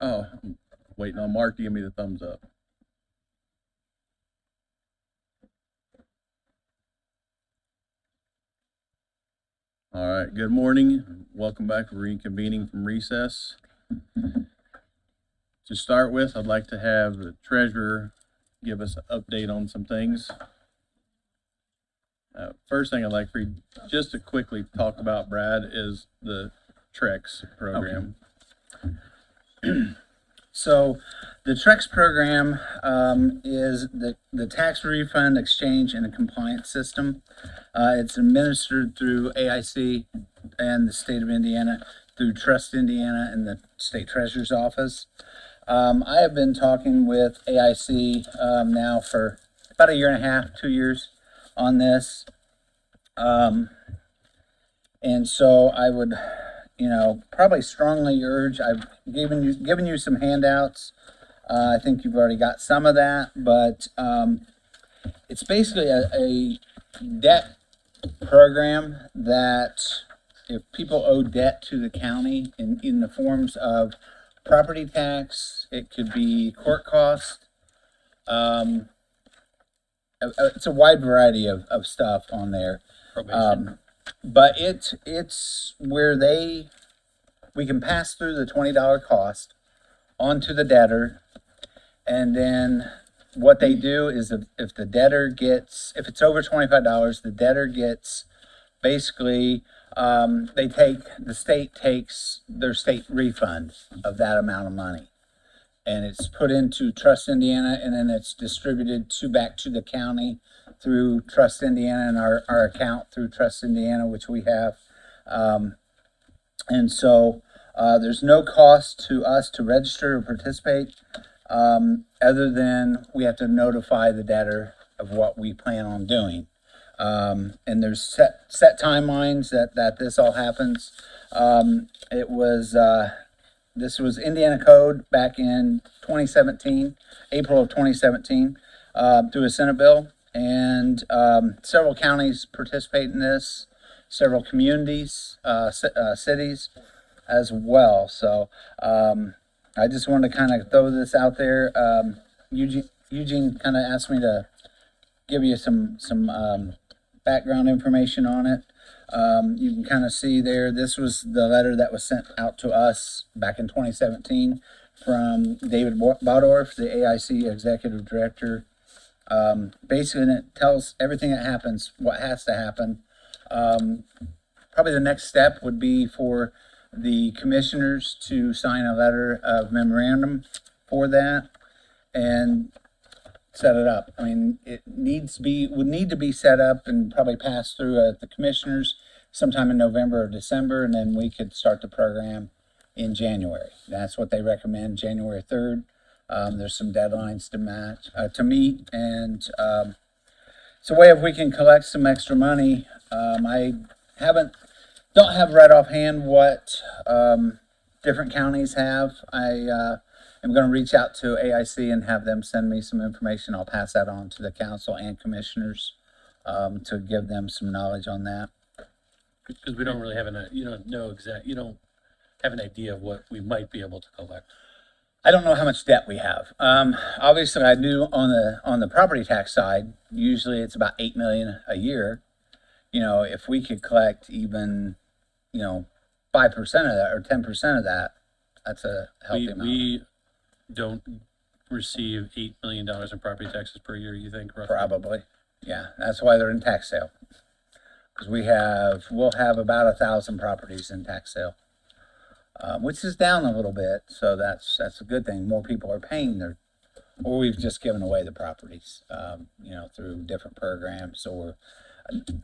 Oh, I'm waiting on Mark to give me the thumbs up. All right, good morning. Welcome back. We're reconvening from recess. To start with, I'd like to have the treasurer give us an update on some things. First thing I'd like for you just to quickly talk about, Brad, is the TREX program. So the TREX program is the tax refund exchange and a compliance system. It's administered through AIC and the state of Indiana through Trust Indiana and the state treasurer's office. I have been talking with AIC now for about a year and a half, 2 years on this. And so I would, probably strongly urge, I've given you some handouts. I think you've already got some of that, but it's basically a debt program that if people owe debt to the county in the forms of property tax, it could be court cost. It's a wide variety of stuff on there. But it's where we can pass through the $20 cost onto the debtor, and then what they do is if the debtor gets, if it's over $25, the debtor gets basically the state takes their state refund of that amount of money, and it's put into Trust Indiana, and then it's distributed back to the county through Trust Indiana and our account through Trust Indiana, which we have. And so there's no cost to us to register or participate, other than we have to notify the debtor of what we plan on doing. And there's set timelines that this all happens. This was Indiana Code back in 2017, April of 2017, through a Senate bill. And several counties participate in this, several communities, cities as well. So I just wanted to kind of throw this out there. Eugene kind of asked me to give you some background information on it. You can kind of see there, this was the letter that was sent out to us back in 2017 from David Bodorf, the AIC Executive Director. Basically, it tells everything that happens, what has to happen. Probably the next step would be for the commissioners to sign a letter of memorandum for that and set it up. I mean, would need to be set up and probably pass through the commissioners sometime in November or December, and then we could start the program in January. That's what they recommend, January 3rd. There's some deadlines to meet, and it's a way if we can collect some extra money. I don't have right offhand what different counties have. I'm going to reach out to AIC and have them send me some information. I'll pass that on to the council and commissioners to give them some knowledge on that. Because we don't really have you don't have an idea of what we might be able to collect. I don't know how much debt we have. Obviously, I do on the property tax side. Usually, it's about $8 million a year. If we could collect even 5% of that or 10% of that, that's a healthy amount. We don't receive $8 million in property taxes per year, you think, roughly? Probably, yeah. That's why they're in tax sale. Because we'll have about 1,000 properties in tax sale, which is down a little bit. So that's a good thing. More people are paying or we've just given away the properties, through different programs or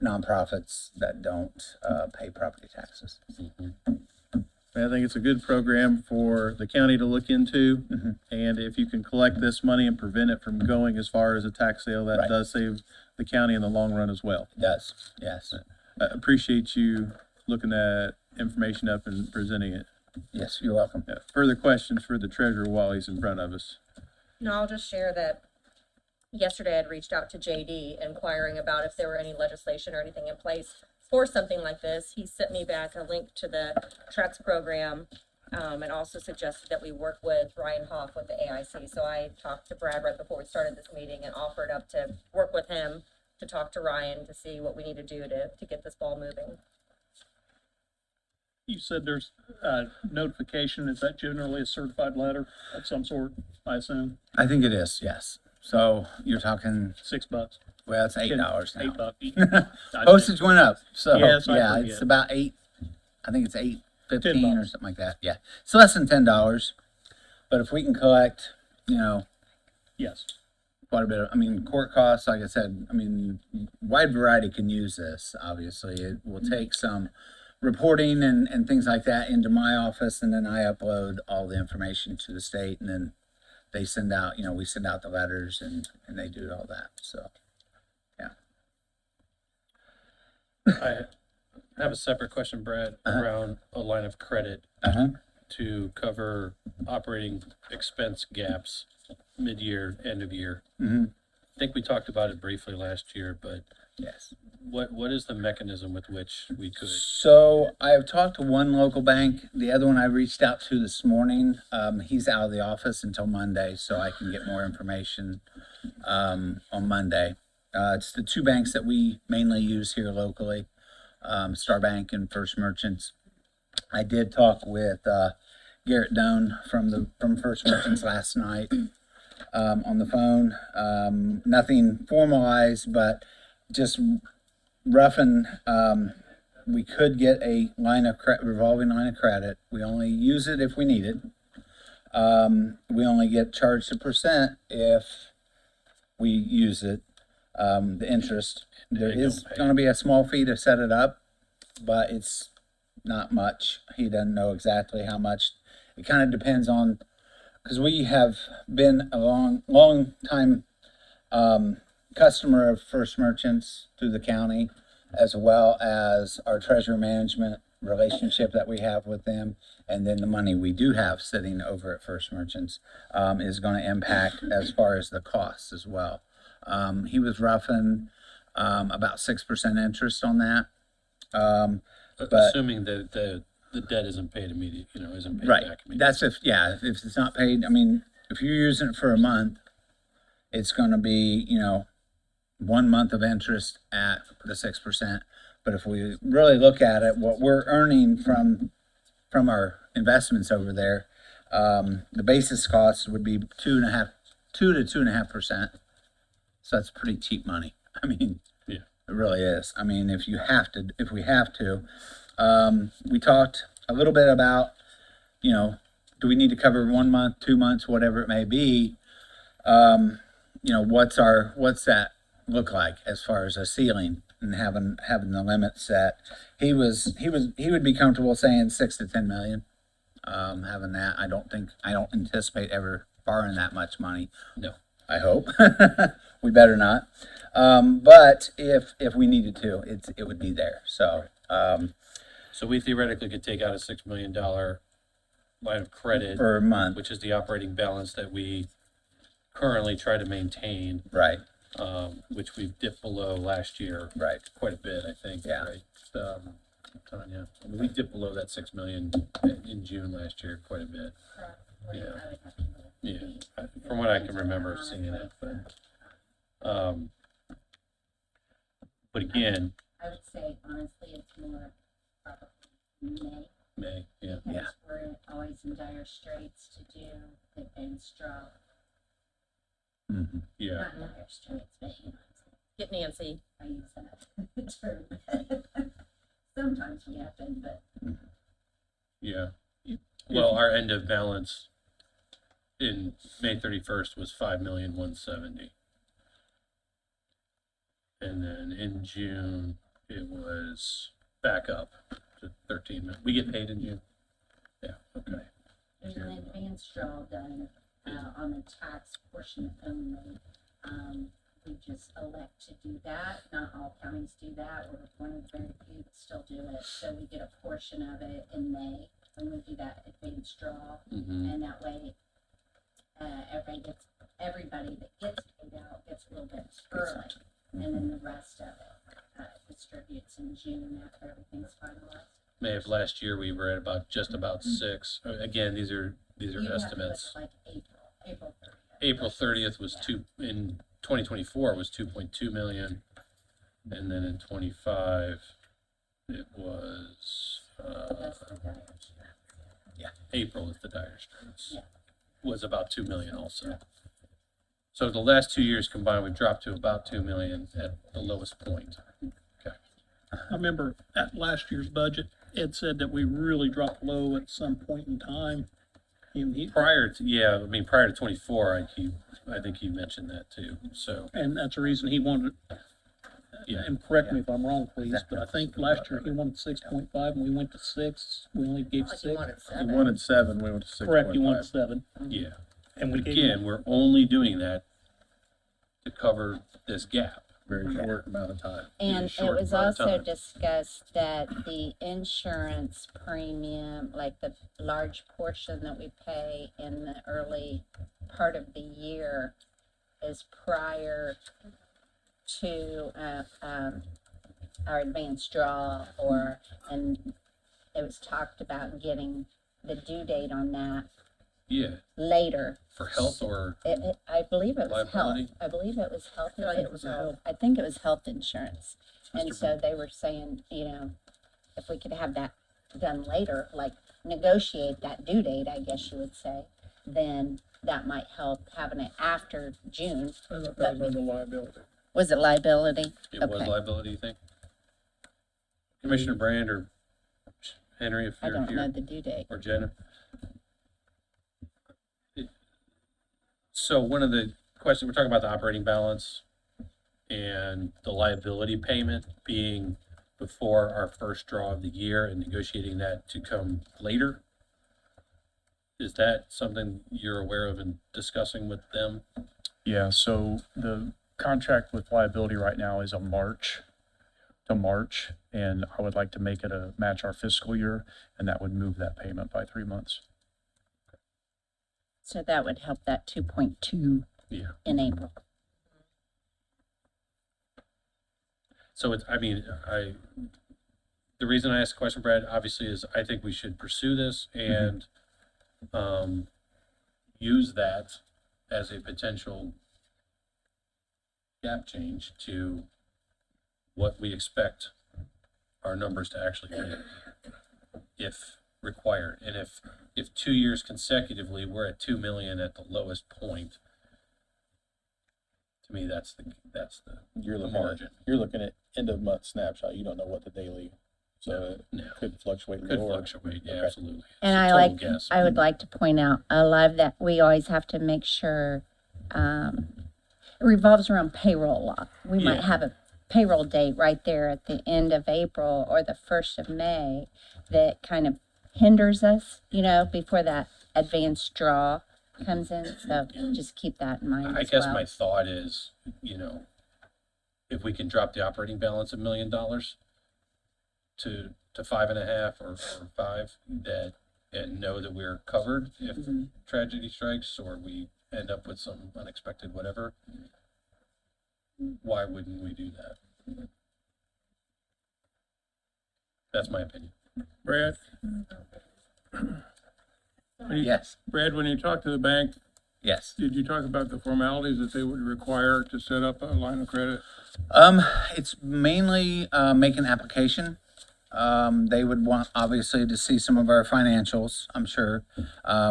nonprofits that don't pay property taxes. Mm-hmm. I think it's a good program for the county to look into. Mm-hmm. And if you can collect this money and prevent it from going as far as a tax sale, that Right. does save the county in the long run as well. It does, yes. I appreciate you looking that information up and presenting it. Yes, you're welcome. Further questions for the treasurer while he's in front of us? No, I'll just share that yesterday I'd reached out to JD inquiring about if there were any legislation or anything in place for something like this. He sent me back a link to the TREX program and also suggested that we work with Ryan Hoff with the AIC. So I talked to Brad right before we started this meeting and offered up to work with him to talk to Ryan to see what we need to do to get this ball moving. You said there's notification. Is that generally a certified letter of some sort, I assume? I think it is, yes. So you're talking, $6. well, it's $8 now. $8. Postage went up, so Yes, I yeah, forget. it's about 8. I think it's 8.15 or $10. something like that. Yeah, it's less than $10. But if we can collect, Yes. quite a bit of, I mean, court costs, like I said, I mean, wide variety can use this. Obviously, it will take some reporting and things like that into my office, and then I upload all the information to the state, and then they send out, we send out the letters and they do all that. So I have a separate question, Brad, around a line of credit to cover operating expense gaps mid-year, end of year. Mm-hmm. I think we talked about it briefly last year, but yes. what is the mechanism with which we could? So I've talked to one local bank. The other one I reached out to this morning. He's out of the office until Monday, so I can get more information on Monday. It's the two banks that we mainly use here locally, Star Bank and First Merchants. I did talk with Garrett Doan from First Merchants last night on the phone. Nothing formalized, but just roughing. We could get a revolving line of credit. We only use it if we need it. We only get charged a % if we use it. The interest, there They is don't pay. going to be a small fee to set it up, but it's not much. He doesn't know exactly how much. It kind of depends on, because we have been a long time customer of First Merchants through the county, as well as our treasury management relationship that we have with them, and then the money we do have sitting over at First Merchants is going to impact as far as the costs as well. He was roughing about 6% interest on that. But- Assuming that the debt isn't paid immediately, isn't paid Right. back immediately. That's if it's not paid. I mean, if you're using it for a month, it's going to be, 1 month of interest at the 6%. But if we really look at it, what we're earning from our investments over there, the basis cost would be 2 to 2.5%. So that's pretty cheap money. I mean, Yeah. it really is. I mean, if we have to, we talked a little bit about, do we need to cover 1 month, 2 months, whatever it may be? What's that look like as far as a ceiling and having the limit set? He would be comfortable saying 6 to 10 million. Having that, I don't anticipate ever borrowing that much money. No. I hope. We better not. But if we needed to, it would be there. So, So we theoretically could take out a $6 million line of credit, for a month, which is the operating balance that we currently try to maintain, right, which we've dipped below last year right. quite a bit, I think. Yeah. Right? Tanya, I mean, we dipped below that 6 million in June last year quite a bit. Yeah. Yeah, from what I can remember seeing it, but again, I would say honestly, it's more probably May, May, yeah. because Yeah. we're always in dire straits to do the advanced draw. Mm-hmm. Yeah, Not dire straits, but Get Nancy. I use that term. Sometimes we have to, but yeah. Well, our end of balance in May 31st was 5,170,000. And then in June, it was back up to 13 million. We get paid in June? Yeah, okay. there's an advanced draw done on the tax portion only. We just elect to do that. Not all counties do that. We're one of the very few that still do it. So we get a portion of it in May when we do that advanced draw. Mm-hmm. And that way, everybody that gets paid out gets a little bit early, and then the rest of it distributes in June after everything's finalized. May of last year, we were at about, just about 6. Again, these are You have to look estimates. Like April 30th. April 30th was in 2024 was 2.2 million. And then in 25, it was, That's the guidance. April at the Dire Straits, Yeah. was about 2 million also. So the last 2 years combined, we've dropped to about 2 million at the lowest point. I remember at last year's budget, Ed said that we really dropped low at some point in time. Prior to 24, I think he mentioned that too, so, And that's the reason he wanted, yeah. and correct me if I'm wrong, please, but I think last year he wanted 6.5 and we went to 6. We only gave Like you 6. wanted You 7. wanted 7, we went to 6.5. Correct, you wanted 7. Yeah, And we gave again, we're only doing that to cover this gap. Very short amount of time. And it short was amount of also time. discussed that the insurance premium, like the large portion that we pay in the early part of the year, is prior to our advanced draw, and it was talked about getting the due date on that Yeah, later. for health or, I believe it was health. Liability? I believe it was health. I think it was health. I think it was health insurance. And Mr. so they were saying, if we could have that done later, like negotiate that due date, I guess you would say, then that might help having it after June. I thought that was under liability. Was it liability? it was Okay. liability, you think? Commissioner Brand or Henry, if I you're don't know here, the due date. or Jenna? So one of the questions, we're talking about the operating balance and the liability payment being before our first draw of the year and negotiating that to come later. Is that something you're aware of and discussing with them? Yeah, so the contract with liability right now is a March to March, and I would like to make it a match our fiscal year, and that would move that payment by 3 months. So that would help that 2.2 Yeah. in April. So it's, the reason I asked the question, Brad, obviously is I think we should pursue this and, use that as a potential gap change to what we expect our numbers to actually be, if required. And if 2 years consecutively, we're at 2 million at the lowest point, to me, that's the You're the looking margin. at, you're looking at end of month snapshot. You don't know what the daily, so it No, could fluctuate could lower. fluctuate, yeah, Okay. absolutely. And It's a I total like, guess. I would like to point out, I love that we always have to make sure, it revolves around payroll a lot. We Yeah. might have a payroll date right there at the end of April or the 1st of May that kind of hinders us, before that advanced draw comes in. So just keep that in mind I as guess well. my thought is, if we can drop the operating balance $1 million to 5.5 or 5, and know that we're covered if tragedy strikes or we end up with some unexpected whatever, why wouldn't we do that? That's my opinion. Brad, Yes, Brad, when you talked to the bank, yes. did you talk about the formalities that they would require to set up a line of credit? It's mainly, make an application. They would want, obviously, to see some of our financials, I'm sure,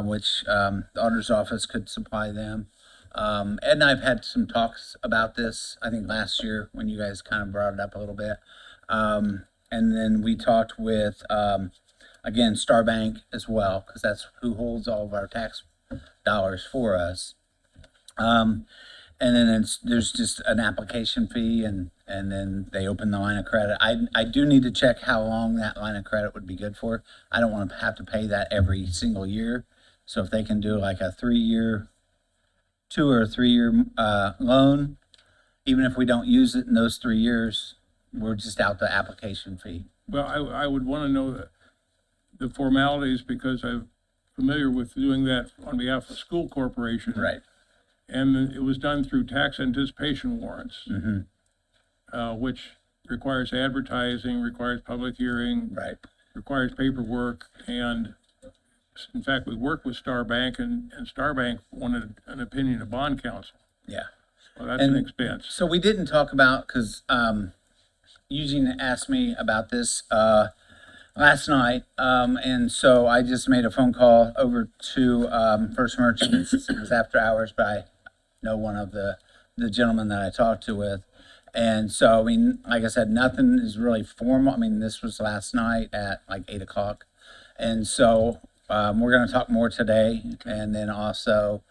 which, the auditor's office could supply them. Ed and I have had some talks about this, I think last year, when you guys kind of brought it up a little bit. And then we talked with, again, Star Bank as well, because that's who holds all of our tax dollars for us. And then there's just an application fee and then they open the line of credit. I do need to check how long that line of credit would be good for. I don't want to have to pay that every single year. So if they can do like a 2 or 3 year, loan, even if we don't use it in those 3 years, we're just out the application fee. Well, I would want to know the formalities because I'm familiar with doing that on behalf of school corporation. Right. And it was done through tax anticipation warrants, Mm-hmm. which requires advertising, requires public hearing, Right. requires paperwork, and in fact, we worked with Star Bank, and Star Bank wanted an opinion of bond counsel. Yeah. Well, that's an And expense. So we didn't talk about, because Eugene asked me about this last night, and so I just made a phone call over to First Merchants. It was after hours, but I know one of the gentlemen that I talked to with. And so, I mean, like I said, nothing is really formal. I mean, this was last night at like 8 o'clock. And so we're going to talk more today, and then also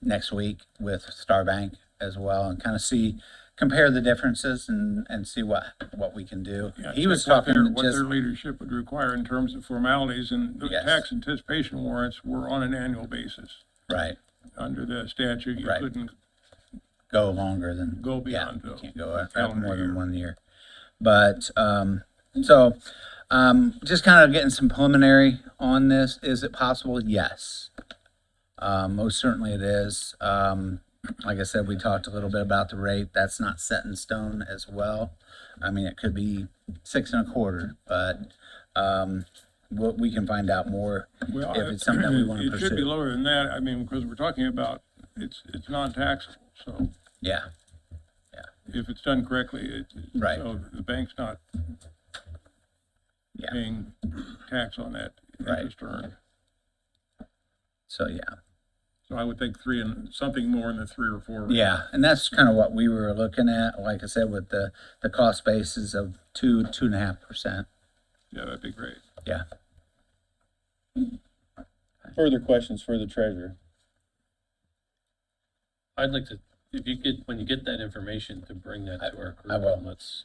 next week with Star Bank as well, and kind of compare the differences and see what we can do. Yeah, He was check what talking what just, their leadership would require in terms of formalities, and the Yes. tax anticipation warrants were on an annual basis. right, Under the statute, you Right. couldn't go longer than. go Yeah, beyond you the can't go out calendar more than year. 1 year. But, just kind of getting some preliminary on this. Is it possible? Yes. Most certainly it is. Like I said, we talked a little bit about the rate. That's not set in stone as well. I mean, it could be 6.25, but, we can find out more Well, if it's something that we want to It should be pursue. lower than that, I mean, because we're talking about, it's non-taxable, so Yeah, if it's done correctly, Right. so the bank's not yeah. paying tax on that Right. interest earned. So, yeah. So I would think something more in the 3 or 4. Yeah, and that's kind of what we were looking at, like I said, with the cost basis of 2.5%. Yeah, that'd be great. Yeah. Further questions for the treasurer? I'd like to, if you get, when you get that information, to bring that to our group. I will. and Let's,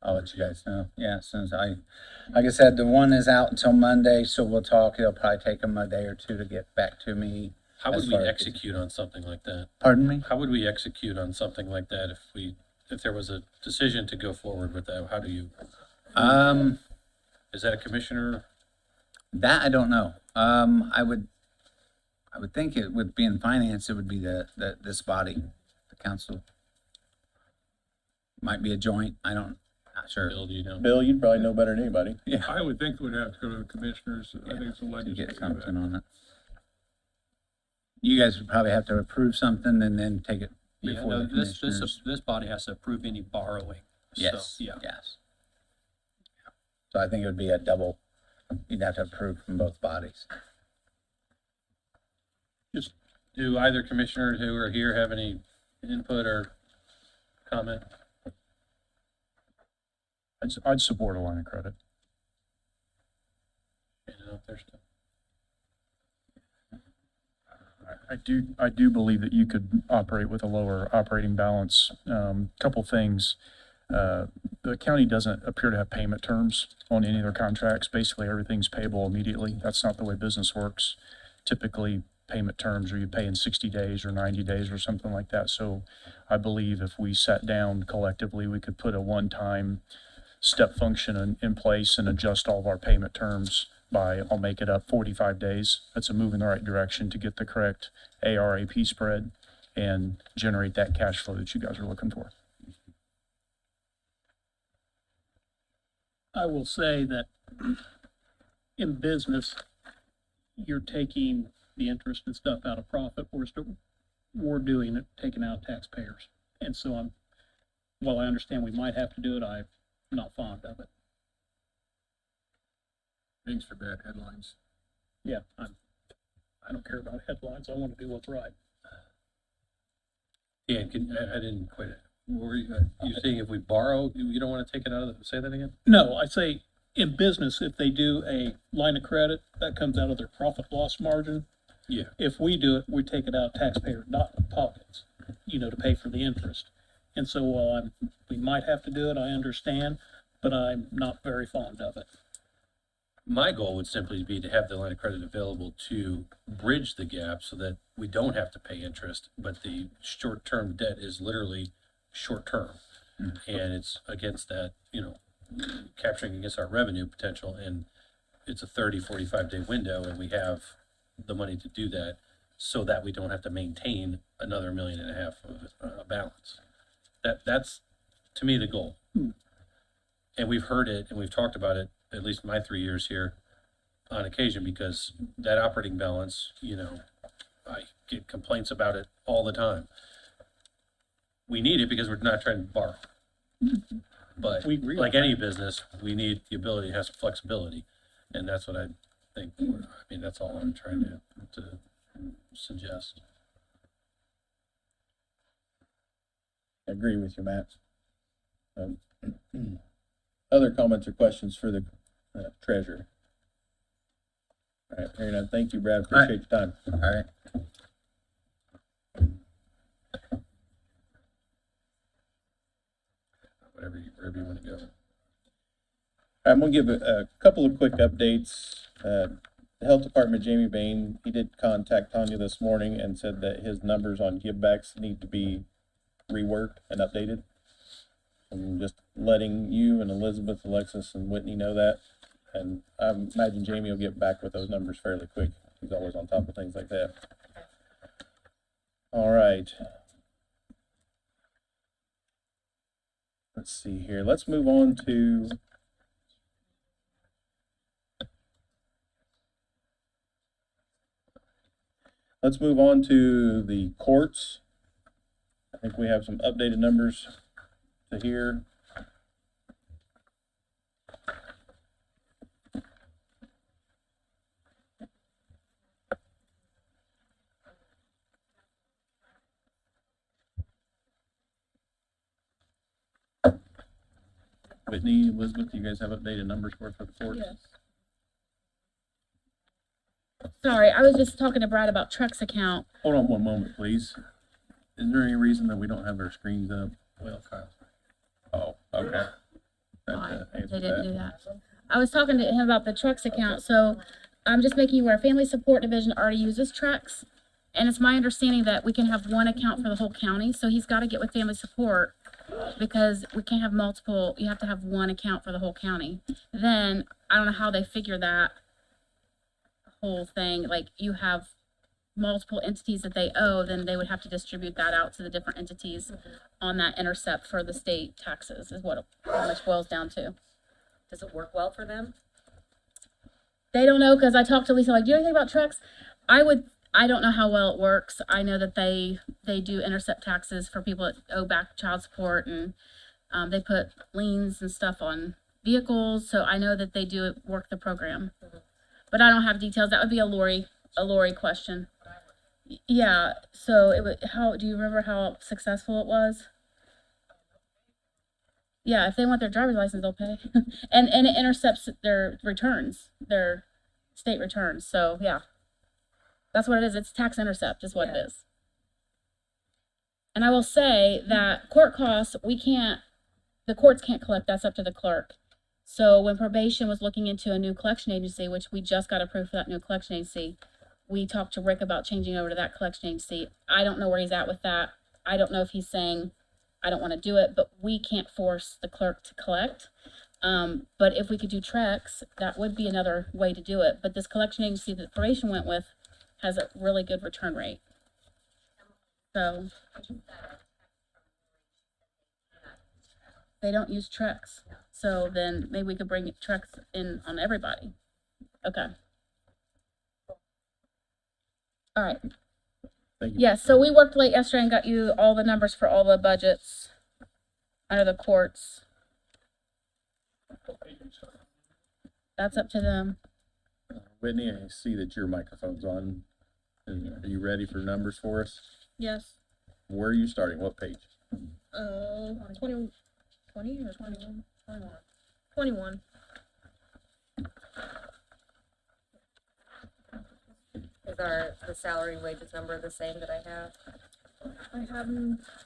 I'll let you guys know. Yeah, as soon as like I said, the one is out until Monday, so we'll talk. It'll probably take them a day or two to get back to me. how As would we far as- execute on something like that? Pardon me? How would we execute on something like that if there was a decision to go forward with that? How do you, is that a commissioner? That I don't know. I would think it would be in finance, it would be this body, the council. Might be a joint, not sure. Bill, do you know? Bill, you'd probably know better than anybody. Yeah, I would think we'd have to go to the commissioners. I think it's a to get legislative. something on it. You guys would probably have to approve something and then take it Yeah, before no, the this commissioners. body has to approve any borrowing. Yes, So, yeah. yes. So I think it would be a double, you'd have to approve from both bodies. Do either commissioner who are here have any input or comment? I'd support a line of credit. You know, if there's still- I do believe that you could operate with a lower operating balance. Couple things. The county doesn't appear to have payment terms on any of their contracts. Basically, everything's payable immediately. That's not the way business works. Typically, payment terms are you pay in 60 days or 90 days or something like that. So I believe if we sat down collectively, we could put a one-time step function in place and adjust all of our payment terms by, I'll make it up, 45 days. That's a move in the right direction to get the correct ARAP spread and generate that cash flow that you guys are looking for. I will say that in business, you're taking the interest and stuff out of profit, we're doing it, taking out taxpayers. And so while I understand we might have to do it, I'm not fond of it. Thanks for bad headlines. Yeah, I don't care about headlines, I want to do what's right. Yeah, I didn't quite, what were you saying if we borrow, you don't want to take it out of say that again? No, I say in business, if they do a line of credit, that comes out of their profit loss margin. Yeah. If we do it, we take it out of taxpayer pockets, to pay for the interest. And so while we might have to do it, I understand, but I'm not very fond of it. My goal would simply be to have the line of credit available to bridge the gap so that we don't have to pay interest, but the short-term debt is literally short-term. And it's against that, capturing against our revenue potential, and it's a 45-day window, and we have the money to do that so that we don't have to maintain another $1.5 million of balance. That's, to me, the goal. And we've heard it and we've talked about it at least my 3 years here, on occasion, because that operating balance, you know, I get complaints about it all the time. We need it because we're not trying to borrow. But We agree on like any business, we need the ability to have some flexibility. And that's what I think, I mean, that's all I'm trying to suggest. I agree with you, Matt. Other comments or questions for the treasurer? All right, hearing none, thank you, Brad, right. appreciate your time. All right. Wherever you want to go. I'm gonna give a couple of quick updates. The Health Department, Jamie Bain, he did contact Tanya this morning and said that his numbers on givebacks need to be reworked and updated. I'm just letting you and Elizabeth, Alexis, and Whitney know that. And I imagine Jamie will get back with those numbers fairly quick. He's always on top of things like that. All right. Let's see here. Let's move on to the courts. I think we have some updated numbers to hear. Whitney, Elizabeth, do you guys have updated numbers for the courts? Yes. Sorry, I was just talking to Brad about Trex account. Hold on one moment, please. Is there any reason that we don't have our screens up? Well, Kyle. Oh, okay. That, Why? answers They didn't that. do that. I was talking to him about the Trex account, so I'm just making you aware, Family Support Division already uses Trex. And it's my understanding that we can have one account for the whole county, so he's gotta get with Family Support because we can't have multiple, you have to have one account for the whole county. Then, I don't know how they figure that whole thing, like you have multiple entities that they owe, then they would have to distribute that out to the different entities on that intercept for the state taxes is what it pretty much boils down to. Does it work well for them? They don't know, because I talked to Lisa, like, do you know anything about Trex? I don't know how well it works. I know that they do intercept taxes for people that owe back child support, and they put liens and stuff on vehicles, so I know that they do work the program. But I don't have details. That would be a Lori question. Yeah, so do you remember how successful it was? Yeah, if they want their driver's license, they'll pay. and it intercepts their returns, their state returns, so yeah. That's what it is. It's tax intercept is what it is. And I will say that court costs, the courts can't collect, that's up to the clerk. So when probation was looking into a new collection agency, which we just got approved for that new collection agency, we talked to Rick about changing over to that collection agency. I don't know where he's at with that. I don't know if he's saying, I don't want to do it, but we can't force the clerk to collect. But if we could do Trex, that would be another way to do it. But this collection agency that probation went with has a really good return rate. So they don't use Trex. So then maybe we could bring Trex in on everybody. Okay. All right. Thank you. Yeah, so we worked late yesterday and got you all the numbers for all the budgets under the courts. That's up to them. Whitney, I see that your microphone's on. Are you ready for numbers for us? Yes. Where are you starting? What page? 20 or 21? 21. Is the salary and wages number the same that I have? I have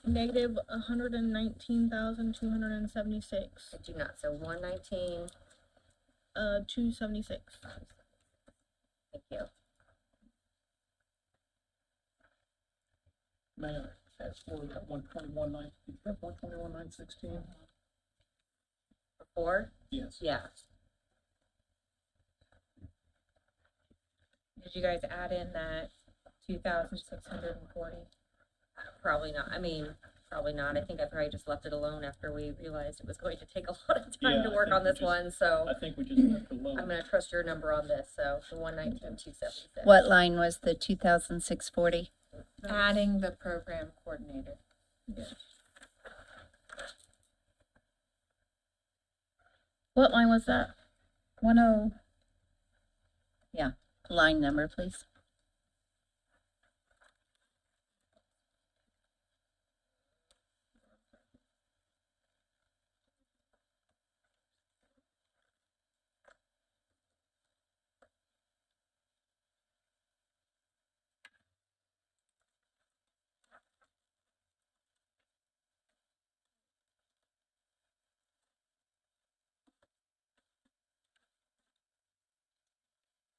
negative 119,276. I do not, so 119, 276. thank you. Mayor, that's where we got 121,916. Before? Yes. Yeah. Did you guys add in that 2,640? Probably not, I mean, Probably not. I think I probably just left it alone after we realized it was going to take a lot of time Yeah, to I work think on we this just- one, so I think we just left it alone. I'm gonna trust your number on this, so the 119,276. What line was the 2,640? Adding the program coordinator. What line was that? 10, Line number, please.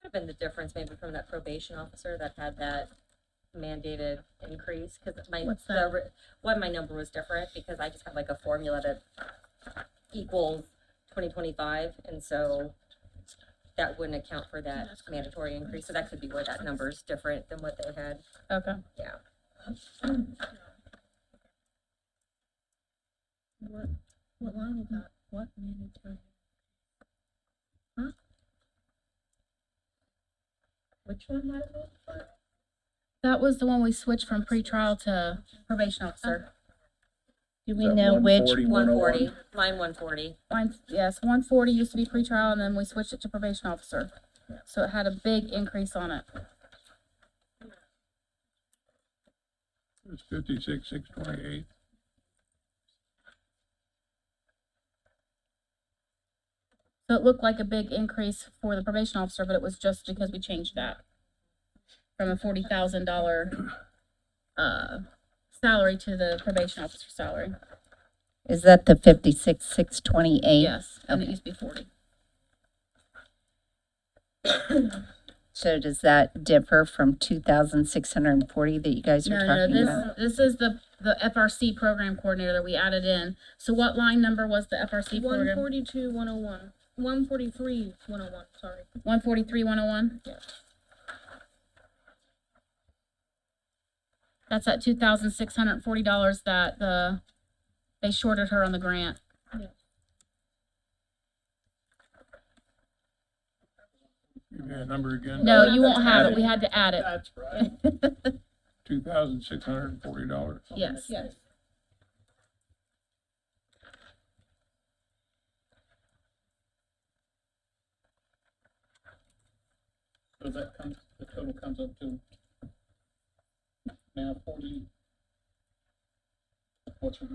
Could have been the difference maybe from that probation officer that had that mandated increase, because What's that? my number was different, because I just have like a formula that equals 2025, and so that wouldn't account for that mandatory increase, so that could be where that number is different than what they had, okay. yeah. What line was that? What mandatory? Huh? Which one had it? That was the one we switched from pretrial to probation officer. Do Is we that know which? 140, 140, 101? line 140. Mine, yes, 140 used to be pretrial, and then we switched it to probation officer. So it had a big increase on it. It's 56,628. So it looked like a big increase for the probation officer, but it was just because we changed that from a $40,000 salary to the probation officer salary. Is that the 56,628? Yes, and it Okay. used to be 40. So does that differ from 2,640 that you guys are No, talking no, about? this is the FRC program coordinator that we added in. So what line number was the FRC program? 142, 101. 143, 101, sorry. 143, 101? Yeah. That's at $2,640 that they shorted her on the grant. Give me a number again. No, you won't have it. We had to add it. That's right. $2,640. Yes. Yes. So that comes, the total comes up to now 40. What's your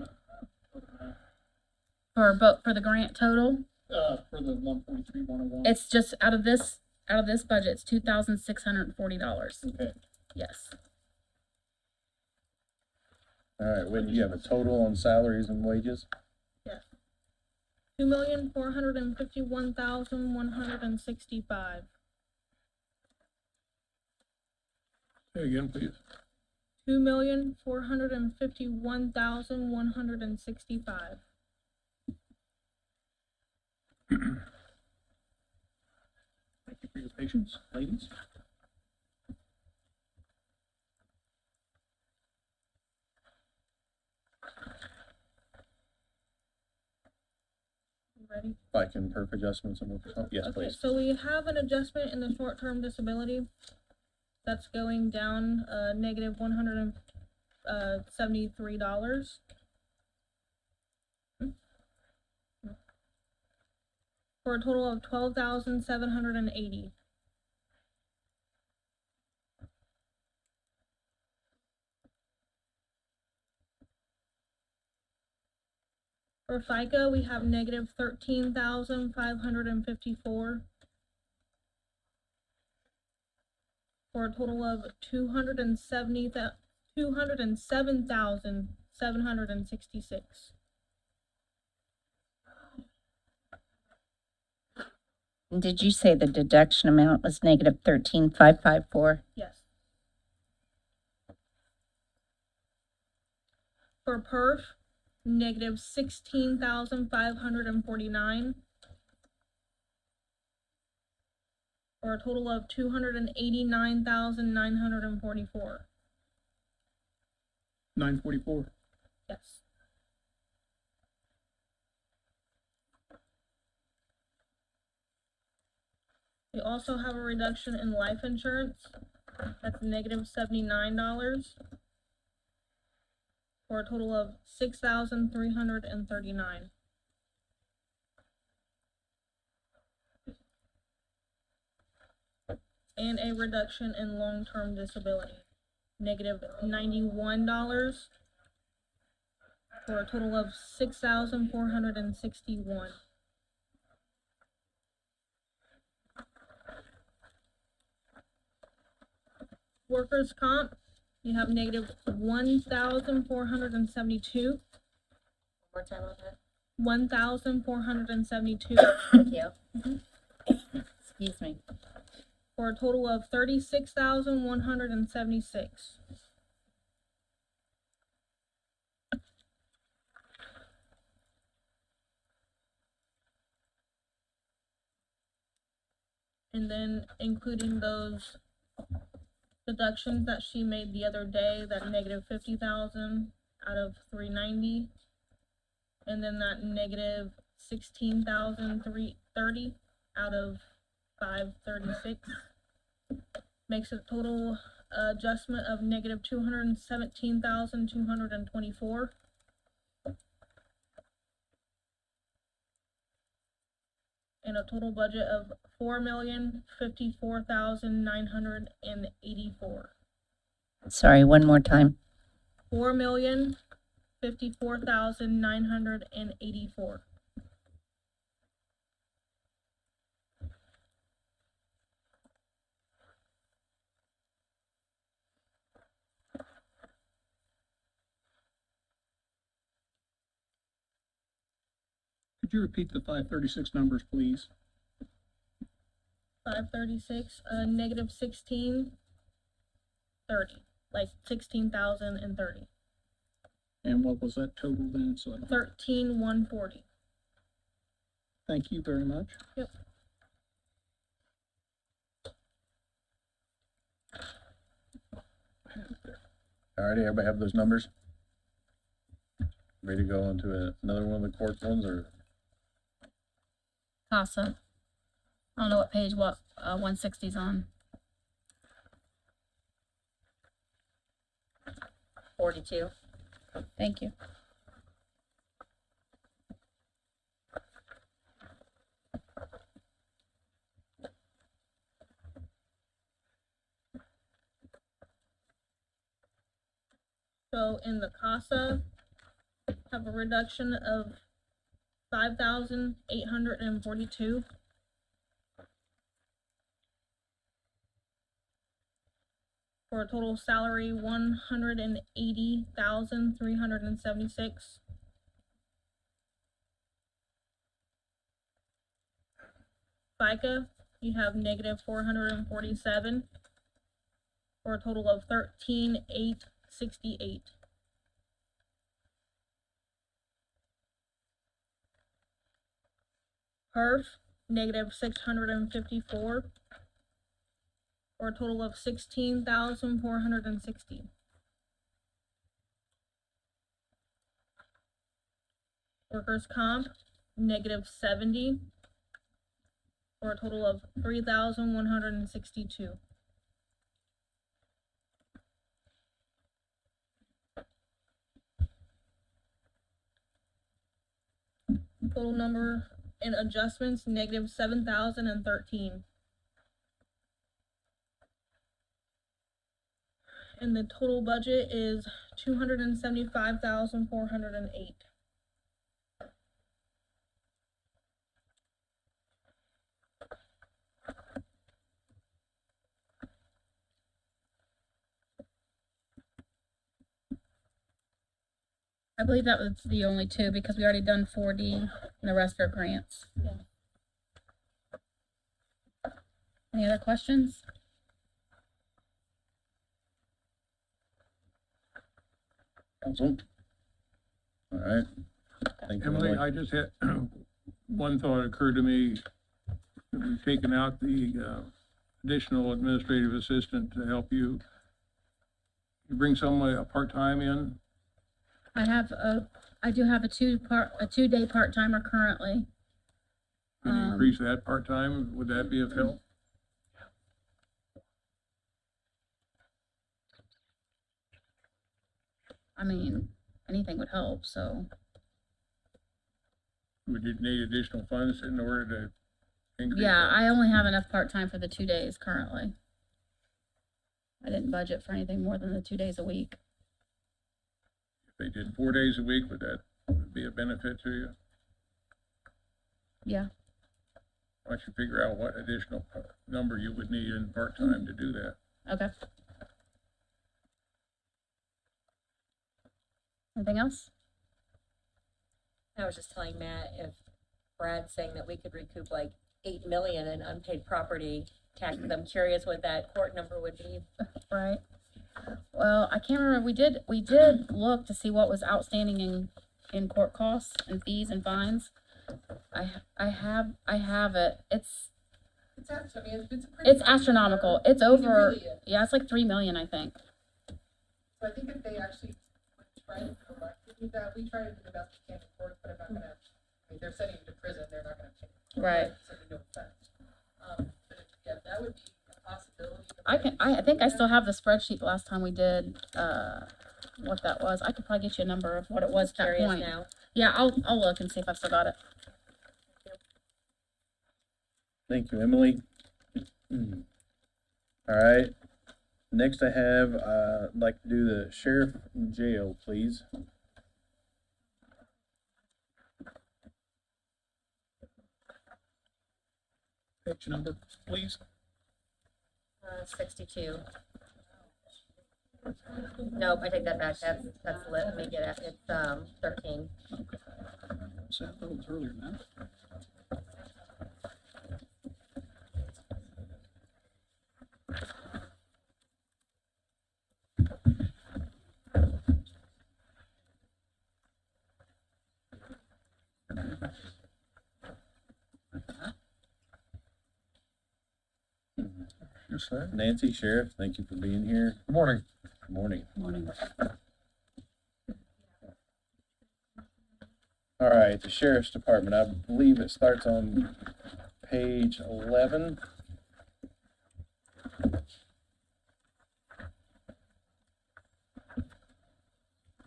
For the grant total, for the 143, 101? it's just out of this budget, it's $2,640. Okay. Yes. All right, when you have a total on salaries and wages? 2,451,165. Say again, please. 2,451,165. Thank you for your patience, ladies. You ready? Like in perf adjustments and what, yes, Okay, please. so we have an adjustment in the short-term disability that's going down, negative $173. For a total of 12,780. For FICA, we have negative 13,554. For a total of 207,766. And did you say the deduction amount was negative 13,554? Yes. For perf, negative 16,549. For a total of 289,944. 944. Yes. We also have a reduction in life insurance. That's negative $79 for a total of $6,339. And a reduction in long-term disability, negative $91 for a total of $6,461. Workers' comp, you have negative 1,472. More time on that. 1,472 Thank you. Excuse me. for a total of 36,176. And then including those deductions that she made the other day, that negative 50,000 out of 390, and then that negative 16,330 out of 536, makes a total adjustment of negative 217,224. And a total budget of $4,054,984. Sorry, one more time. $4,054,984. Could you repeat the 536 numbers, please? 536, negative 1630, like 16,030. And what was that total then? So I don't- 13,140. Thank you very much. Yep. All righty, everybody have those numbers? Ready to go into another one of the court ones, or? CASA. I don't know what page, 160's on. 42. Thank you. So in the CASA, have a reduction of 5,842. For a total salary 180,376. FICA, you have negative 447 for a total of 13,868. HERF, negative 654 for a total of 16,460. Workers' comp, negative 70 for a total of 3,162. Total number in adjustments, negative 7,013. And the total budget is 275,408. I believe that was the only two because we already done 4D and the rest are grants. Yeah. Any other questions? Council? All right. Thank you, Emily, I just had, one thought occurred to me, that we've taken out the additional administrative assistant to help you. You bring somebody, a part-time in, I do have a 2-day part-timer currently. Could you increase that part-time? Would that be of help? I mean, anything would help, so. Would you need additional funds in order to increase Yeah, that? I only have enough part-time for the 2 days currently. I didn't budget for anything more than the 2 days a week. If they did 4 days a week, would that be a benefit to you? Yeah, Why don't you figure out what additional number you would need in part-time to do that? okay. Anything else? I was just telling Matt, if Brad's saying that we could recoup like 8 million in unpaid property taxes, I'm curious what that court number would be. Right. Well, I can't remember. We did look to see what was outstanding in court costs and fees and fines. I have it. It's astronomical. It's over, yeah, it's like 3 million, I think. So I think if they actually would try to collect that, we try to do the best we can in court, but I'm not gonna, I mean, they're sending you to prison, they're not gonna pay. Right. So they don't affect. But if, yeah, that would be a possibility. I think I still have the spreadsheet the last time we did, what that was. I could probably get you a number of what it was at that Curious point. now. Yeah, I'll look and see if I've still got it. Thank you, Emily. All right, next I have, I'd like to do the sheriff and jail, please. Page number, please. 62. Nope, I take that back. That's lit. Let me get it. It's 13. Okay. So that was earlier than that. Yes, sir. Nancy, Sheriff, thank you for being here. Good morning. Good morning. Morning. All right, the Sheriff's Department, I believe it starts on page 11.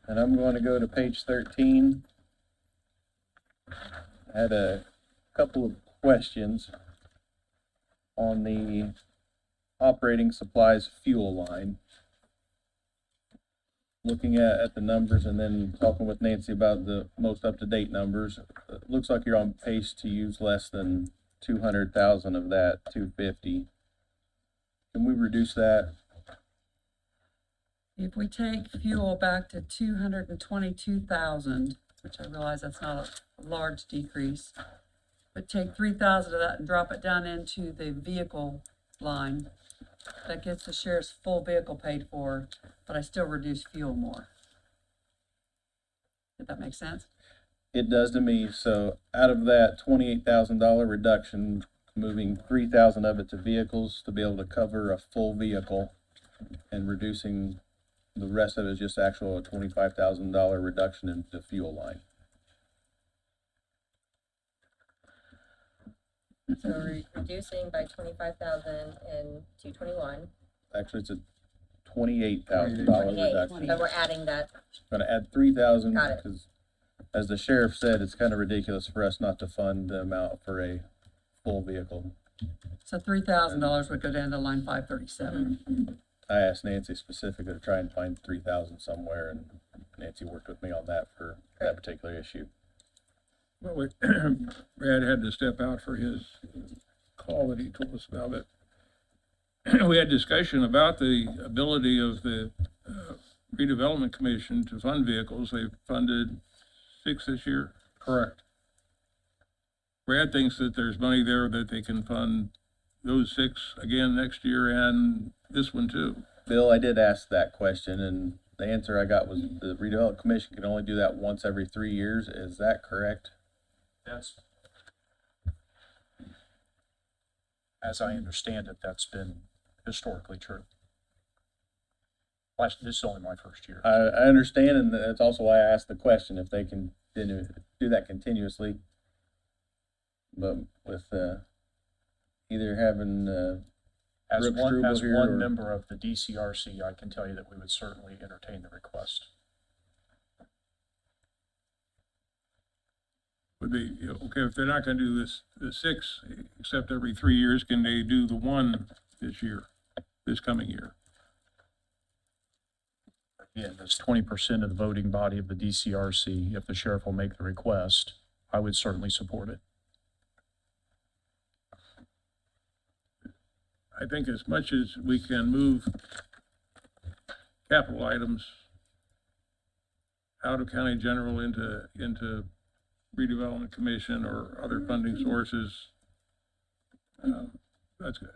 And I'm going to go to page 13. I had a couple of questions on the operating supplies fuel line. Looking at the numbers and then talking with Nancy about the most up-to-date numbers, it looks like you're on pace to use less than 200,000 of that 250. Can we reduce that? If we take fuel back to 222,000, which I realize that's not a large decrease, but take 3,000 of that and drop it down into the vehicle line, that gets the sheriff's full vehicle paid for, but I still reduce fuel more. Did that make sense? It does to me. So out of that $28,000 reduction, moving 3,000 of it to vehicles to be able to cover a full vehicle, and reducing the rest of it is just actual $25,000 reduction in the fuel line. So reducing by 25,000 in 221. Actually, it's a $28,000 28. reduction. So we're adding that. Gonna add 3,000 Got it. because, as the sheriff said, it's kind of ridiculous for us not to fund the amount for a full vehicle. So $3,000 would go down to line 537. I asked Nancy specifically to try and find 3,000 somewhere, and Nancy worked with me on that for that particular issue. Well, Brad had to step out for his call that he told us about it. We had discussion about the ability of the redevelopment commission to fund vehicles. They've funded 6 this year. Correct. Brad thinks that there's money there that they can fund those 6 again next year and this one too. Bill, I did ask that question, and the answer I got was the redevelopment commission can only do that once every 3 years. Is that correct? That's, as I understand it, that's been historically true. This is only my first year. I understand, and that's also why I asked the question, if they can do that continuously. But with, either having, As Brooke one, Struble as here, one or- member of the DCRC, I can tell you that we would certainly entertain the request. Would they, okay, if they're not gonna do this, the 6, except every 3 years, can they do the 1 this year, this coming year? Again, that's 20% of the voting body of the DCRC. If the sheriff will make the request, I would certainly support it. I think as much as we can move capital items out of county general into redevelopment commission or other funding sources, that's good.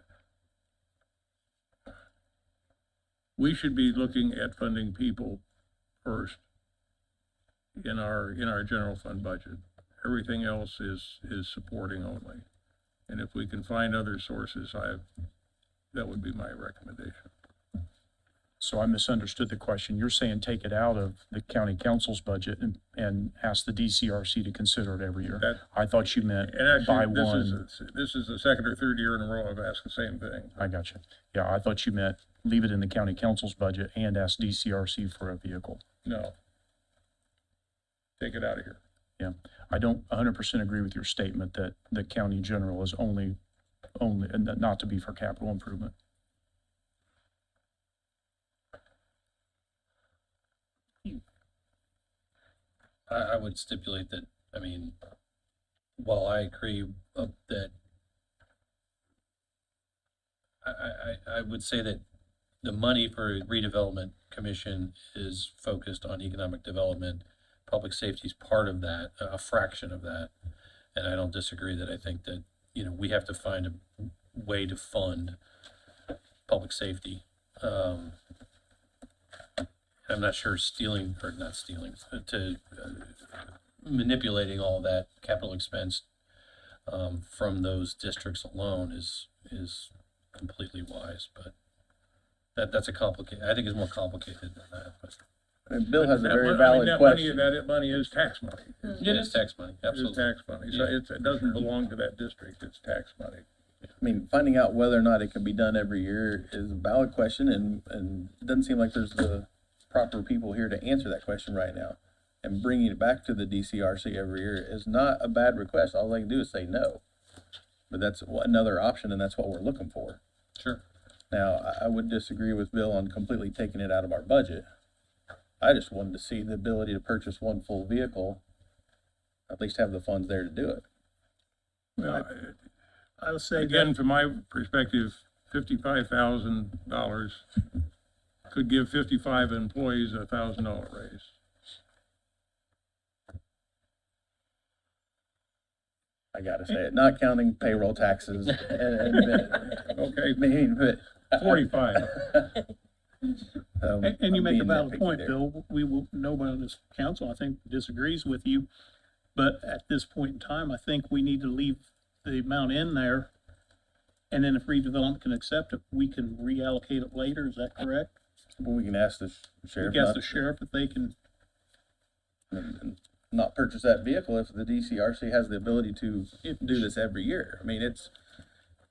We should be looking at funding people first in our general fund budget. Everything else is supporting only. And if we can find other sources, that would be my recommendation. So I misunderstood the question. You're saying take it out of the county council's budget and ask the DCRC to consider it every year. That- I thought you meant And by actually, one. this is the second or third year in a row I've asked the same thing. I got you. Yeah, I thought you meant leave it in the county council's budget and ask DCRC for a vehicle. No. Take it out of here. Yeah, I don't 100% agree with your statement that the county general is only, and that not to be for capital improvement. I would stipulate that, I mean, while I agree that I would say that the money for redevelopment commission is focused on economic development. Public safety is part of that, a fraction of that. And I don't disagree that I think that, you know, we have to find a way to fund public safety. I'm not sure manipulating all that capital expense from those districts alone is completely wise, but that's a complicated, I think it's more complicated than that, but and Bill has a That very mon- I mean, valid that question. That money is tax money. it is tax money, It is absolutely. tax money, so it doesn't belong to that district, it's tax money. I mean, finding out whether or not it can be done every year is a valid question, and it doesn't seem like there's the proper people here to answer that question right now. And bringing it back to the DCRC every year is not a bad request. All they can do is say no. But that's another option, and that's what we're looking for. Sure. Now, I would disagree with Bill on completely taking it out of our budget. I just wanted to see the ability to purchase one full vehicle, at least have the funds there to do it. Well, I would say again, from my perspective, $55,000 could give 55 employees a $1,000 raise. I gotta say it, not counting payroll taxes Okay, I mean, but. 45. And you I'm make a being valid nitpicky point, there. Bill. We will, nobody on this council, I think, disagrees with you. But at this point in time, I think we need to leave the amount in there. And then if redevelopment can accept it, we can reallocate it later. Is that correct? Well, we can ask the We sheriff guess not, the sheriff if they can, not purchase that vehicle if the DCRC has the ability to do this every year. I mean, it's,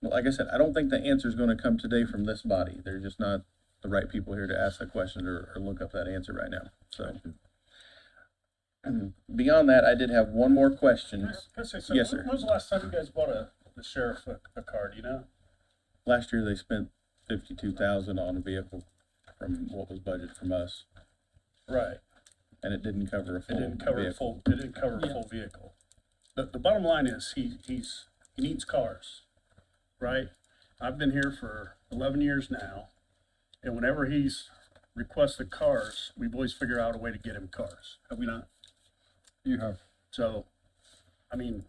like I said, I don't think the answer is gonna come today from this body. They're just not the right people here to ask that question or look up that answer right now, so. Beyond that, I did have one more question. Yes, sir. When was the last time you guys bought the sheriff a car, do you know? Last year, they spent 52,000 on a vehicle from what was budgeted from us, Right. and it didn't cover a It full didn't cover a vehicle. full, it didn't cover a full vehicle. The bottom line is, he needs cars, right? I've been here for 11 years now, and whenever he's requested cars, we've always figured out a way to get him cars, have we not? You have. So, I mean,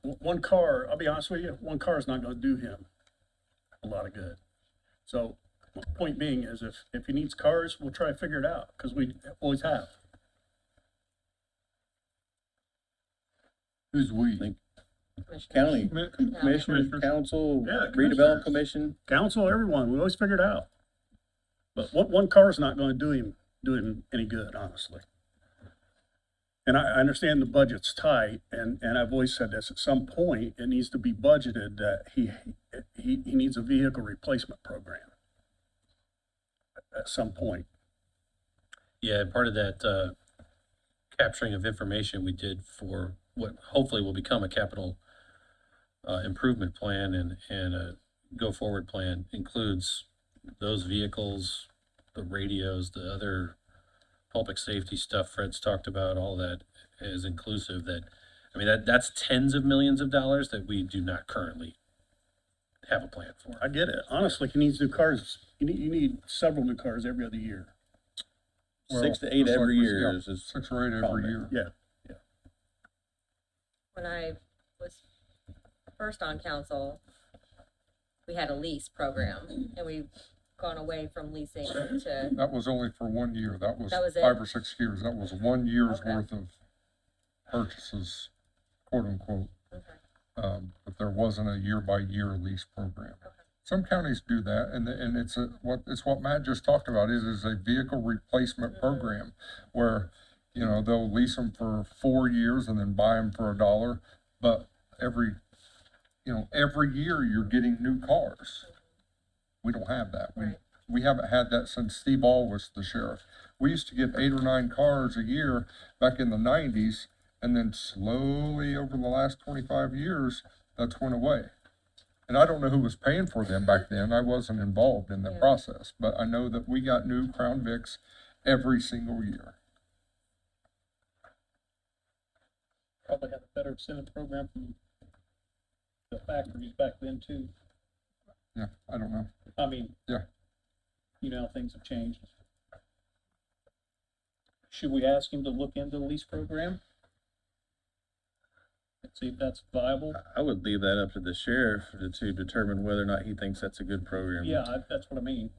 one car, I'll be honest with you, one car is not gonna do him a lot of good. So, my point being is if he needs cars, we'll try to figure it out, because we always have. Who's we? County Commissioners. Commissioners, Council, Yeah, Redevelopment Commission. Council, everyone, we always figure it out. But one car's not gonna do him any good, honestly. And I understand the budget's tight, and I've always said this, at some point, it needs to be budgeted that he needs a vehicle replacement program. At some point. Yeah, and part of that, capturing of information we did for what hopefully will become a capital, improvement plan and a go-forward plan includes those vehicles, the radios, the other public safety stuff Fred's talked about, all that is inclusive that, I mean, that's tens of millions of dollars that we do not currently have a plan for. I get it. Honestly, he needs new cars. You need several new cars every other year. 6 to 8 just like every we- year yeah, is 6 or 8 every comment. year. Yeah. When I was first on council, we had a lease program, and we've gone away from leasing to, That was only for 1 year. That was That was it? 5 or 6 years. That was 1 year's Okay. worth of purchases, quote unquote. okay, But there wasn't a year-by-year lease program. Some counties do that, and it's what Matt just talked about, is a vehicle replacement program where, you know, they'll lease them for 4 years and then buy them for $1, but every year you're getting new cars. We don't have that. Right. We haven't had that since Steve Ball was the sheriff. We used to get 8 or 9 cars a year back in the 90s, and then slowly over the last 25 years, that's went away. And I don't know who was paying for them back then. I wasn't involved in the Yeah. process, but I know that we got new Crown Vics every single year. Probably had a better incentive program from the factories back then too. Yeah, I don't know. I mean. Yeah. You know how things have changed. Should we ask him to look into the lease program? And see if that's viable? I would leave that up to the sheriff to determine whether or not he thinks that's a good program. Yeah, that's what I mean.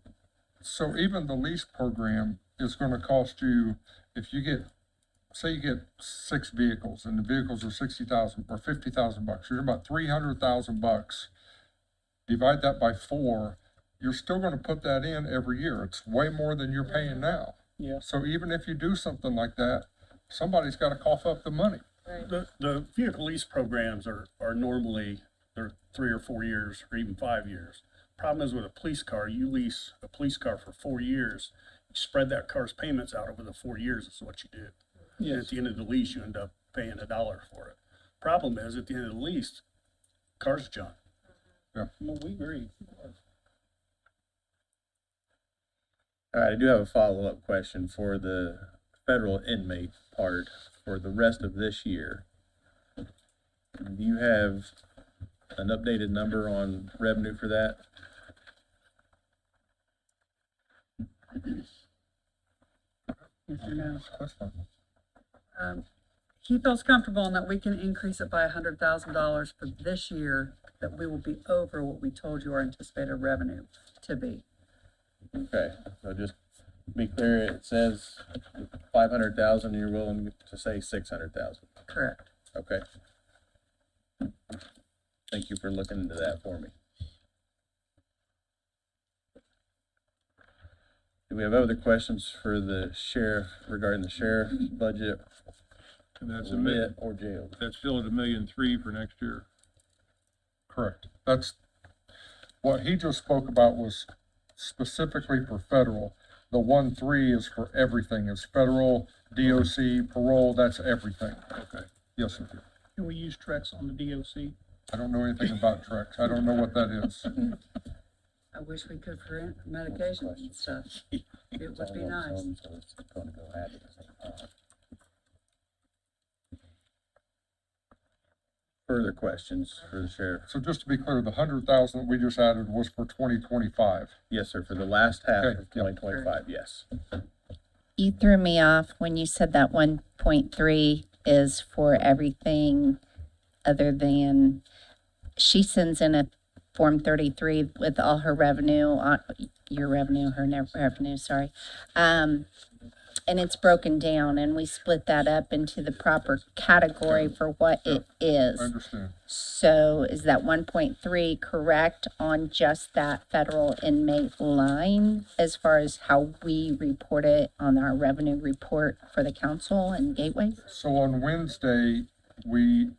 So even the lease program is gonna cost you, if you get, say you get 6 vehicles and the vehicles are 60,000 or 50,000 bucks, you're about 300,000 bucks. Divide that by 4, you're still gonna put that in every year. It's way more than you're paying now. Yeah. So even if you do something like that, somebody's gotta cough up the money. right, The vehicle lease programs are normally, they're 3 or 4 years or even 5 years. Problem is with a police car, you lease a police car for 4 years, you spread that car's payments out over the 4 years is what you do. And at the end of the lease, you end up paying $1 for it. Problem is, at the end of the lease, car's junk. Yeah. Well, we agree. All right, I do have a follow-up question for the federal inmate part for the rest of this year. Do you have an updated number on revenue for that? Yes or no? That's fine. He feels comfortable in that we can increase it by $100,000 for this year, that we will be over what we told you our anticipated revenue to be. Okay, so just be clear, it says 500,000, you're willing to say 600,000. Correct. Okay. Thank you for looking into that for me. Do we have other questions for the sheriff regarding the sheriff's budget, And that's lit or jail? that's still at $1.3 million for next year. Correct. That's, what he just spoke about was specifically for federal. The 1.3 is for everything. It's federal, DOC, parole, that's everything. Okay. Yes, sir. Can we use Trex on the DOC? I don't know anything about Trex. I don't know what that is. I wish we could prevent medications and stuff. It would be nice. So it's gonna go ahead at the same time. Further questions for the sheriff? So just to be clear, the 100,000 that we just added was for 2025. Yes, sir, for the last half Okay, of yep. 2025, yes. You threw me off when you said that 1.3 is for everything other than, she sends in a Form 33 with all her revenue, your revenue, her revenue, sorry. and it's broken down, and we split that up into the proper category for what it is. I understand. So is that 1.3 correct on just that federal inmate line as far as how we report it on our revenue report for the council and Gateway? So on Wednesday, we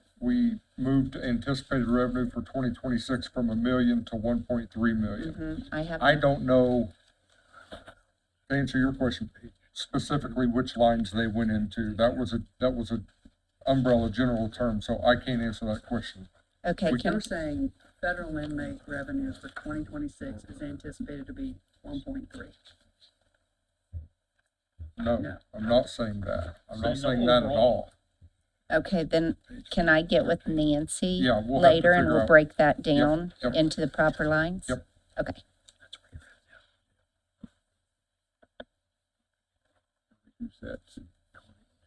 moved anticipated revenue for 2026 from $1 million to 1.3 million. I have. I don't know, to answer your question, specifically which lines they went into. That was a umbrella general term, so I can't answer that question. Okay, we can, You're saying federal inmate revenue for 2026 is anticipated to be 1.3. No, No. I'm not saying that. I'm not Saying saying that at all. okay, then can I get with Nancy Yeah, we'll have to later and figure we'll out. break that down yep. into the proper lines? Yep. Okay.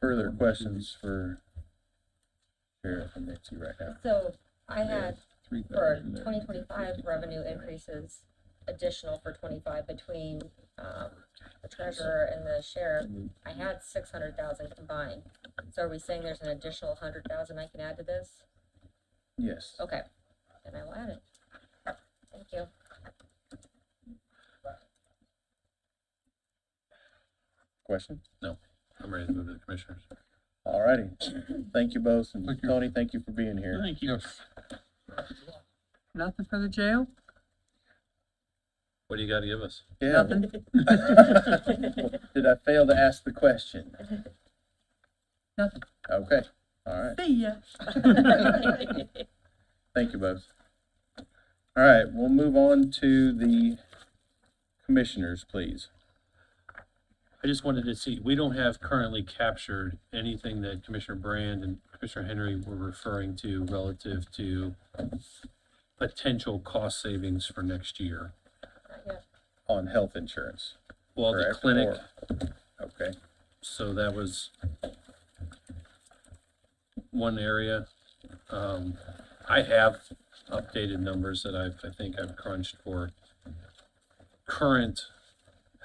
Further questions for Sheriff and Nancy right now? So I had for 3,000 there. 2025 revenue increases additional for 25 between, the treasurer and the sheriff. I had 600,000 combined. So are we saying there's an additional 100,000 I can add to this? Yes. Okay, then I will add it. Thank you. Question? I'm ready to move to the commissioners. All righty. Thank you both. And Thank you. Tony, thank you for being here. Thank you. Yes. Nothing for the jail? What do you got to give us? Yeah. Nothing? Did I fail to ask the question? Nothing. Okay, all right. See ya. Thank you both. All right, we'll move on to the commissioners, please. I just wanted to see, we don't have currently captured anything that Commissioner Brand and Commissioner Henry were referring to relative to potential cost savings for next year. On health insurance. Well, the correct? clinic, Okay, so that was one area. I have updated numbers that I think I've crunched for current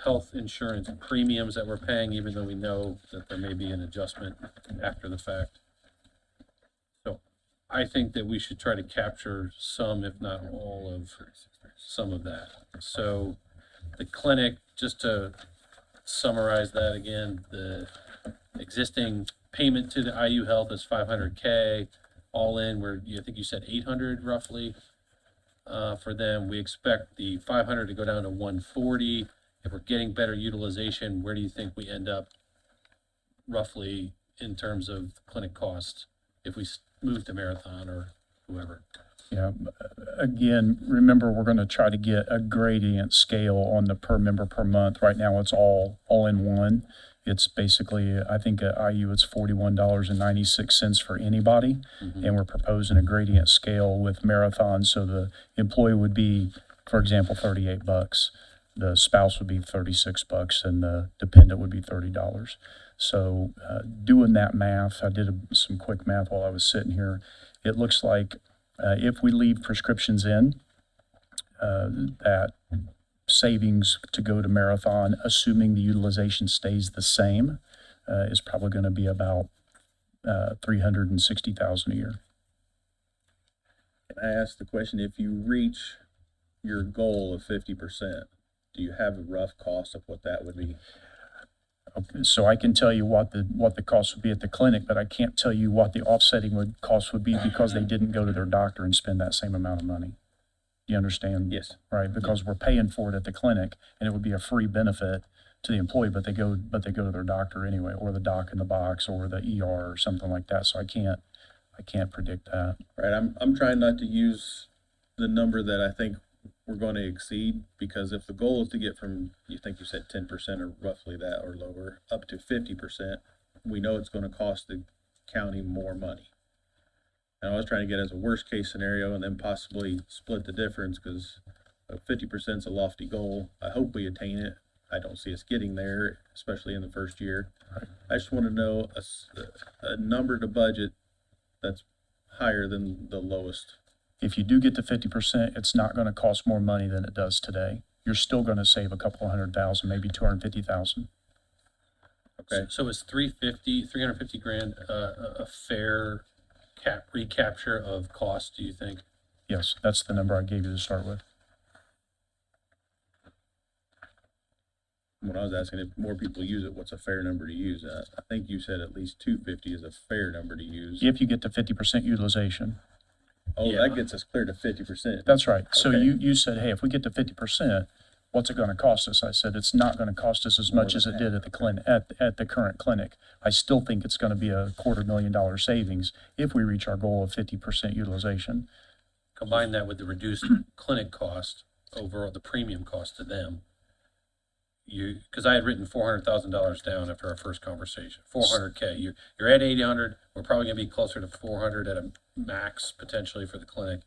health insurance premiums that we're paying, even though we know that there may be an adjustment after the fact. So I think that we should try to capture some, if not all of some of that. So the clinic, just to summarize that again, the existing payment to the IU Health is 500K, all in, where I think you said 800 roughly for them. We expect the 500 to go down to 140. If we're getting better utilization, where do you think we end up roughly in terms of clinic costs if we move to Marathon or whoever? Yeah, again, remember, we're gonna try to get a gradient scale on the per member per month. Right now, it's all in one. It's basically, I think at IU, it's $41.96 for anybody. And we're proposing a gradient scale with Marathon, so the employee would be, for example, $38. The spouse would be $36 and the dependent would be $30. So, doing that math, I did some quick math while I was sitting here. It looks like if we leave prescriptions in, that savings to go to Marathon, assuming the utilization stays the same, is probably going to be about $360,000 a year. can I ask the question, if you reach your goal of 50%, do you have a rough cost of what that would be? Okay, so I can tell you what the cost would be at the clinic, but I can't tell you what the offsetting cost would be because they didn't go to their doctor and spend that same amount of money. Do you understand? Yes. Right, because we're paying for it at the clinic, and it would be a free benefit to the employee, but they go to their doctor anyway, or the doc in the box, or the ER, or something like that. So I can't predict that. Right, I'm trying not to use the number that I think we're going to exceed, because if the goal is to get from, you think you said 10% or roughly that or lower, up to 50%, we know it's going to cost the county more money. And I was trying to get as a worst case scenario and then possibly split the difference, because 50% is a lofty goal. I hope we attain it. I don't see us getting there, especially in the first year. I just want to know a number to budget that's higher than the lowest. If you do get to 50%, it's not going to cost more money than it does today. You're still going to save a couple of $100,000, maybe $250,000. Okay, So is 350 grand, a fair recapture of cost, do you think? Yes, that's the number I gave you to start with. when I was asking if more people use it, what's a fair number to use? I think you said at least 250 is a fair number to use. If you get to 50% utilization. Oh, Yeah. that gets us clear to 50%. That's right. So Okay. you said, hey, if we get to 50%, what's it gonna cost us? I said, it's not gonna cost us as More much as than it did at the clinic, at the current clinic. I still think it's gonna be a $250,000 savings if we reach our goal of 50% utilization. Combine that with the reduced clinic cost, overall, the premium cost to them. Because I had written $400,000 down after our first conversation, 400K. You're at 800, we're probably gonna be closer to 400 at a max potentially for the clinic,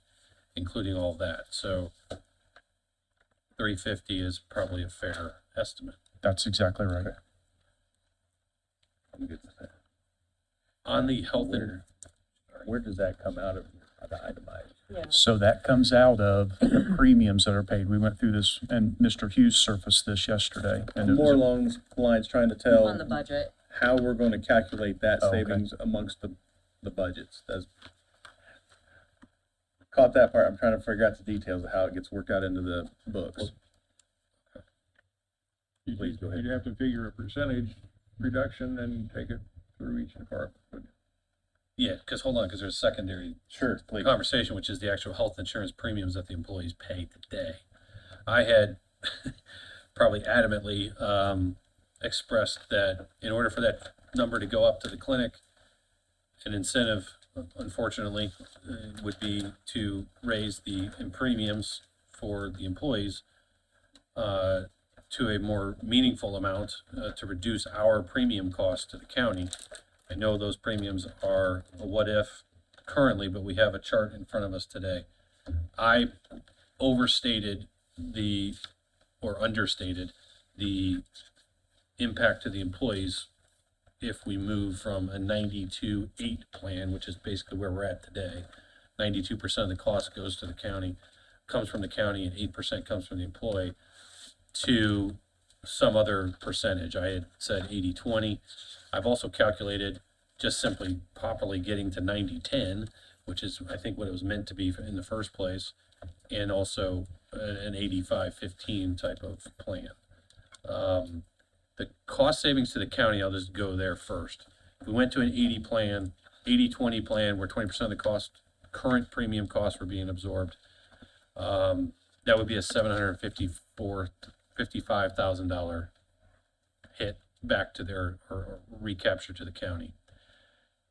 including all that. So 350 is probably a fair estimate. That's exactly right. I'm good with that. On the health and, Where does that come out of the itemized? So that comes out of the premiums that are paid. We went through this, and Mr. Hughes surfaced this yesterday. And it More was, along the lines trying to tell On the budget. how we're going to calculate that Oh, okay. savings amongst the budgets. That's caught that part. I'm trying to figure out the details of how it gets worked out into the books. Please go ahead. You'd have to figure a percentage reduction and take it through each department. yeah, because hold on, because there's a secondary Sure, please. conversation, which is the actual health insurance premiums that the employees pay today. I had probably adamantly expressed that in order for that number to go up to the clinic, an incentive, unfortunately, would be to raise the premiums for the employees to a more meaningful amount to reduce our premium cost to the county. I know those premiums are a what if currently, but we have a chart in front of us today. I overstated or understated the impact to the employees if we move from a 92-8 plan, which is basically where we're at today. 92% of the cost goes to the county, comes from the county, and 8% comes from the employee, to some other percentage. I had said 80-20. I've also calculated just simply properly getting to 90-10, which is, I think, what it was meant to be in the first place, and also an 85-15 type of plan. The cost savings to the county, I'll just go there first. If we went to an 80-20 plan where 20% of the current premium costs were being absorbed, that would be a $755,000 hit back to their, or recapture to the county.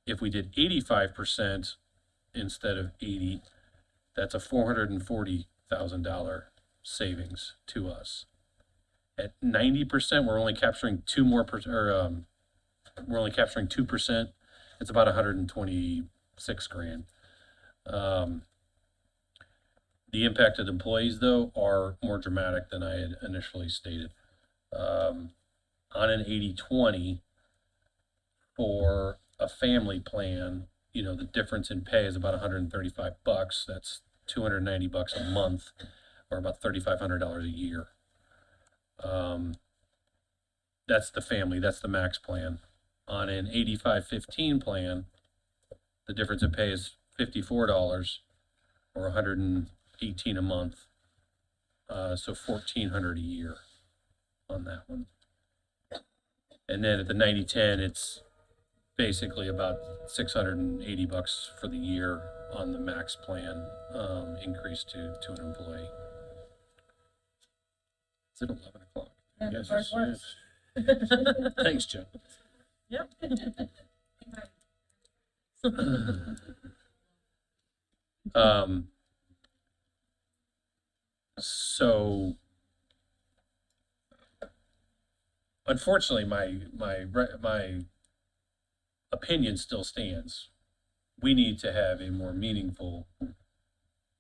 If we did 85% instead of 80, that's a $440,000 savings to us. At 90%, we're only capturing we're only capturing 2%. It's about 126 grand. The impact of the employees, though, are more dramatic than I had initially stated. On an 80-20, for a family plan, the difference in pay is about $135. That's $290 a month, or about $3,500 a year. That's the family, that's the max plan. On an 85-15 plan, the difference in pay is $54 or $118 a month. So $1,400 a year on that one. And then at the 90-10, it's basically about $680 for the year on the max plan, increase to an employee. Is it 11 o'clock? Yeah, Yes, ours yes, works. Thanks, Joe. Yep. So unfortunately, my opinion still stands. We need to have a more meaningful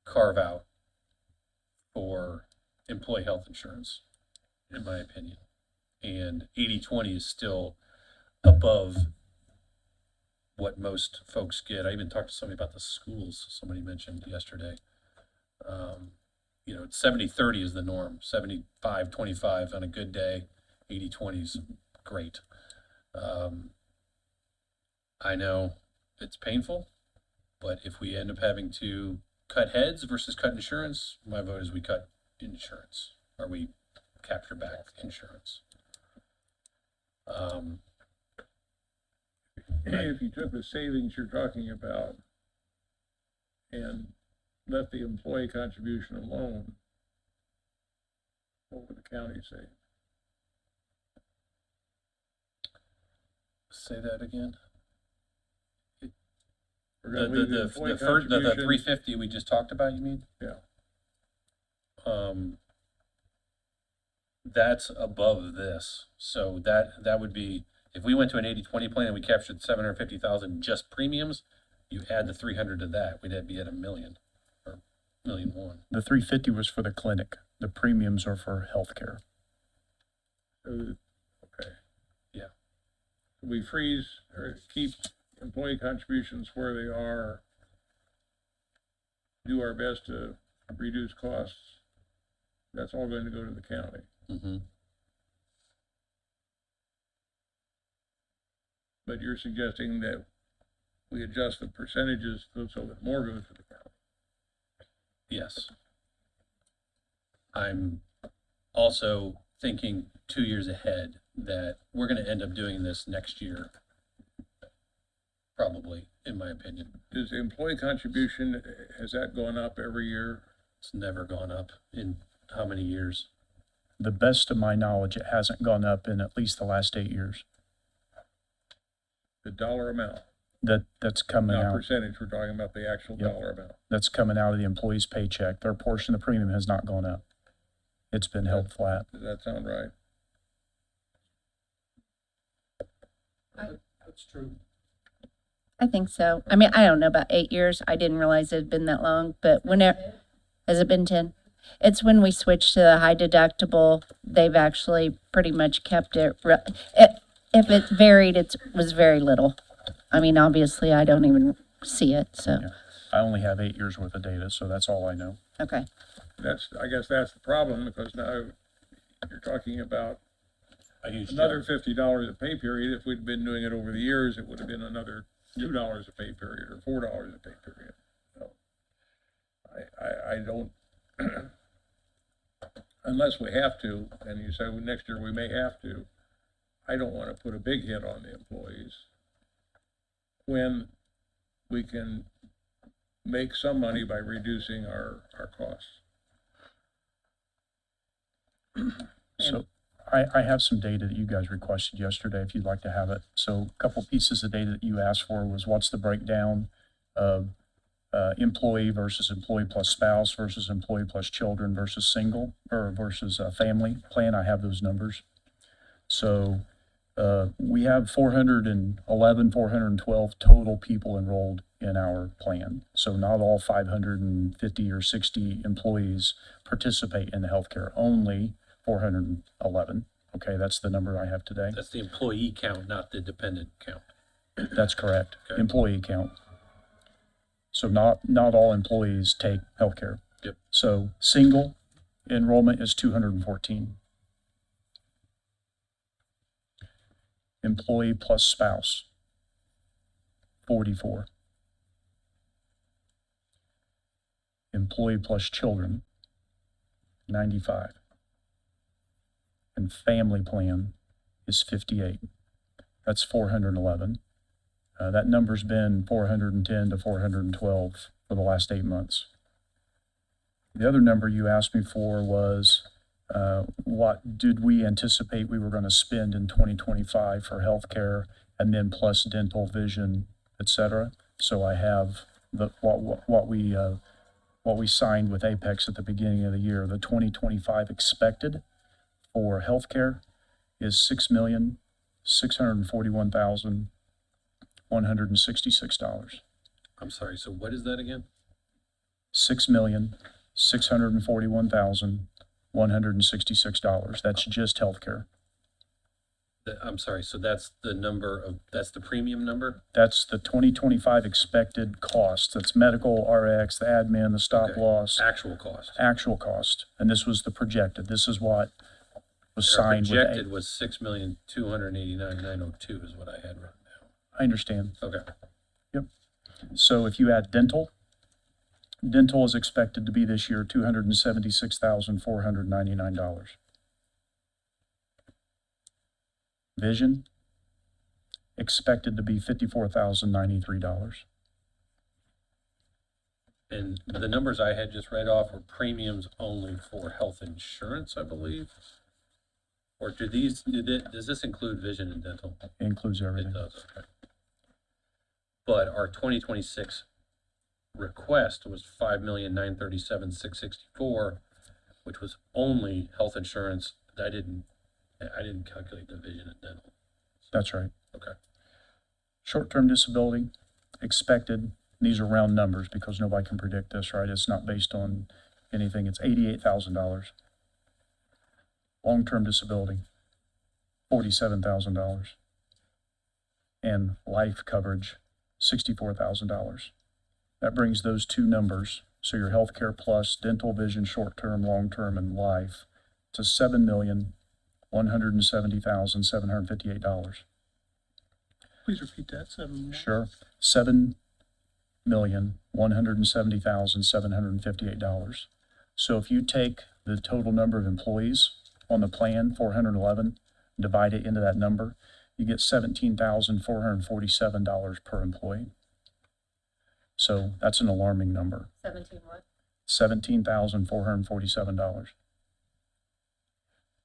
carve out for employee health insurance, in my opinion. And 80-20 is still above what most folks get. I even talked to somebody about the schools, somebody mentioned yesterday. 70-30 is the norm, 75-25 on a good day, 80-20 is great. I know it's painful, but if we end up having to cut heads versus cut insurance, my vote is we cut insurance, or we capture back insurance. If you took the savings you're talking about and left the employee contribution alone, what would the county say? Say that again? We're The, gonna leave the employee first, the contribution- 350 we just talked about, you mean? Yeah. That's above this, so that would be, if we went to an 80-20 plan and we captured 750,000 just premiums, you add the 300 to that, we'd be at $1 million, or $1.1 million. The 350 was for the clinic. The premiums are for healthcare. Okay. Yeah. We freeze or keep employee contributions where they are, do our best to reduce costs. That's all going to go to the county. Mm-hmm. But you're suggesting that we adjust the percentages so that more goes to the county. Yes. I'm also thinking 2 years ahead that we're gonna end up doing this next year. Probably, in my opinion. Does the employee contribution, has that gone up every year? It's never gone up in how many years? The best of my knowledge, it hasn't gone up in at least the last 8 years. The dollar amount, That's coming not out. percentage, we're talking about the actual Yep. dollar amount. That's coming out of the employee's paycheck. Their portion of the premium has not gone up. It's been held flat. Does that sound right? That's true. I think so. I mean, I don't know about 8 years. I didn't realize it had been that long, but whenever, has it been 10? It's when we switched to the high deductible, they've actually pretty much kept it. If it varied, it was very little. I mean, obviously, I don't even see it, so, Yeah. I only have 8 years worth of data, so that's all I know. okay. I guess that's the problem, because now you're talking about A huge another jump. $50 a pay period. If we'd been doing it over the years, it would have been another $2 a pay period or $4 a pay period. So I don't, unless we have to, and you say next year we may have to, I don't want to put a big hit on the employees when we can make some money by reducing our costs. So I have some data that you guys requested yesterday, if you'd like to have it. So a couple pieces of data that you asked for was what's the breakdown of employee versus employee plus spouse versus employee plus children versus single or versus family plan. I have those numbers. So we have 412 total people enrolled in our plan. So not all 550 or 60 employees participate in the healthcare, only 411. Okay, that's the number I have today. That's the employee count, not the dependent count. That's correct. Okay. Employee count. So not all employees take healthcare. Yep. So single enrollment is 214. Employee plus spouse, 44. Employee plus children, 95. And family plan is 58. That's 411. That number's been 410 to 412 for the last 8 months. The other number you asked me for was what did we anticipate we were going to spend in 2025 for healthcare, and then plus dental, vision, et cetera. So I have what we signed with Apex at the beginning of the year. The 2025 expected for healthcare is $6,641,166. I'm sorry, so what is that again? $6,641,166. That's just healthcare. I'm sorry, so that's that's the premium number? That's the 2025 expected cost. That's medical, RX, the admin, the stop Okay. loss, Actual cost. actual cost. And this was the projected. This is what was Our signed with projected was 6,289,902 is what I had written down. I understand. Okay. So if you add dental, dental is expected to be this year $276,499. Vision, expected to be $54,093. And the numbers I had just read off were premiums only for health insurance, I believe? Or does this include vision and dental? It includes It everything. does, okay. But our 2026 request was 5,937,664, which was only health insurance. I didn't calculate the vision and dental. That's right. Okay. Short-term disability, expected, these are round numbers because nobody can predict this, right? It's not based on anything. It's $88,000. Long-term disability, $47,000. And life coverage, $64,000. That brings those two numbers, so your healthcare plus dental, vision, short-term, long-term, and life, to $7,170,758. Please repeat that, 7. Sure, $7,170,758. So if you take the total number of employees on the plan, 411, divide it into that number, you get $17,447 per employee. So that's an alarming number, 17 what? $17,447.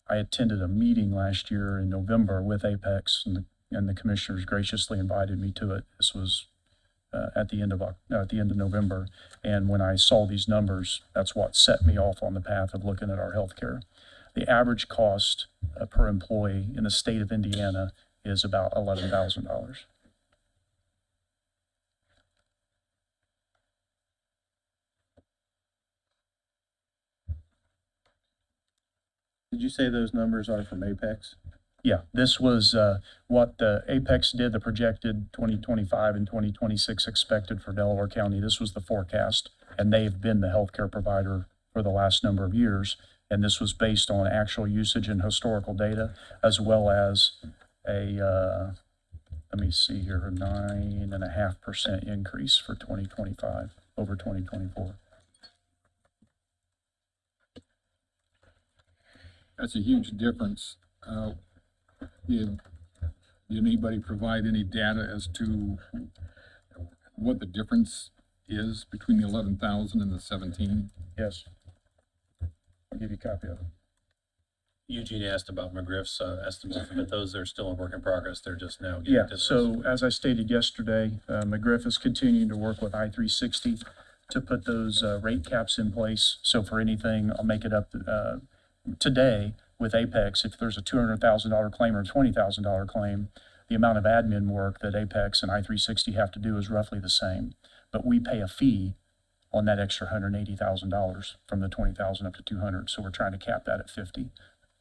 I attended a meeting last year in November with Apex, and the commissioners graciously invited me to it. This was at the end of November, and when I saw these numbers, that's what set me off on the path of looking at our healthcare. The average cost per employee in the state of Indiana is about $11,000. Did you say those numbers are from Apex? Yeah, this was what the Apex did, the projected 2025 and 2026 expected for Delaware County. This was the forecast, and they've been the healthcare provider for the last number of years. And this was based on actual usage and historical data, as well as a, let me see here, 9.5% increase for 2025 over 2024. That's a huge difference. Did anybody provide any data as to what the difference is between the 11,000 and the 17? Yes. I'll give you a copy of it. Eugene asked about McGriff's estimates, but those are still in work in progress. They're just now getting Yeah, to those. so as I stated yesterday, McGriff is continuing to work with I-360 to put those rate caps in place. So for anything, I'll make it up today with Apex, if there's a $200,000 claim or a $20,000 claim, the amount of admin work that Apex and I-360 have to do is roughly the same. But we pay a fee on that extra $180,000 from the 20,000 up to 200. So we're trying to cap that at 50.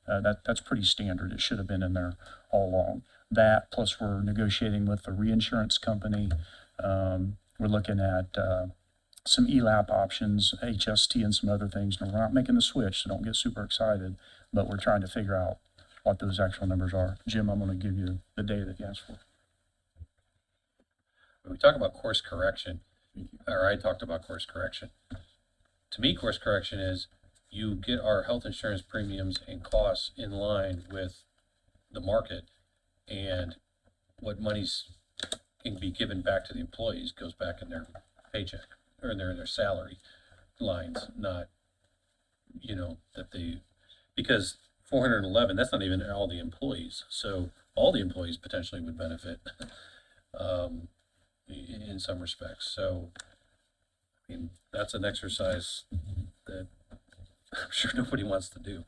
That's pretty standard. It should have been in there all along. That, plus we're negotiating with the reinsurance company. We're looking at some ELAP options, HST, and some other things. And we're not making the switch, so don't get super excited, but we're trying to figure out what those actual numbers are. Jim, I'm going to give you the data that you asked for. When we talk about course correction, or I talked about course correction. To me, course correction is you get our health insurance premiums and costs in line with the market, and what monies can be given back to the employees goes back in their paycheck or in their salary lines, not, because 411, that's not even all the employees. So all the employees potentially would benefit in some respects. So, I mean, that's an exercise that I'm sure nobody wants to do,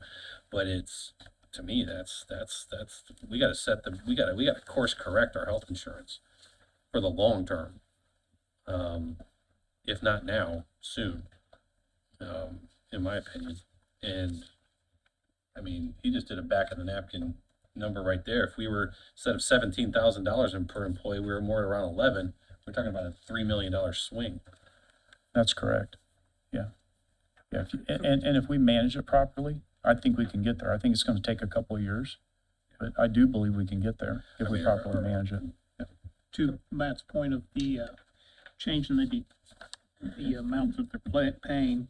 but it's, to me, that's we got to course correct our health insurance for the long term. If not now, soon, in my opinion. And I mean, he just did a back of the napkin number right there. If we were, instead of $17,000 per employee, we were more around 11. We're talking about a $3 million swing. That's correct. Yeah. Yeah. And if we manage it properly, I think we can get there. I think it's gonna take a couple of years, but I do believe we can get there if we properly manage it. To Matt's point of the, changing the amount that they're paying,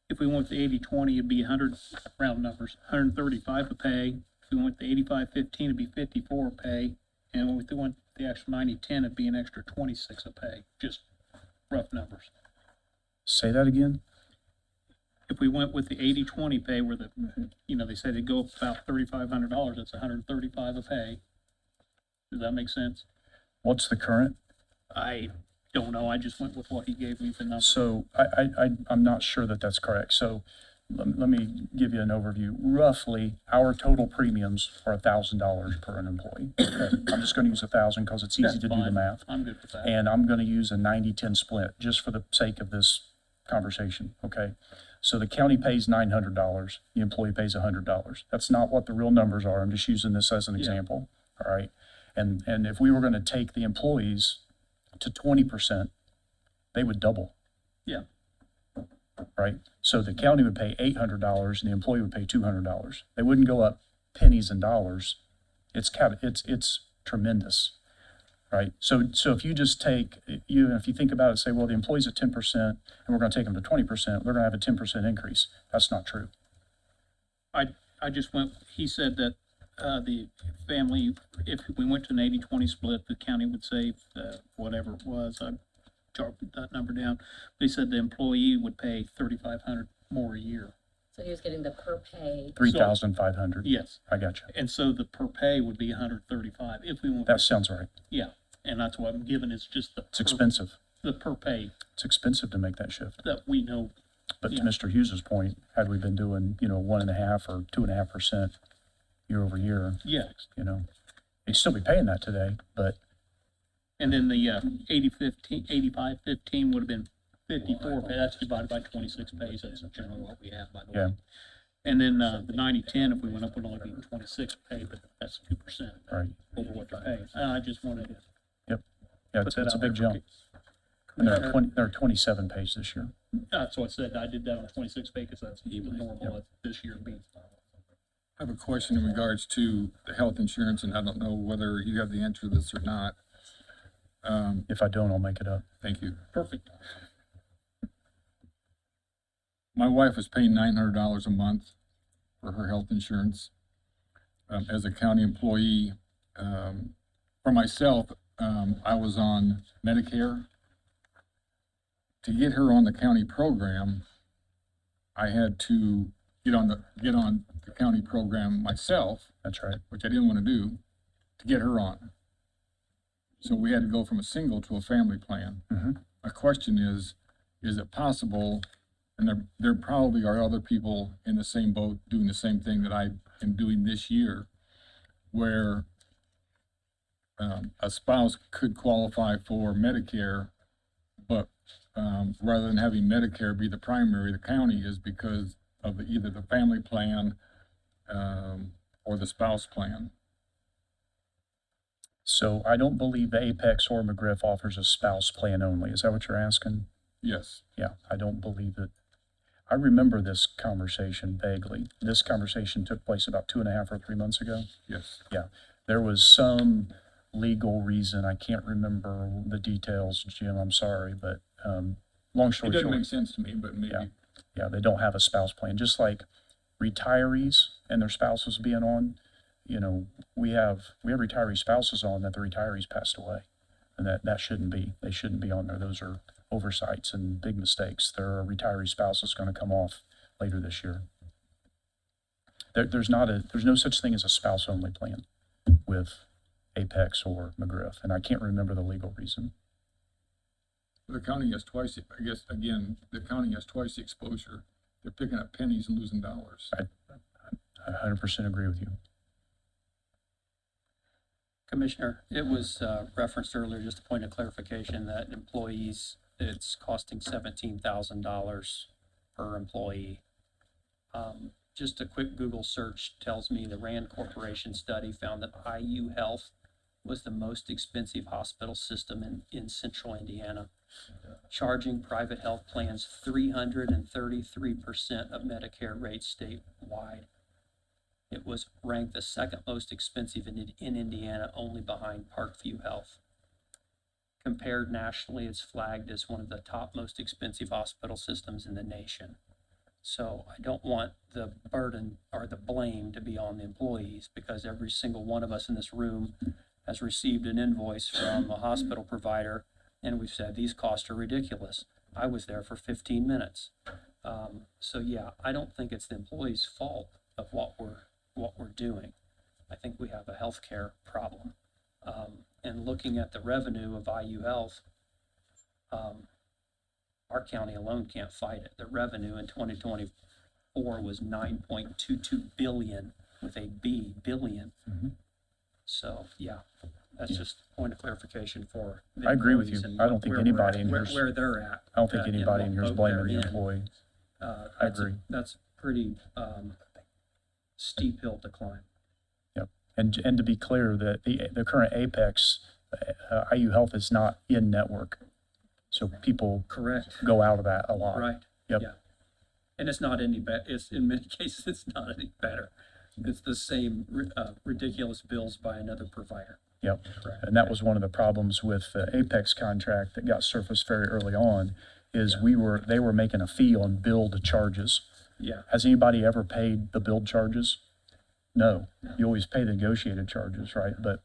if we went to 80-20, it'd be 100, round numbers, 135 a pay. If we went to 85-15, it'd be 54 a pay. And if we went the actual 90-10, it'd be an extra 26 a pay, just rough numbers. Say that again? If we went with the 80-20 pay where the, they said it'd go up about $3,500, that's 135 a pay. Does that make sense? What's the current? I don't know, I just went with what he gave me the number. So I'm not sure that that's correct. So let me give you an overview. Roughly, our total premiums are $1,000 per an employee. Okay? I'm just gonna use 1,000 because it's easy That's to do the fine. math. I'm good with that. And I'm gonna use a 90-10 split just for the sake of this conversation, okay? So the county pays $900, the employee pays $100. That's not what the real numbers are. I'm just using this as an example, all right? And if we were gonna take the employees to 20%, they would double. Yeah. Right? So the county would pay $800 and the employee would pay $200. They wouldn't go up pennies and dollars. It's tremendous, right? So if you just take, if you think about it, say, well, the employee's at 10% and we're gonna take them to 20%, we're gonna have a 10% increase. That's not true. I just went, he said that, the family, if we went to an 80-20 split, the county would save, whatever it was, I jotted that number down. But he said the employee would pay $3,500 more a year. So he was getting the per pay. 3,500. Yes, I got you. and so the per pay would be 135 if we went. That sounds right. Yeah, and that's what I'm giving, is just It's expensive. the per pay It's expensive to make that shift. that we know. But to Yeah. Mr. Hughes's point, had we been doing, 1.5 or 2.5% year over year, Yeah, they'd still be paying that today, but and then the 85-15 would have been 54 pay. That's divided by 26 pays. That's generally what we have, by the yeah, way. And then the 90-10, if we went up, would only be 26 pay, but that's 2% right. over what they're paying. I just wanted to Yeah, put it's that a out big there. jump. And there are 27 pays this year. That's what I said. I did that on 26 pay because that's even normal this year being. I have a question in regards to the health insurance, and I don't know whether you have the answer to this or not. If I don't, I'll make it up. Thank you. Perfect. My wife was paying $900 a month for her health insurance. As a county employee, for myself, I was on Medicare. To get her on the county program, I had to get on the county program myself, That's right. which I didn't want to do, to get her on. So we had to go from a single to a family plan. Mhm. My question is it possible, and there probably are other people in the same boat doing the same thing that I am doing this year, where a spouse could qualify for Medicare, but rather than having Medicare be the primary, the county is because of either the family plan or the spouse plan. So I don't believe the Apex or McGriff offers a spouse plan only. Is that what you're asking? Yes. Yeah, I don't believe it. I remember this conversation vaguely. This conversation took place about 2.5 or 3 months ago. Yes. There was some legal reason. I can't remember the details, Jim, I'm sorry, but long It story doesn't short. make sense to me, but maybe. Yeah, they don't have a spouse plan, just like retirees and their spouses being on. We have retiree spouses on that the retirees passed away. And that shouldn't be. They shouldn't be on there. Those are oversights and big mistakes. There are retiree spouses going to come off later this year. There's no such thing as a spouse only plan with Apex or McGriff, and I can't remember the legal reason. The county has twice, I guess, again, the county has twice the exposure. They're picking up pennies and losing dollars. I 100% agree with you. Commissioner, it was referenced earlier, just a point of clarification, that employees, it's costing $17,000 per employee. Just a quick Google search tells me the Rand Corporation study found that IU Health was the most expensive hospital system in central Indiana. charging private health plans 333% of Medicare rates statewide. It was ranked the second most expensive in Indiana, only behind Parkview Health. Compared nationally, it's flagged as one of the top most expensive hospital systems in the nation. So I don't want the burden or the blame to be on the employees, because every single one of us in this room has received an invoice from a hospital provider, and we've said, these costs are ridiculous. I was there for 15 minutes. So yeah, I don't think it's the employee's fault of what we're doing. I think we have a healthcare problem. And looking at the revenue of IU Health, our county alone can't fight it. The revenue in 2024 was 9.22 billion with a B, billion. So, yeah, that's just a point of clarification for the I agree with employees you. and I don't think where we're anybody at, in here's- where they're at. I don't think and anybody what in here is boat blaming they're the in. employee. I agree. That's pretty steep hill to climb. Yep. And to be clear, the current Apex, IU Health is not in network. So people Correct. go out of that a lot. Right. Yep. Yeah. And it's not any better. It's, in many cases, it's not any better. It's the same ridiculous bills by another provider. Yep. Correct. And that was one of the problems with the Apex contract that got surfaced very early on, is they were making a fee on billed charges. Yeah. Has anybody ever paid the billed charges? No. You always pay the negotiated charges, right? But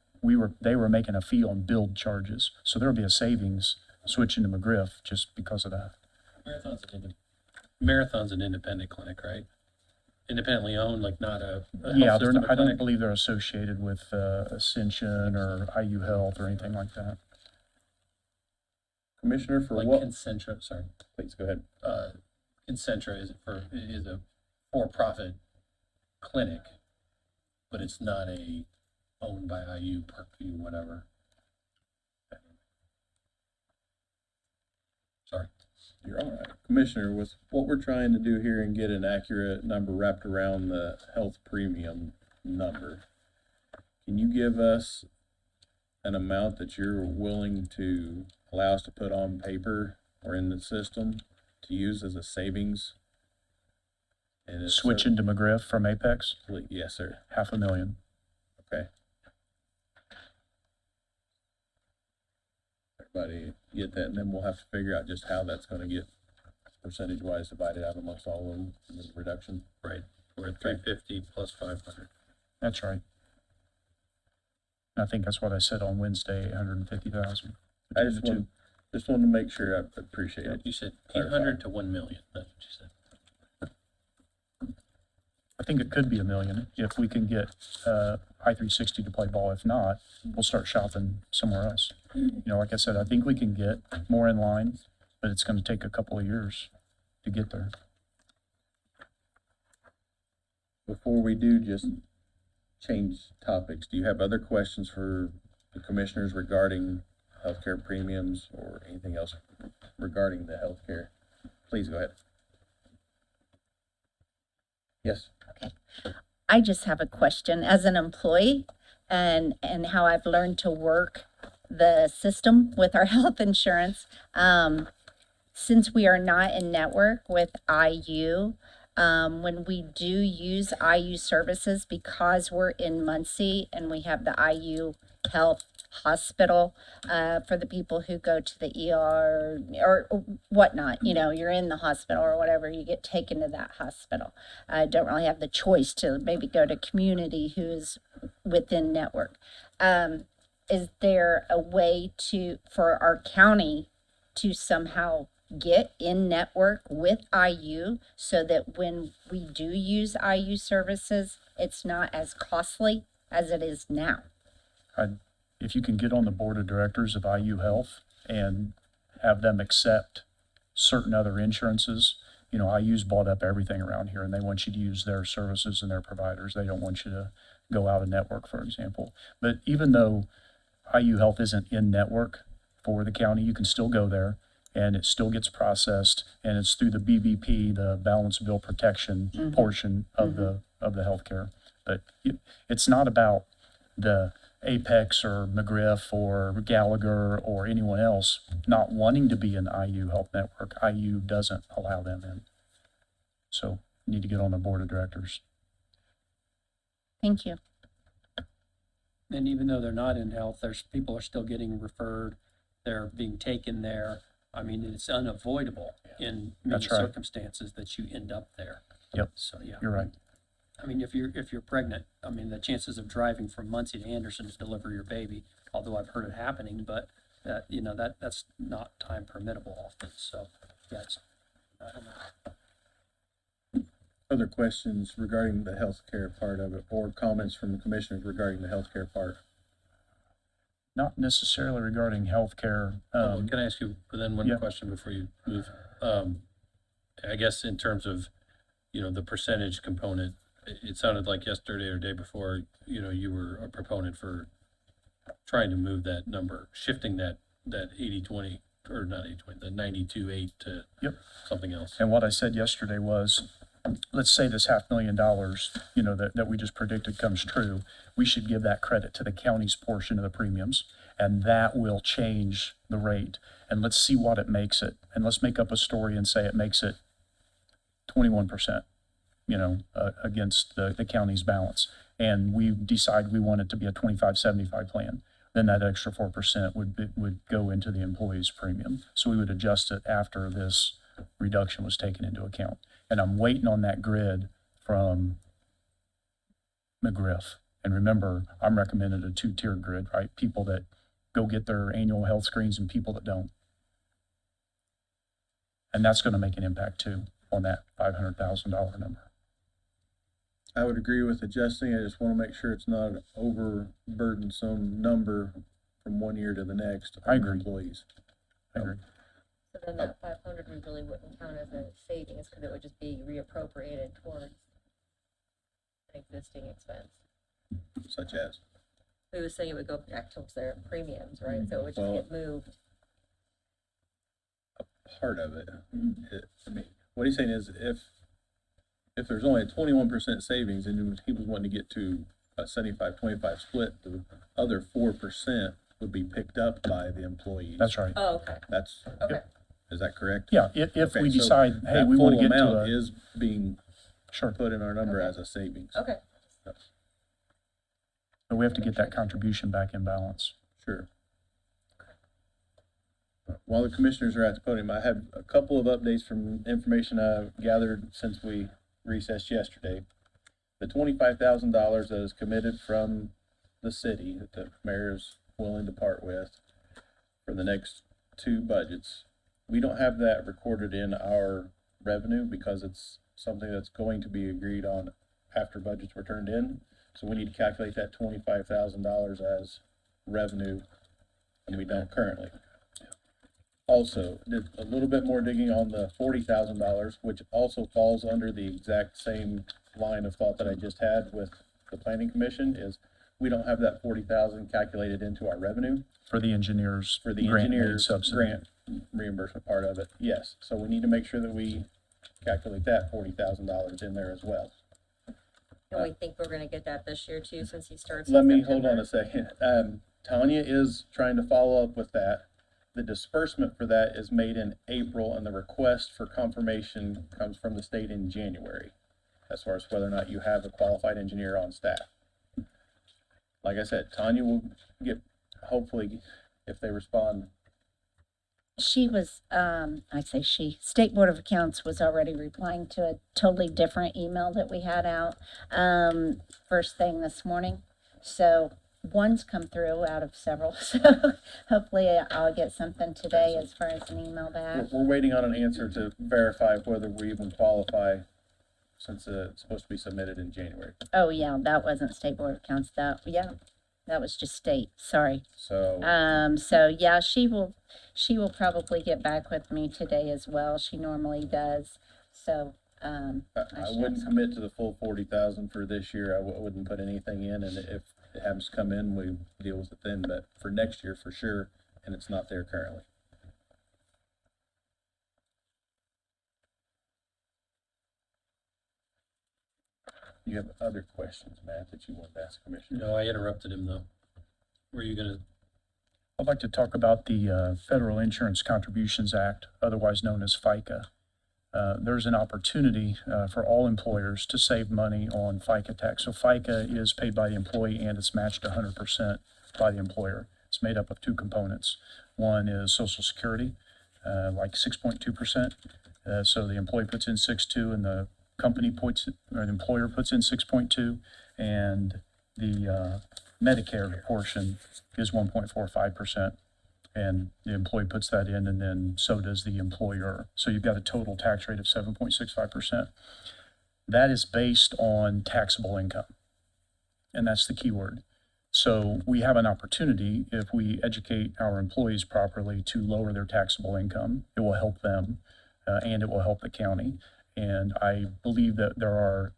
they were making a fee on billed charges. So there'll be a savings switching to McGriff just because of that. Marathon's an independent clinic, right? Independently owned, like not a Yeah, health system I don't clinic? believe they're associated with Ascension or IU Health or anything like that. Commissioner, for Like what, Concentra, sorry. please go ahead. Concentra is a for-profit clinic, but it's not owned by IU, Parkview, whatever. Sorry. You're all right. Commissioner, with what we're trying to do here and get an accurate number wrapped around the health premium number, can you give us an amount that you're willing to allow us to put on paper or in the system to use as a savings? And it's Switching to McGriff from Apex, yes, sir. $500,000. Okay. Everybody get that, and then we'll have to figure out just how that's gonna get percentage-wise divided out amongst all of them, and the reduction. Right, we're at 350 plus 500. That's right. I think that's what I said on Wednesday, 850,000. I just wanted to make sure I appreciate it. You said 800 to 1 million, that's what you said. I think it could be $1 million if we can get I-360 to play ball. If not, we'll start shopping somewhere else. You know, like I said, I think we can get more in line, but it's going to take a couple of years to get there. Before we do just change topics, do you have other questions for the commissioners regarding healthcare premiums or anything else regarding the healthcare? Please go ahead. Yes. I just have a question as an employee and how I've learned to work the system with our health insurance. Since we are not in network with IU, when we do use IU services, because we're in Muncie and we have the IU Health Hospital for the people who go to the ER or whatnot, you know, you're in the hospital or whatever, you get taken to that hospital. I don't really have the choice to maybe go to community who's within network. Is there a way for our county to somehow get in network with IU so that when we do use IU services, it's not as costly as it is now? If you can get on the board of directors of IU Health and have them accept certain other insurances, you know, IU's bought up everything around here and they want you to use their services and their providers. They don't want you to go out of network, for example. But even though IU Health isn't in network for the county, you can still go there and it still gets processed, and it's through the BBP, the balance bill protection portion of the healthcare. But it's not about the Apex or McGriff or Gallagher or anyone else not wanting to be an IU health network, IU doesn't allow them in. So you need to get on the board of directors. Thank you. And even though they're not in health, there's, people are still getting referred, they're being taken there. I mean, it's unavoidable in many That's right. circumstances that you end up there. Yep. So, yeah. You're right. I mean, if you're pregnant, I mean, the chances of driving from Muncie to Anderson to deliver your baby, although I've heard it happening, but that, you know, that's not time permittable often, so, yeah, it's, I don't know. Other questions regarding the healthcare part of it, or comments from the commissioners regarding the healthcare part? Not necessarily regarding healthcare. Can I ask you then one yeah. question before you move? I guess in terms of, you know, the percentage component, it sounded like yesterday or day before, you know, you were a proponent for trying to move that number, shifting that 80-20, or not 80-20, the 92-8 to Yep. something else. And what I said yesterday was, let's say this $500,000, you know, that we just predicted comes true, we should give that credit to the county's portion of the premiums, and that will change the rate. And let's see what it makes it. And let's make up a story and say it makes it 21%, you know, against the county's balance. And we decide we want it to be a 25-75 plan. Then that extra 4% would go into the employee's premium. So we would adjust it after this reduction was taken into account. And I'm waiting on that grid from McGriff. And remember, I'm recommending a 2-tier grid, right? People that go get their annual health screens and people that don't. And that's going to make an impact too on that $500,000 number. I would agree with adjusting. I just want to make sure it's not an overburdensome number from one year to the next. I on agree. Employees. I agree. So then that 500 we really wouldn't count as a savings because it would just be reappropriated towards an existing expense. Such as, We was saying it would go back towards their premiums, right? So it would just Well- get moved. part of it. I mean, what he's saying is if there's only a 21% savings and he was wanting to get to a 75-25 split, the other 4% would be picked up by the employees. That's right. Oh, okay, That's, okay. is that correct? Yeah, if Okay, we so decide, hey, that we want to full get to amount a, is being sure, put in our number Okay. as a savings. Okay. but we have to get that contribution back in balance. Sure. While the commissioners are at the podium, I have a couple of updates from information I've gathered since we recessed yesterday. The $25,000 that is committed from the city that the mayor is willing to part with for the next 2 budgets, we don't have that recorded in our revenue because it's something that's going to be agreed on after budgets were turned in. So we need to calculate that $25,000 as revenue, and we don't currently. Also, did a little bit more digging on the $40,000, which also falls under the exact same line of thought that I just had with the planning commission, is we don't have that 40,000 calculated into our revenue For the engineers, for the grant aid engineers subsidy. grant reimbursement part of it. Yes, so we need to make sure that we calculate that $40,000 in there as well. And we think we're gonna get that this year too, since he starts. in Let me, hold on September. a second. Tanya is trying to follow up with that. The disbursement for that is made in April and the request for confirmation comes from the state in January, as far as whether or not you have a qualified engineer on staff. Like I said, Tanya will get, hopefully, if they respond, She was, State Board of Accounts was already replying to a totally different email that we had out, first thing this morning. So one's come through out of several, so hopefully I'll get something today as far as an email back. we're waiting on an answer to verify whether we even qualify since it's supposed to be submitted in January. Oh, yeah, that wasn't State Board of Accounts, that was just state, sorry. So, So yeah, she will probably get back with me today as well. She normally does. So, I should have wouldn't some- commit to the full 40,000 for this year. I wouldn't put anything in, and if it happens to come in, we deal with it then, but for next year, for sure, and it's not there currently. You have other questions, Matt, that you want to ask Commissioner? No, I interrupted him though. Were you gonna, I'd like to talk about the Federal Insurance Contributions Act, otherwise known as FICA. There's an opportunity for all employers to save money on FICA tax. So FICA is paid by the employee and it's matched 100% by the employer. It's made up of two components. One is Social Security, like 6.2%. So the employee puts in 6.2 and the company puts, or the employer puts in 6.2, and the Medicare portion is 1.45%. And the employee puts that in, and then so does the employer. So you've got a total tax rate of 7.65%. That is based on taxable income. And that's the key word. So we have an opportunity, if we educate our employees properly, to lower their taxable income. It will help them, and it will help the county. And I believe that there are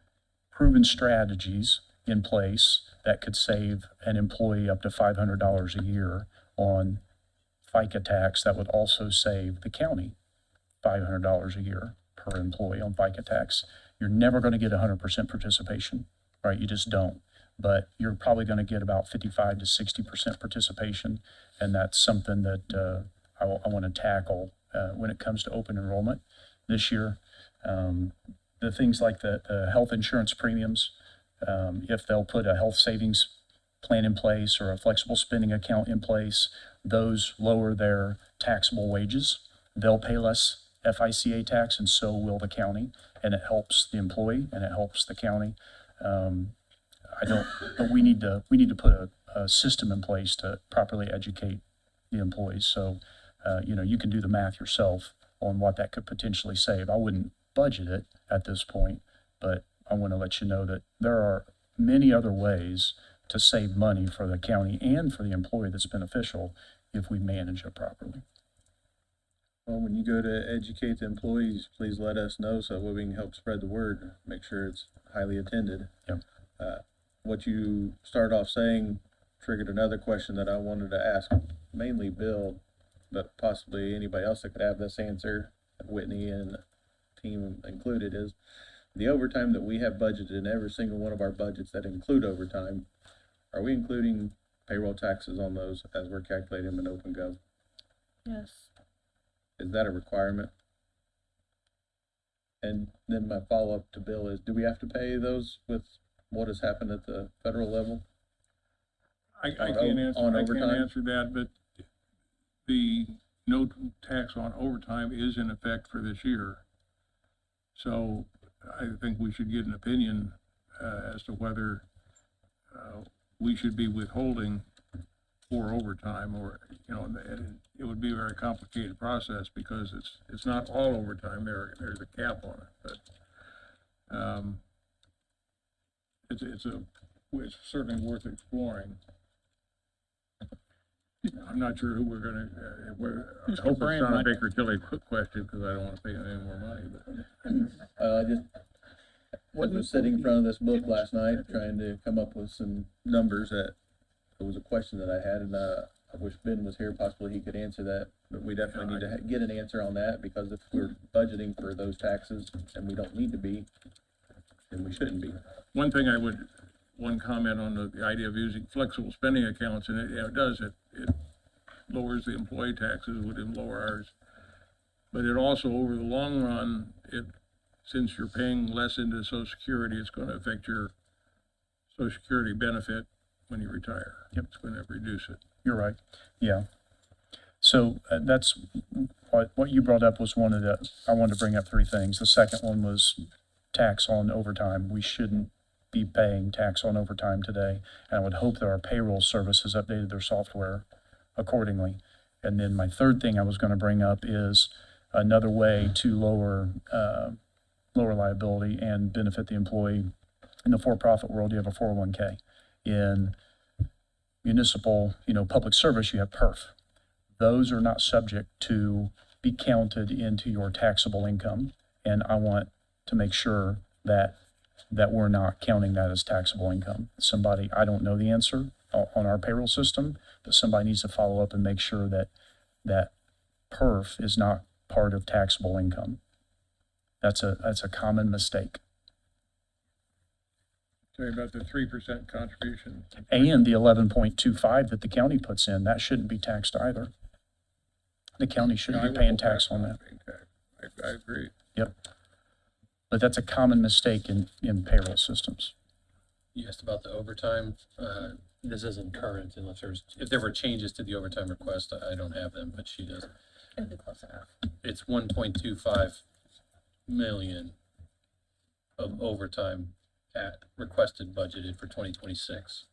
proven strategies in place that could save an employee up to $500 a year on FICA tax. That would also save the county $500 a year per employee on FICA tax. You're never going to get 100% participation, right? You just don't. But you're probably going to get about 55 to 60% participation, and that's something that I want to tackle when it comes to open enrollment this year. The things like the health insurance premiums, if they'll put a health savings plan in place or a flexible spending account in place, those lower their taxable wages. They'll pay less FICA tax, and so will the county, and it helps the employee and it helps the county. But we need to put a system in place to properly educate the employees. So, you can do the math yourself on what that could potentially save. I wouldn't budget it at this point, but I want to let you know that there are many other ways to save money for the county and for the employee that's beneficial if we manage it properly. Well, when you go to educate the employees, please let us know so we can help spread the word, make sure it's highly attended. Yep. What you started off saying triggered another question that I wanted to ask, mainly Bill, but possibly anybody else that could have this answer, Whitney and team included, is the overtime that we have budgeted in every single one of our budgets that include overtime. Are we including payroll taxes on those as we're calculating them in OpenGov? Yes. Is that a requirement? And then my follow-up to Bill is, do we have to pay those with what has happened at the federal level? I On can't answer, I can't overtime? answer that, but the no tax on overtime is in effect for this year. So I think we should get an opinion as to whether we should be withholding for overtime, or, it would be a very complicated process because it's not all overtime. There's a cap on it, but it's certainly worth exploring. I'm not sure who we're gonna, I hope it's not a Baker Tilly question, because I don't want to pay any more money, but. I just was sitting in front of this book last night trying to come up with some numbers that, it was a question that I had, and I wish Ben was here, possibly he could answer that, but we definitely need to get an answer on that, because if we're budgeting for those taxes and we don't need to be, then we shouldn't be. One comment on the idea of using flexible spending accounts, and it lowers the employee taxes, would lower ours. But it also, over the long run, since you're paying less into Social Security, it's going to affect your Social Security benefit when you retire. Yep. It's going to reduce it. You're right. Yeah. So that's what you brought up was one of the, I wanted to bring up three things. The second one was tax on overtime. We shouldn't be paying tax on overtime today. And I would hope that our payroll service has updated their software accordingly. And then my third thing I was going to bring up is another way to lower liability and benefit the employee. In the for-profit world, you have a 401k. In municipal, public service, you have PERF. Those are not subject to be counted into your taxable income. And I want to make sure that we're not counting that as taxable income. Somebody, I don't know the answer on our payroll system, but somebody needs to follow up and make sure that PERF is not part of taxable income. That's a common mistake. Talking about the 3% contribution. And the 11.25 that the county puts in, that shouldn't be taxed either. The county shouldn't be paying tax on that. I agree. Yep. But that's a common mistake in payroll systems. You asked about the overtime. This isn't current unless if there were changes to the overtime request, I don't have them, but she does. It'd be close enough. It's 1.25 million of overtime requested budgeted for 2026.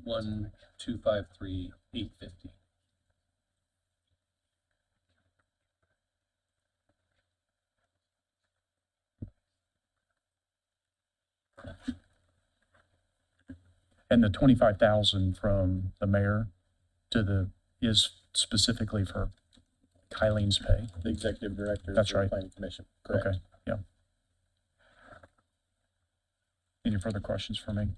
1,253,850. And the 25,000 from the mayor is specifically for Kylene's pay. The executive director. That's for the right. Planning Commission, correct. Okay, yeah. Any further questions for me?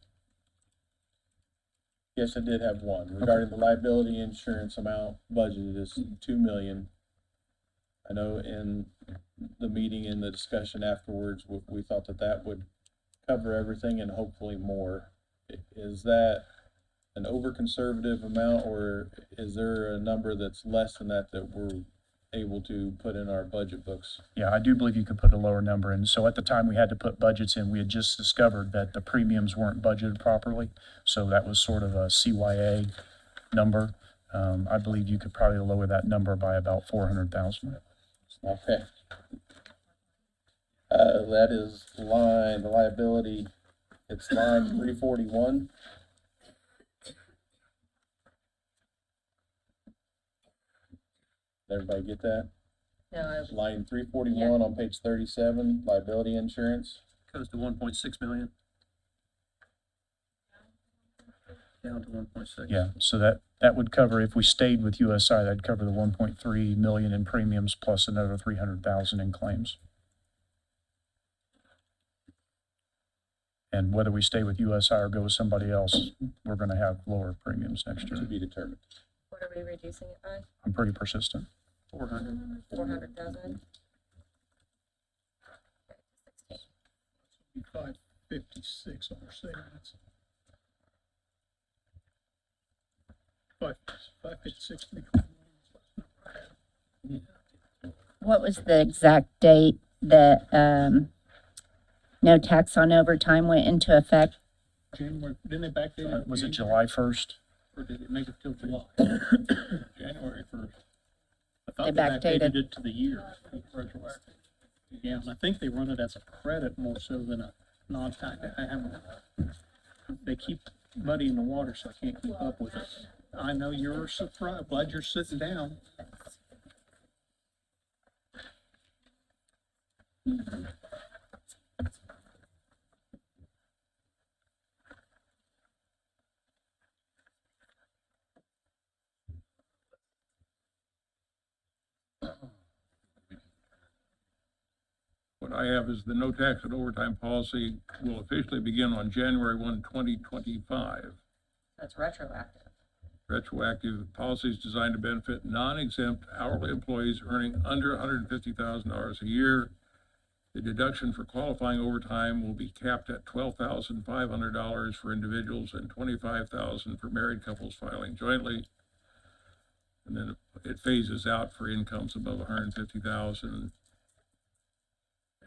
Yes, I did have one regarding the liability insurance amount budgeted is 2 million. I know in the meeting and the discussion afterwards, we thought that would cover everything and hopefully more. Is that an over conservative amount, or is there a number that's less than that we're able to put in our budget books? Yeah, I do believe you could put a lower number in. So at the time we had to put budgets in, we had just discovered that the premiums weren't budgeted properly. So that was sort of a CYA number. I believe you could probably lower that number by about 400,000. Okay. That is the liability, it's line 341. Everybody get that? No, Line 341 on page 37, liability insurance. Goes to 1.6 million. Down to 1.6. Yeah, so that would cover, if we stayed with USI, that'd cover the 1.3 million in premiums plus another 300,000 in claims. And whether we stay with USI or go with somebody else, we're gonna have lower premiums next To year. be determined. what are we reducing it by? I'm pretty persistent. 400. 400,000? 556 on our savings. 556. What was the exact date that, no tax on overtime went into effect? January, didn't they backdate it? Was it July 1st? Or did it make it till July? January 1st. I thought They they backdated. backdated it to the year. Yeah, and I think they run it as a credit more so than a non-tax. They keep muddy in the water, so I can't keep up with it. I know you're surprised, glad you're sitting down. What I have is the no tax on overtime policy will officially begin on January 1, 2025. That's retroactive. Retroactive policies designed to benefit non-exempt hourly employees earning under $150,000 a year. The deduction for qualifying overtime will be capped at $12,500 for individuals and $25,000 for married couples filing jointly. And then it phases out for incomes above $150,000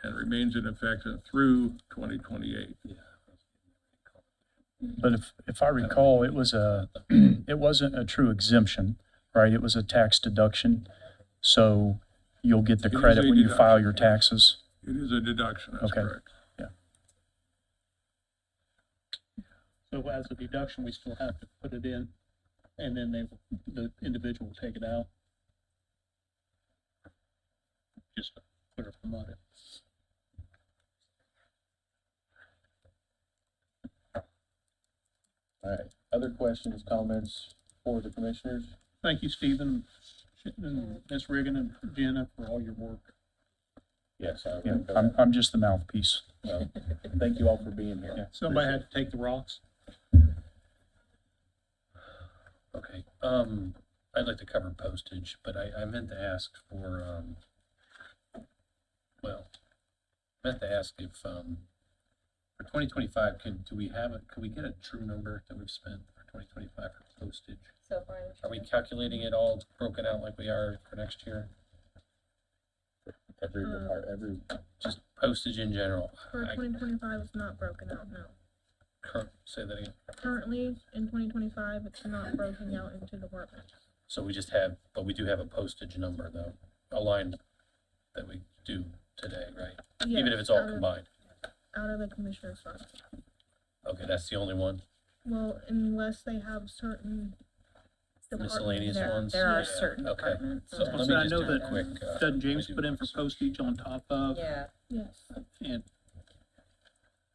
and remains in effect through 2028. But if I recall, it wasn't a true exemption, right? It was a tax deduction. So you'll get the It is credit a when you file deduction. your taxes. It is a deduction, that's Okay. correct. So as a deduction, we still have to put it in, and then the individual will take it out. Just to clear up the mud. All right, other questions, comments for the commissioners? Thank you, Stephen, and Ms. Riggin and Jenna for all your work. Yes, I Yeah, remember. I'm just the mouthpiece. Well, thank you all for being here. Somebody had to take the rocks. Okay, I'd like to cover postage, but I meant to ask for, well, meant to ask if, for 2025, could we get a true number that we've spent for 2025 for postage? So far. Are we calculating it all broken out like we are for next year? Every, Just postage in general? For I- 2025, it's not broken out, no. Say that again. Currently, in 2025, it's not broken out into departments. So we just have, but we do have a postage number though, a line that we do today, right? Even if it's all combined. Out of the commissioner's fund. Okay, that's the only one. Well, unless they have certain Miscellaneous departments. ones? There are Yeah, certain okay. departments. So that- let So me I just know do a that, quick. doesn't James let me put do in for this. postage on top of? Yeah, Yes. And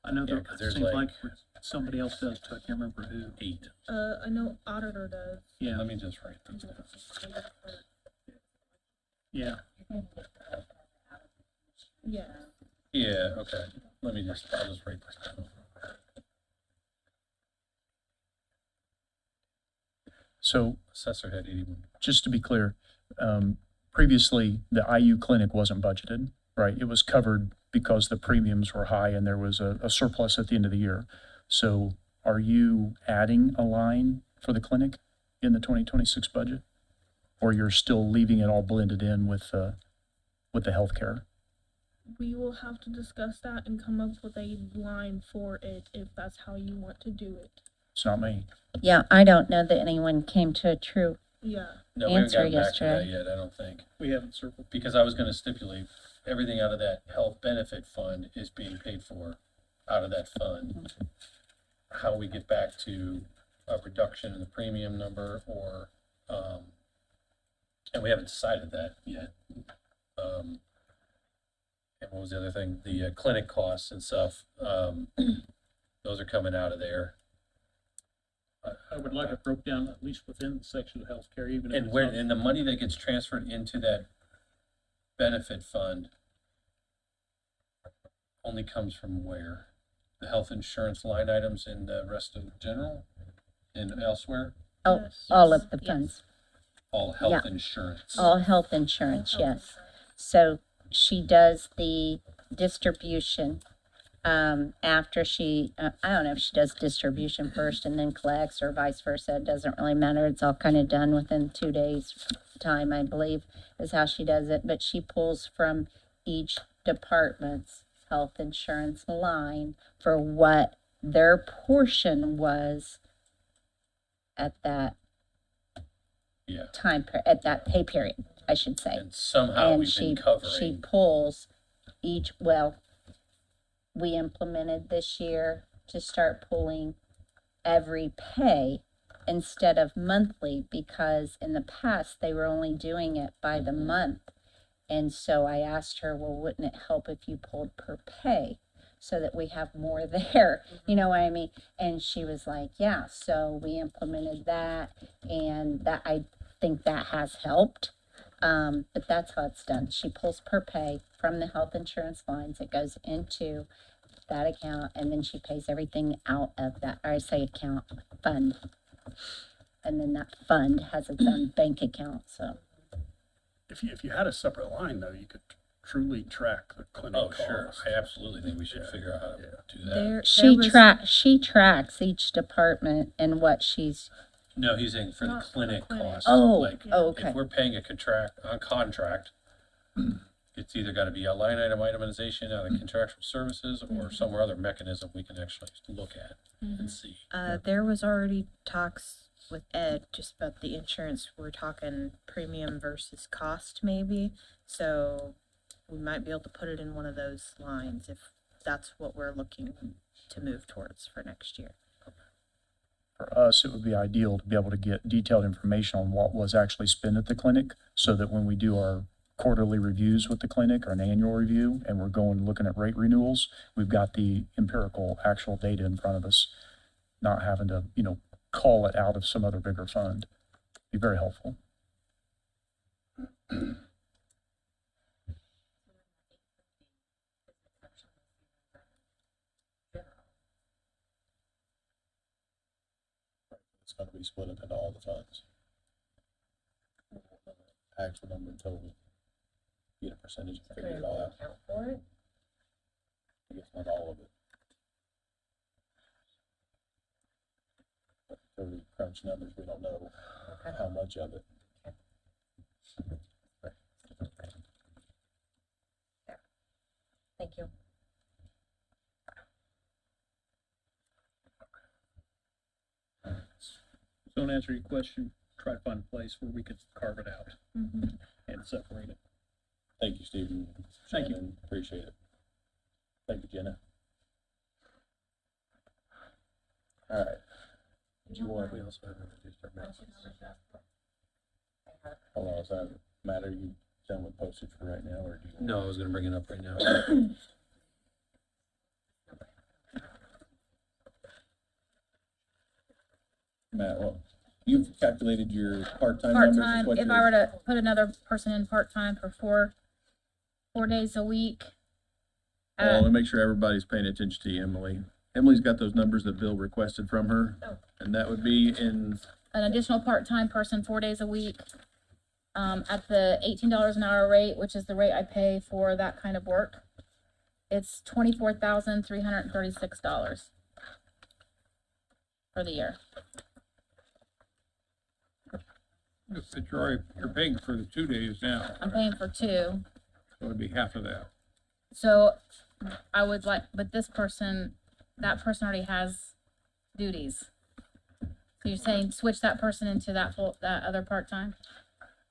I know Yeah, that 'cause it there's seems like- like somebody else does too. I can't remember who. 8. I know auditor does. Yeah, Let me just write these down. yeah. Yes. Yeah, okay. I'll just write this down. So Assessor had 81. just to be clear, previously, the IU clinic wasn't budgeted, right? It was covered because the premiums were high and there was a surplus at the end of the year. So are you adding a line for the clinic in the 2026 budget? Or you're still leaving it all blended in with the healthcare? We will have to discuss that and come up with a line for it if that's how you want to do it. It's not me. Yeah, I don't know that anyone came to a true, Yeah. No, we haven't Answer gotten back to that yesterday. yet, I don't think. We haven't circled. Because I was gonna stipulate, everything out of that health benefit fund is being paid for out of that fund. How we get back to a reduction in the premium number or, and we haven't decided that yet. And what was the other thing? The clinic costs and stuff, those are coming out of there. I would like it broke down at least within the section of healthcare, even if And it's where, not. and the money that gets transferred into that benefit fund only comes from where? The health insurance line items in the rest of general and elsewhere? oh, Yes. all of the Yes. funds. All health insurance. All health insurance, yes. So she does the distribution, after she, I don't know if she does distribution first and then collects or vice versa. It doesn't really matter. It's all kind of done within 2 days time, I believe, is how she does it. But she pulls from each department's health insurance line for what their portion was at that Yeah, at that pay period, I should say. and somehow And we've she been covering. pulls each, well, we implemented this year to start pulling every pay instead of monthly, because in the past, they were only doing it by the month. And so I asked her, well, wouldn't it help if you pulled per pay so that we have more there? You know what I mean? And she was like, yeah, so we implemented that, and that, I think that has helped. But that's how it's done. She pulls per pay from the health insurance lines. It goes into that account, and then she pays everything out of that, or I say account, fund. And then that fund has its own bank account, so. If you had a separate line though, you could truly track the clinic Oh, costs. sure. I absolutely think we should figure out how to do that. She tracks each department and what she's, No, he's saying for the Not for the clinic clinic. costs. oh, Like, okay. if we're paying a contract, it's either gotta be a line item itemization out of contractual services or some other mechanism we can actually look at and see. There was already talks with Ed just about the insurance. We're talking premium versus cost maybe. So we might be able to put it in one of those lines if that's what we're looking to move towards for next year. For us, it would be ideal to be able to get detailed information on what was actually spent at the clinic, so that when we do our quarterly reviews with the clinic or an annual review, and we're going looking at rate renewals, we've got the empirical actual data in front of us, not having to, call it out of some other bigger fund. Be very helpful. it's gonna be split into all the funds. Actual number in total. Get a percentage and figure it all out. Account for it. I guess not all of it. But until we crunch numbers, we don't know how much of it. Thank you. So to answer your question, try to find a place where we could carve it out and separate it. Thank you, Stephen. Thank you. Shannon, appreciate it. Thank you, Jenna. All right. Did you want, We also have to reduce our maintenance. how long does that matter? You done with postage for right now, or do you? No, I was gonna bring it up right now. Matt, well, you've calculated your part-time numbers. is Part-time, what if you're- I were to put another person in part-time for four days a week. Well, I want to make sure everybody's paying attention to you, Emily. Emily's got those numbers that Bill requested from her, and that would be in, An additional part-time person 4 days a week, at the $18 an hour rate, which is the rate I pay for that kind of work. It's $24,336 for the year. But you're paying for the 2 days now, I'm paying for 2. so it'd be half of that. So I would like, but this person, that person already has duties. So you're saying switch that person into that other part-time?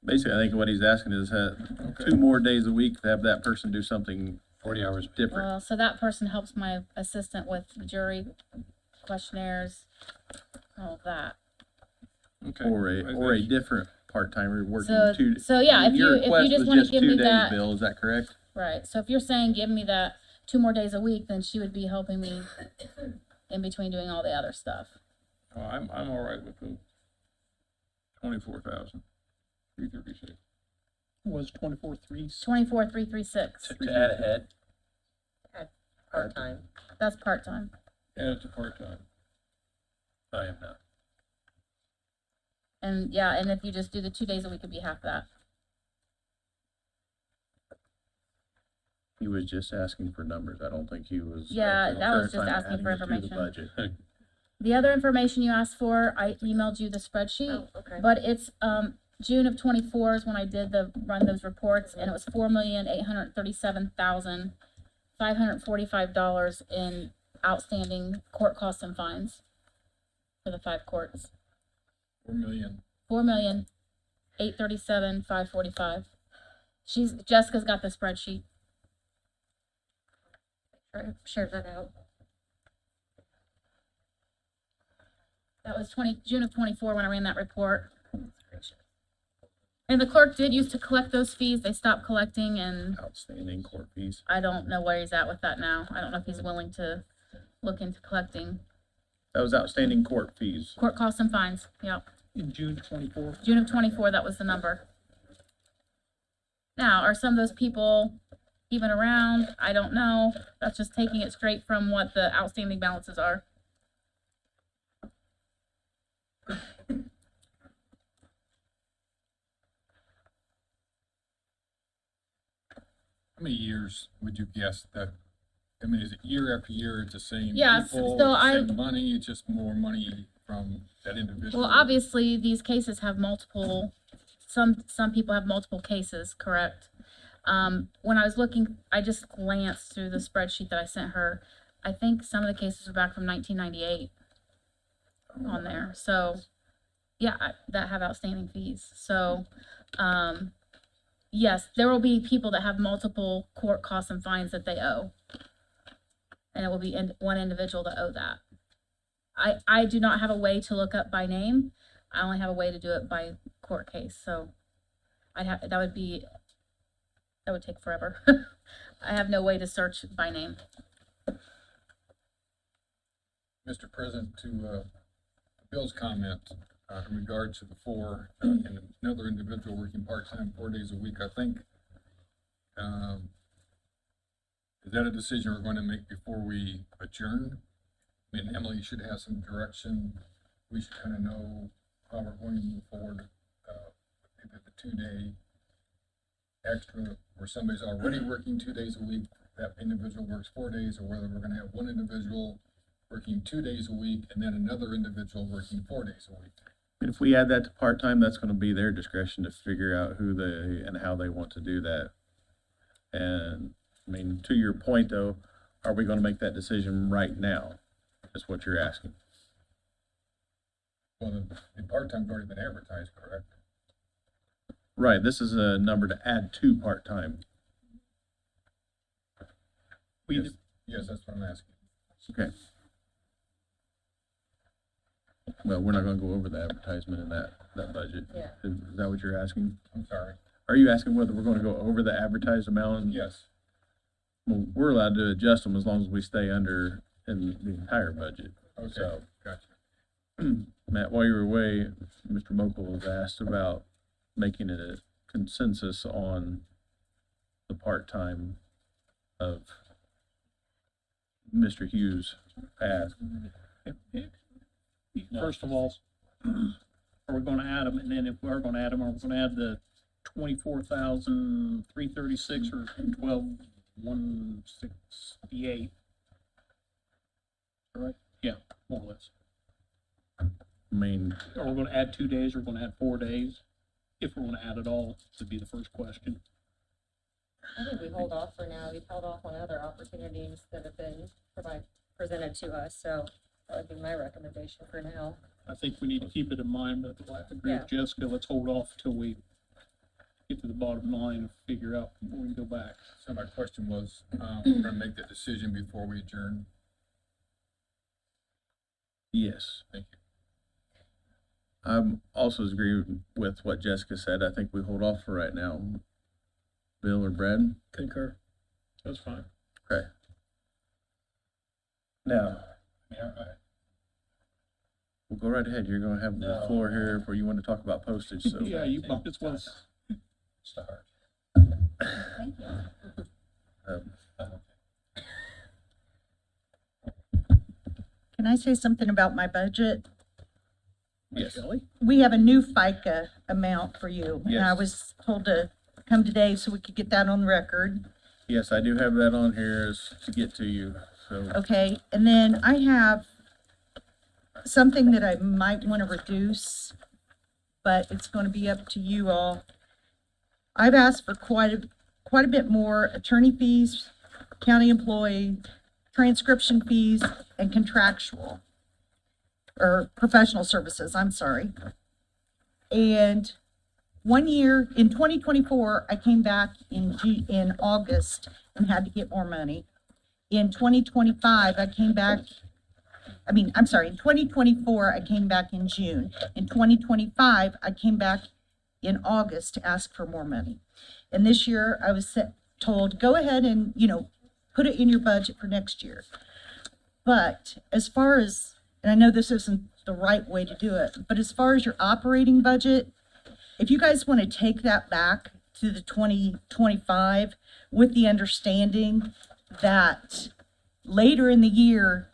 basically, I think what he's asking is, 2 more days a week to have that person do something 40 hours. different. Well, so that person helps my assistant with jury questionnaires, all of that. Okay. Or a different part-timer working So, 2. so yeah, if Your you request just was wanna just give 2 me days, that, Bill, is that correct? right, so if you're saying give me that 2 more days a week, then she would be helping me in between doing all the other stuff. Oh, I'm all right with the 24,336. Was 24,300. 24,336, To add ahead, Part-time. that's part-time. Add it to part-time. I am not. And yeah, and if you just do the 2 days a week, it'd be half that. He was just asking for numbers. I don't think he was. Yeah, actually that was fair just time asking for adding it to the information. budget. The other information you asked for, I emailed you the spreadsheet, Okay. but it's, June of 24 is when I did run those reports, and it was $4,837,545 in outstanding court costs and fines for the 5 courts. 4 million. $4,837,545. Jessica's got the spreadsheet. Share that out. That was June of 24 when I ran that report. And the clerk did used to collect those fees. They stopped collecting, and Outstanding court fees. I don't know where he's at with that now. I don't know if he's willing to look into collecting That was outstanding court fees. court costs and fines. Yeah, In June 24. June of 24, that was the number. Now, are some of those people even around? I don't know. That's just taking it straight from what the outstanding balances are. How many years would you guess that, I mean, is it year after year, it's the same Yeah, people, so it's the I- same money, it's just more money from that individual? Well, obviously, these cases have multiple, some people have multiple cases, correct? When I was looking, I just glanced through the spreadsheet that I sent her. I think some of the cases are back from 1998 on there. So, yeah, that have outstanding fees. So, yes, there will be people that have multiple court costs and fines that they owe. And it will be one individual to owe that. I do not have a way to look up by name. I only have a way to do it by court case, so that would take forever. I have no way to search by name. Mr. President, to Bill's comment in regard to the 4 and another individual working part-time 4 days a week, I think, is that a decision we're going to make before we adjourn? I mean, Emily should have some direction. We should kind of know how we're going to move forward. Maybe the 2-day extra where somebody's already working 2 days a week, that individual works 4 days, or whether we're gonna have one individual working 2 days a week and then another individual working 4 days a week. And if we add that to part-time, that's gonna be their discretion to figure out who they and how they want to do that. And, I mean, to your point though, are we gonna make that decision right now? Is what you're asking. Well, the part-time's already been advertised, correct? Right, this is a number to add to part-time. Yes, yes, that's what I'm asking. Okay. Well, we're not gonna go over the advertisement in that budget. Yeah. Is that what you're asking? I'm sorry. Are you asking whether we're gonna go over the advertised amount? Yes. Well, we're allowed to adjust them as long as we stay under in the entire budget. Okay, So, gotcha. Matt, while you were away, Mr. Mokel was asked about making it a consensus on the part-time of Mr. Hughes asked. First of all, are we gonna add them, and then if we are gonna add them, are we gonna add the 24,336 or 12,168? Right, yeah, more or less. I mean, Are we gonna add 2 days, or we're gonna add 4 days? If we're gonna add it all, would be the first question. I think we hold off for now. We've held off on other opportunities that have been presented to us, so that would be my recommendation for now. I think we need to keep it in mind, but I agree Yeah. with Jessica, let's hold off till we get to the bottom line and figure out where we can go back. So my question was, we're gonna make that decision before we adjourn. yes. Thank you. I'm also agreeing with what Jessica said. I think we hold off for right now. Bill or Brad? Concur. That's fine. Okay. Now, we'll go right ahead. You're gonna have the floor here where you want to talk about postage, so. Yeah, you bumped this one. Start. Thank you. Can I say something about my budget? Yes. Shelley? We have a new FICA amount for you. And I Yes. was told to come today so we could get that on the record. Yes, I do have that on here as to get to you, so. Okay, and then I have something that I might want to reduce, but it's going to be up to you all. I've asked for quite a bit more attorney fees, county employee, transcription fees, and contractual, or professional services, I'm sorry. And one year, in 2024, I came back in August and had to get more money. In 2025, I came back, in 2024, I came back in June. In 2025, I came back in August to ask for more money. And this year, I was told, go ahead and, put it in your budget for next year. But as far as, and I know this isn't the right way to do it, but as far as your operating budget, if you guys want to take that back to the 2025 with the understanding that later in the year,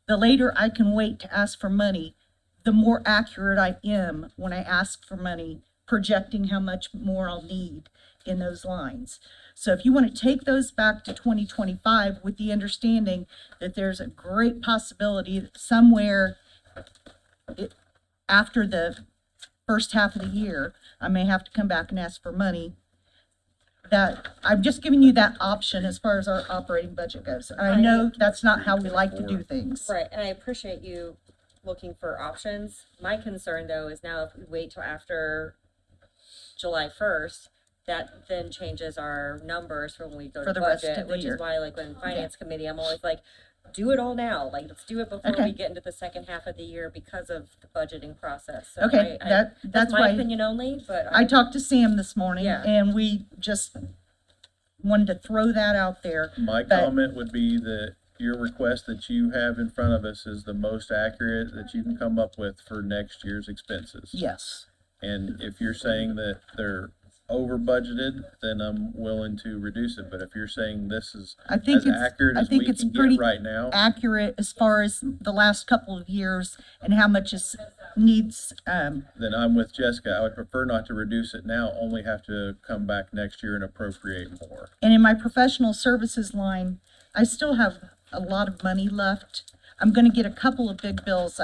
the later I can wait to ask for money, the more accurate I am when I ask for money, projecting how much more I'll need in those lines. So if you want to take those back to 2025 with the understanding that there's a great possibility that somewhere after the first half of the year, I may have to come back and ask for money, that I'm just giving you that option as far as our operating budget goes. I know that's not how we like to do things. Right, and I appreciate you looking for options. My concern though is now if we wait till after July 1st, that then changes our numbers for when we go For to the rest budget, of the which year. is why like when finance committee, I'm always like, do it all now. Like, let's do it before Okay. we get into the second half of the year because of the budgeting process. So Okay, that's that's my why opinion only, but I talked to Sam this morning Yeah. and we just wanted to throw that out there. My But- comment would be that your request that you have in front of us is the most accurate that you can come up with for next year's expenses. Yes. And if you're saying that they're over budgeted, then I'm willing to reduce it. But if you're saying this is I think as it's, accurate I as think we it's can pretty get right now, accurate as far as the last couple of years and how much is needs, Then I'm with Jessica. I would prefer not to reduce it now, only have to come back next year and appropriate more. and in my professional services line, I still have a lot of money left. I'm gonna get a couple of big bills.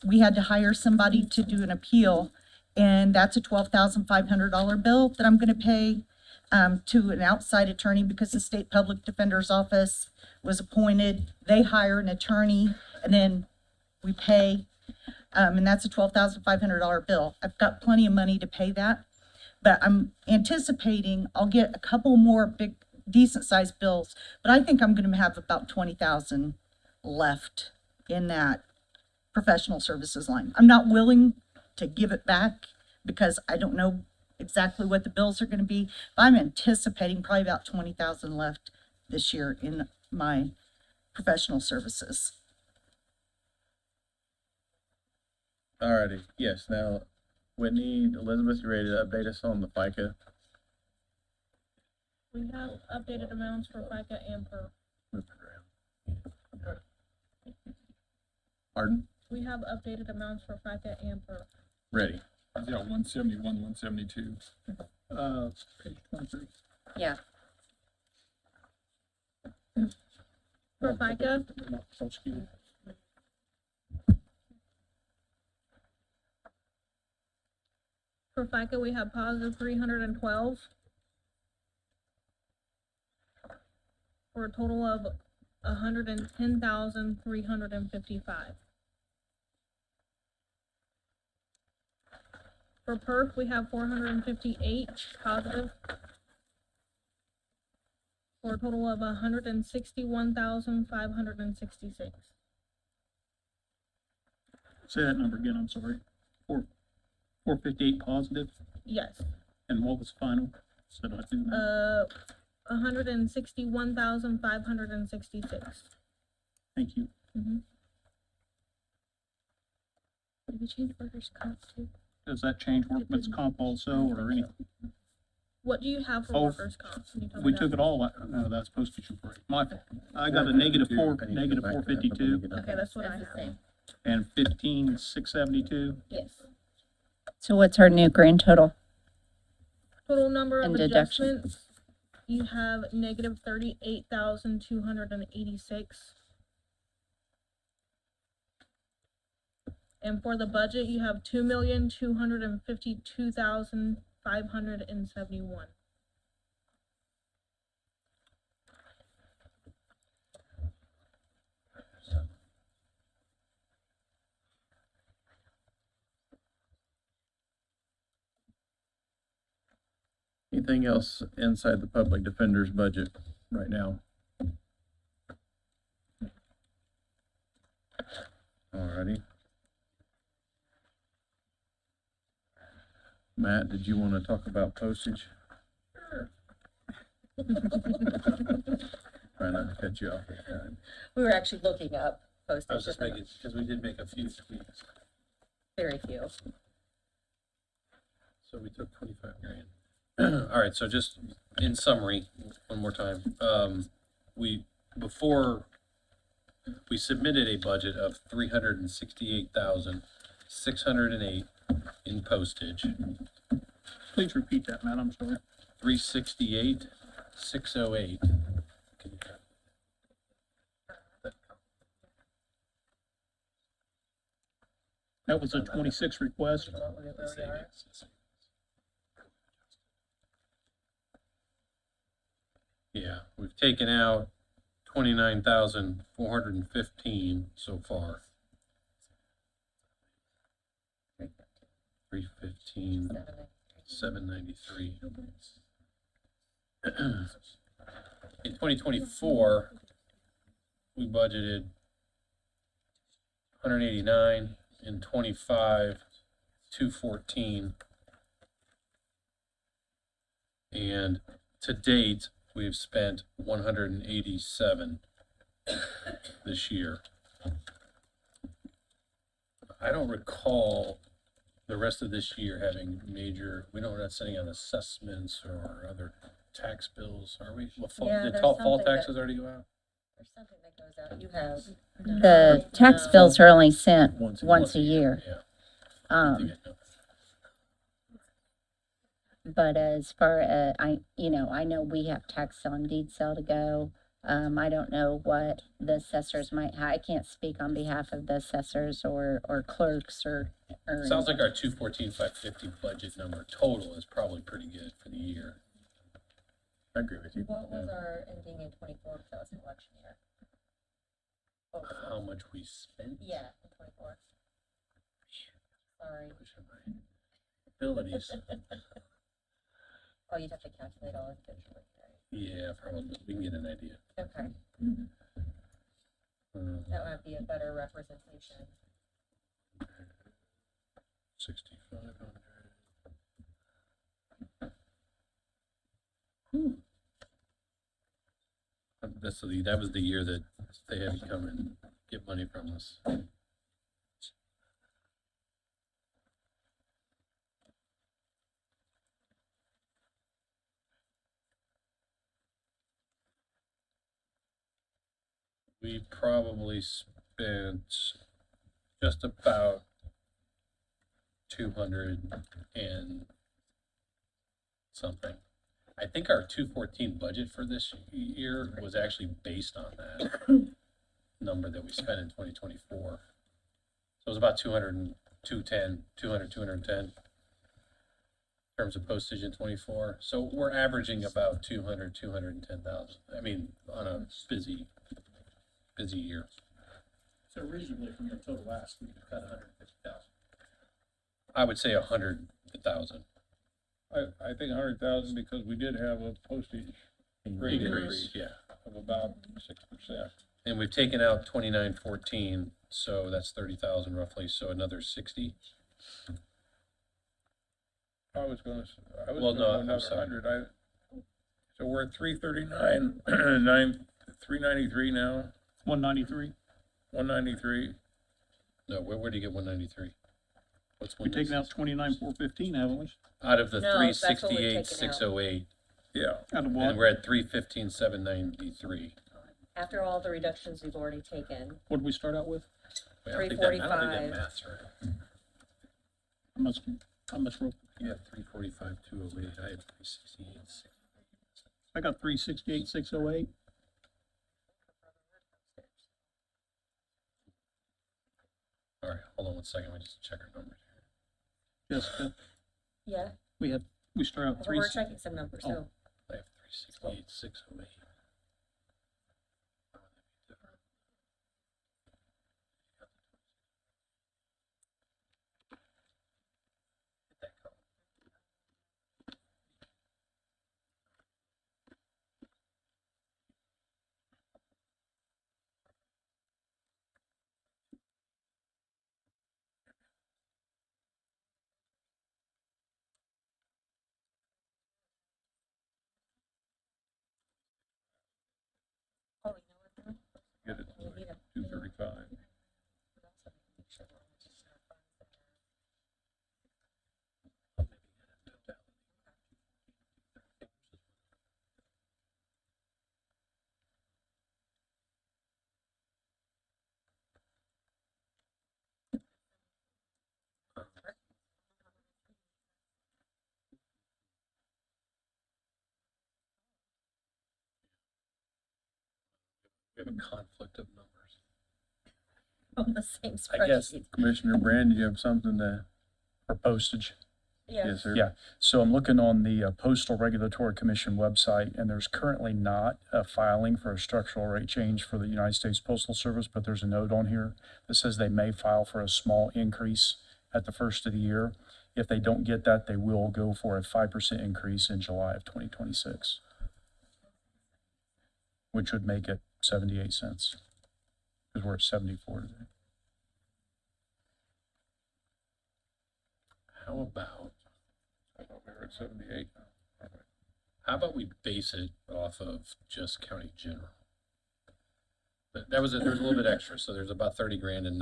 We had to hire somebody to do an appeal, and that's a $12,500 bill that I'm gonna pay to an outside attorney because the state public defender's office was appointed. They hire an attorney, and then we pay, and that's a $12,500 bill. I've got plenty of money to pay that, but I'm anticipating I'll get a couple more big, decent-sized bills, but I think I'm gonna have about 20,000 left in that professional services line. I'm not willing to give it back because I don't know exactly what the bills are gonna be, but I'm anticipating probably about 20,000 left this year in my professional services. Alrighty, yes, now Whitney, Elizabeth, you ready to update us on the FICA? We have updated amounts for FICA and per. Pardon? We have updated amounts for FICA and per. Ready. Yeah, 171, 172. Page 23. Yeah. For FICA, Not so skewed. for FICA, we have positive 312. For a total of 110,355. For perf, we have 458 positive. For a total of 161,566. Say that number again, I'm sorry. 458 positive, Yes, and what was final? So did I do that? 161,566. Thank you. Mhm. Did we change workers' comp too? Does that change workman's comp also, or any? What do you have for Oh, workers' comp? Can you tell me We that? took it all, no, that's supposed to be my fault. I got a negative 452, Okay, that's what I That's the have. same. and 15,672. Yes. So what's our new grand total? Total number of And deduction. adjustments, you have negative 38,286. And for the budget, you have 2,252,571. Anything else inside the public defender's budget right now? Alrighty. Matt, did you want to talk about postage? Try not to cut you off this time. We were actually looking up I was postage, just making, because we did make a few tweaks, very few. so we took 25 grand. All right, so just in summary, one more time, before we submitted a budget of 368,608 in postage, Please repeat that, Matt, I'm sorry. 368,608. That was a 26 request. Yeah, we've taken out 29,415 so far. 315, 793. In 2024, we budgeted 189, in 25, 214. And to date, we've spent 187 this year. I don't recall the rest of this year having major, we're not sending out assessments or other tax bills, are we? Well, Yeah, did there's fall something taxes that- already go out? There's something that goes out, you have. The tax bills are only sent Once a once a year. Yeah. I think I know. But as far as, I know we have tax on deed sale to go. I don't know what the assessors might, I can't speak on behalf of the assessors or clerks or. Sounds like our 214,550 budget number total is probably pretty good for the year. I agree with you. What was our ending in 24, because that was an election year? What was How it? much we spent? Yeah, in 24. Sorry. Push on my abilities. Oh, you'd have to calculate all individually, right? Yeah, probably. We can get an idea. Okay, that might be a better representation. 6,500. That was the year that they had to come and get money from us. We probably spent just about 200 and something. I think our 214 budget for this year was actually based on that number that we spent in 2024. So it was about 210, 210 in terms of postage in 24. So we're averaging about 210,000. I mean, on a busy year. So reasonably from your total ask, we cut 150,000. I would say 100,000 I think 100,000 because we did have a postage rate increase, increase yeah. of about 6%. And we've taken out 2914, so that's 30,000 roughly, so another 60. I was gonna Well, go no, I'm another sorry. 100. So we're at 339, 393 now, 193. 193. No, where do you get 193? What's We've taken out 29,415, haven't we? out of the No, that's what we've 368, taken out. 608, Yeah. Out of and what? we're at 315, 793. After all the reductions we've already taken, What did we start out with? Wait, I don't think that 345. math's right. How much wrote? Yeah, 345, 208, I had 368. I got 368, 608. All right, hold on one second, let me just check our numbers. Jessica, yeah, we start out we're checking some numbers, so. I have 368, 608. Oh, you know what? Get it We need to a- 235. We have a conflict of numbers. On the same I guess, spreadsheet. Commissioner Brand, you have something to, For postage. Yeah. yes, sir? Yeah, so I'm looking on the Postal Regulatory Commission website, and there's currently not a filing for a structural rate change for the United States Postal Service, but there's a note on here that says they may file for a small increase at the first of the year. If they don't get that, they will go for a 5% increase in July of 2026, which would make it 78 cents, because we're at 74 today. How about, I thought we were at 78. how about we base it off of just county general? There's a little bit extra, so there's about 30 grand in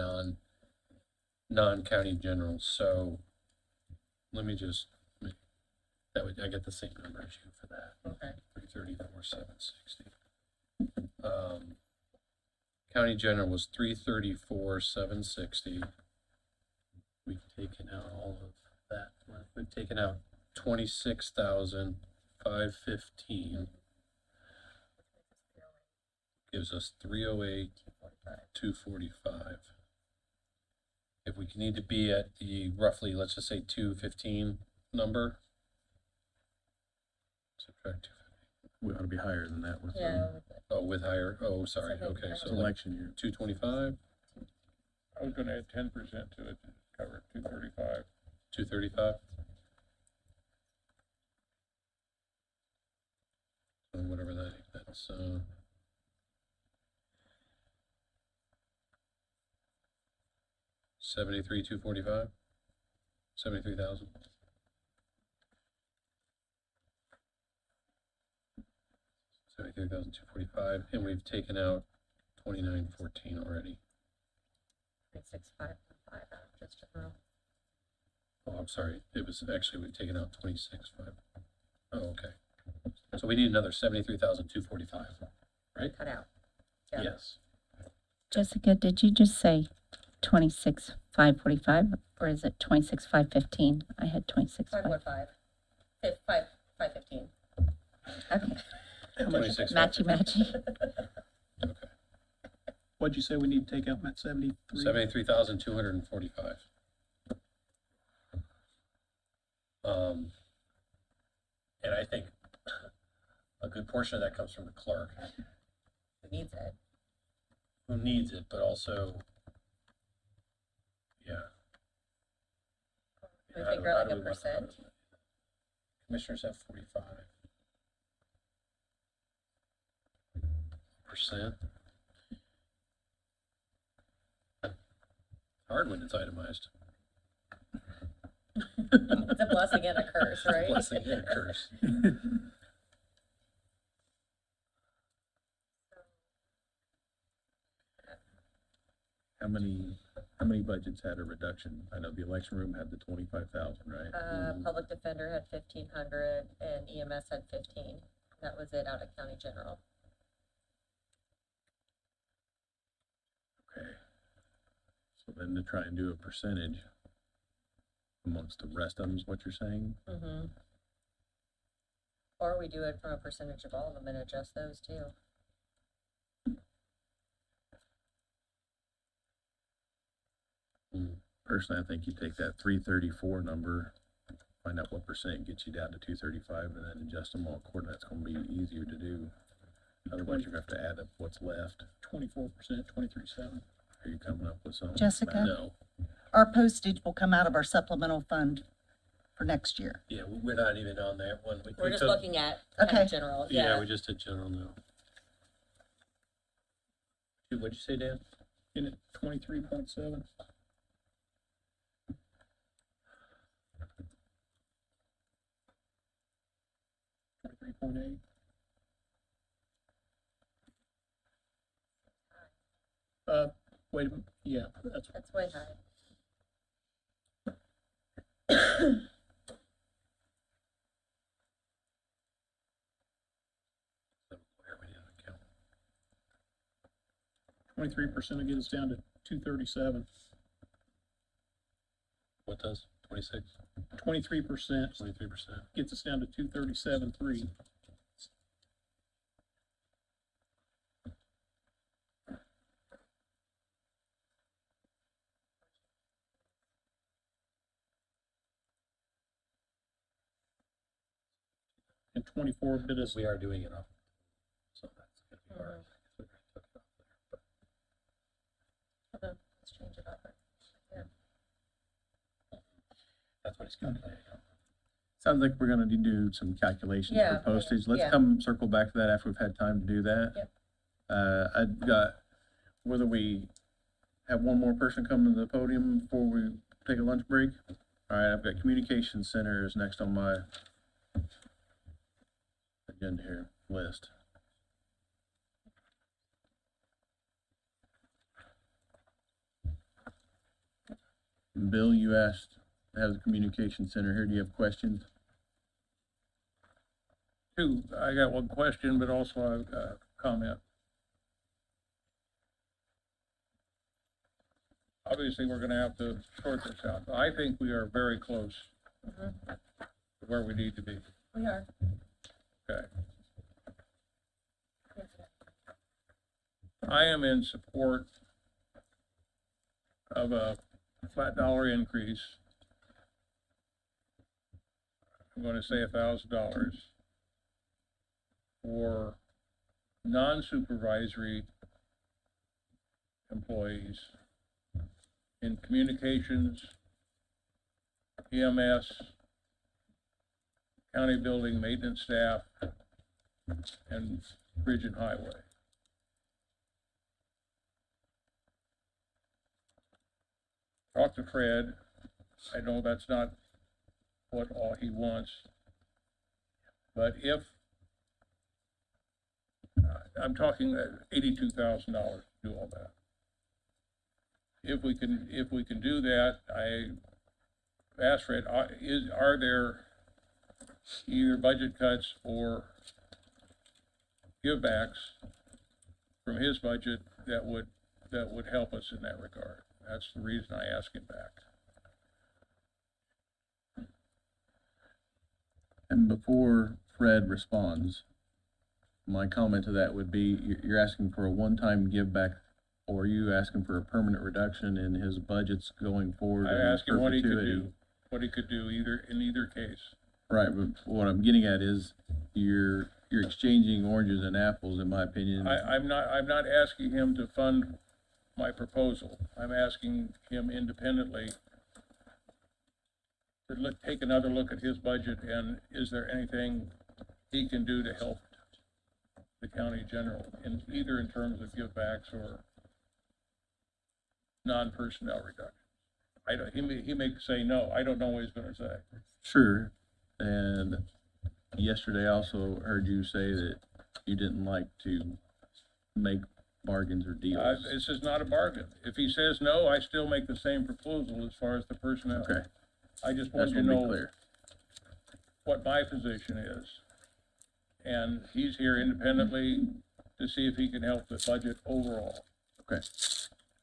non-county general, so let me just, that would, I get the same number as you for that. Okay. 334, 760. County general was 334, 760. we've taken out all of that. We've taken out 26,515. Gives us 308,245. If we need to be at the roughly, let's just say 215 number. Subtract 250. We ought to be higher than that with, Yeah. Oh, with higher, oh, sorry, okay, so like election year. 225, I was gonna add 10% to it, to cover 235. 235. So whatever that's, 73,245, 73,000. $73,245, and we've taken out 2914 already. 655, just general. Oh, I'm sorry, it was actually, we've taken out 26,500. Oh, okay. So we need another 73,245, right? Cut out. Yeah. Yes. Jessica, did you just say 26,545 or is it 26,515? I had 26,515. 515. 515. Okay, 26. matchy matchy. What'd you say we need to take out, Matt, 73? 73,245. And I think a good portion of that comes from the clerk, Who needs it? who needs it, but also, yeah. We How do- figure how out do like a we want to put percent. it? Commissioners have 45%. Hard when it's itemized. It's a blessing and a curse, right? Blessing and a curse. How many budgets had a reduction? I know the election room had the 25,000, right? Public defender had 1,500 and EMS had 15. That was it out of county general. Okay. So then to try and do a percentage amongst the rest of them is what you're saying? Mm-hmm. Or we do it from a percentage of all of them and adjust those too. Personally, I think you take that 334 number, find out what percent gets you down to 235, and then adjust them all accordingly. That's gonna be easier to do. Otherwise, you're gonna have to add up what's left. 24%, 23.7. Are you coming up with something? Jessica? No, Our postage will come out of our supplemental fund for next year. yeah, we're not even on that one. We We're just took- looking at Okay. county general, Yeah, yeah. we just did general now. What'd you say, Dan? In at 23.7. .8. Wait a minute, yeah, That's way high. Where are we on account? 23% will get us down to 237. What does? 26? 23% 23%. gets us down to 237.3. And 24 bit us. We are doing it off. So that's gonna be hard. We took it off there, but Okay, let's change it up. that's what it's gonna be. Sounds like we're gonna do some calculations Yeah, for postage. Let's yeah. come circle back to that after we've had time to do that. Yep. I've got, whether we have one more person come to the podium before we take a lunch break. All right, I've got communication centers next on my agenda here, list. Bill, you asked, has a communication center here. Do you have questions? Two, I got one question, but also I've got a comment. obviously, we're gonna have to sort this out. But I think we are very close to where we need to be. We are. Okay. I am in support of a flat dollar increase. I'm gonna say $1,000 for non-supervisory employees in communications, EMS, county building maintenance staff, and bridge and highway. Talk to Fred. I know that's not what all he wants. But if, I'm talking $82,000 to do all that. If we can do that, I asked Fred, are there either budget cuts or givebacks from his budget that would help us in that regard? That's the reason I asked him back. And before Fred responds, my comment to that would be, you're asking for a one-time give back, or are you asking for a permanent reduction in his budgets going forward? I in asked him what he could perpetuity? do, in either case. Right, but what I'm getting at is, you're exchanging oranges and apples, in my opinion. I'm not asking him to fund my proposal. I'm asking him independently to take another look at his budget, and is there anything he can do to help the county general, either in terms of givebacks or non-personnel reductions. He may say no, I don't know what he's gonna say. Sure, and yesterday I also heard you say that you didn't like to make bargains or deals. This is not a bargain. If he says no, I still make the same proposal as far as the personnel. Okay. I just That's want you to gonna be know clear. what my position is. And he's here independently to see if he can help the budget overall. Okay.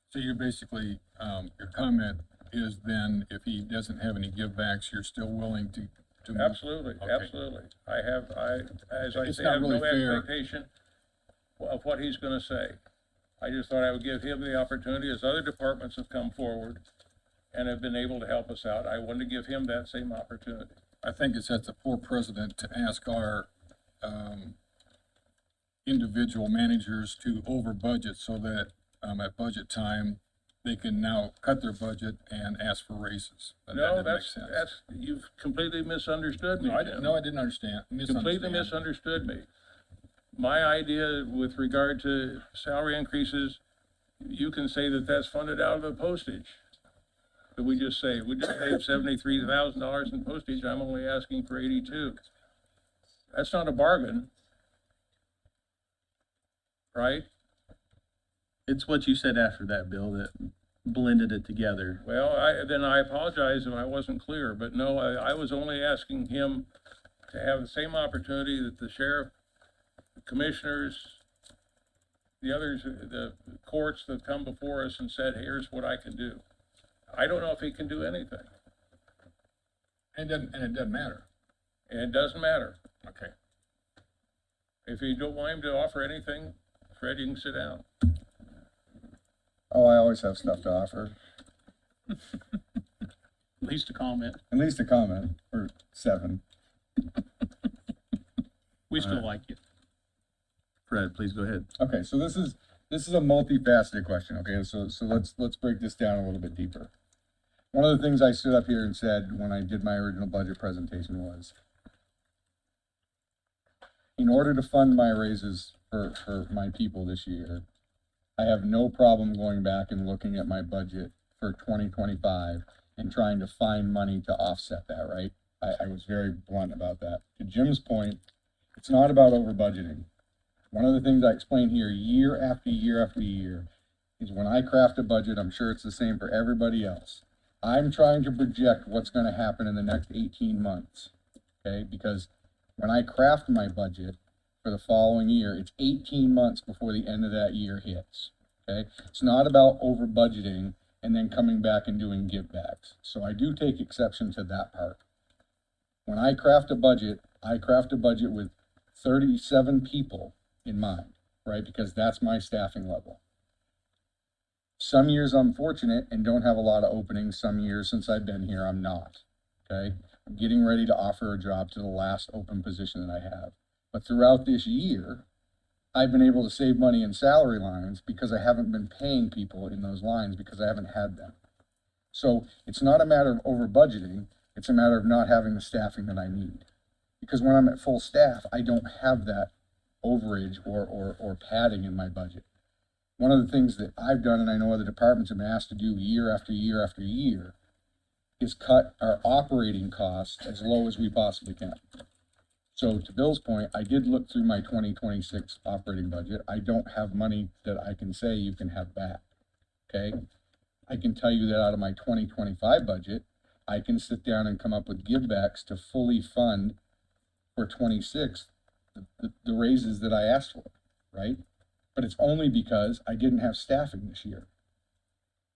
So you're basically, your comment is then, if he doesn't have any givebacks, you're still willing to move? Absolutely, Okay. absolutely. As I It's say, not I have no really fair. expectation of what he's gonna say. I just thought I would give him the opportunity, as other departments have come forward and have been able to help us out. I wanted to give him that same opportunity. I think it sets a poor precedent to ask our, individual managers to over budget so that, at budget time, they can now cut their budget and ask for raises. That No, doesn't make sense. that's, you've completely misunderstood me, No, Jim. I didn't understand. Completely misunderstood me. My idea with regard to salary increases, you can say that that's funded out of the postage. But we just saved $73,000 in postage, I'm only asking for 82. That's not a bargain. Right? It's what you said after that, Bill, that blended it together. Well, then I apologize if I wasn't clear, but no, I was only asking him to have the same opportunity that the sheriff, the commissioners, the others, the courts that come before us and said, here's what I can do. I don't know if he can do anything. And it doesn't matter. And it doesn't matter. Okay. If you don't want him to offer anything, Fred, you can sit down. Oh, I always have stuff to offer. At least a comment. At least a comment, or 7. We still like you. Fred, please go ahead. Okay, so this is a multifaceted question, okay? So let's break this down a little bit deeper. One of the things I stood up here and said when I did my original budget presentation was, in order to fund my raises for my people this year, I have no problem going back and looking at my budget for 2025 and trying to find money to offset that, right? I was very blunt about that. To Jim's point, it's not about over budgeting. One of the things I explain here year after year after year is when I craft a budget, I'm sure it's the same for everybody else. I'm trying to project what's going to happen in the next 18 months, okay? Because when I craft my budget for the following year, it's 18 months before the end of that year hits, okay? It's not about over budgeting and then coming back and doing give backs. So I do take exception to that part. When I craft a budget with 37 people in mind, right? Because that's my staffing level. Some years I'm fortunate and don't have a lot of openings. Some years since I've been here, I'm not, okay? I'm getting ready to offer a job to the last open position that I have. But throughout this year, I've been able to save money in salary lines because I haven't been paying people in those lines because I haven't had them. So it's not a matter of over budgeting, it's a matter of not having the staffing that I need. Because when I'm at full staff, I don't have that overage or padding in my budget. One of the things that I've done, and I know other departments have been asked to do year after year after year, is cut our operating costs as low as we possibly can. So to Bill's point, I did look through my 2026 operating budget. I don't have money that I can say you can have back, okay? I can tell you that out of my 2025 budget, I can sit down and come up with givebacks to fully fund for 26 the raises that I asked for, right? But it's only because I didn't have staffing this year.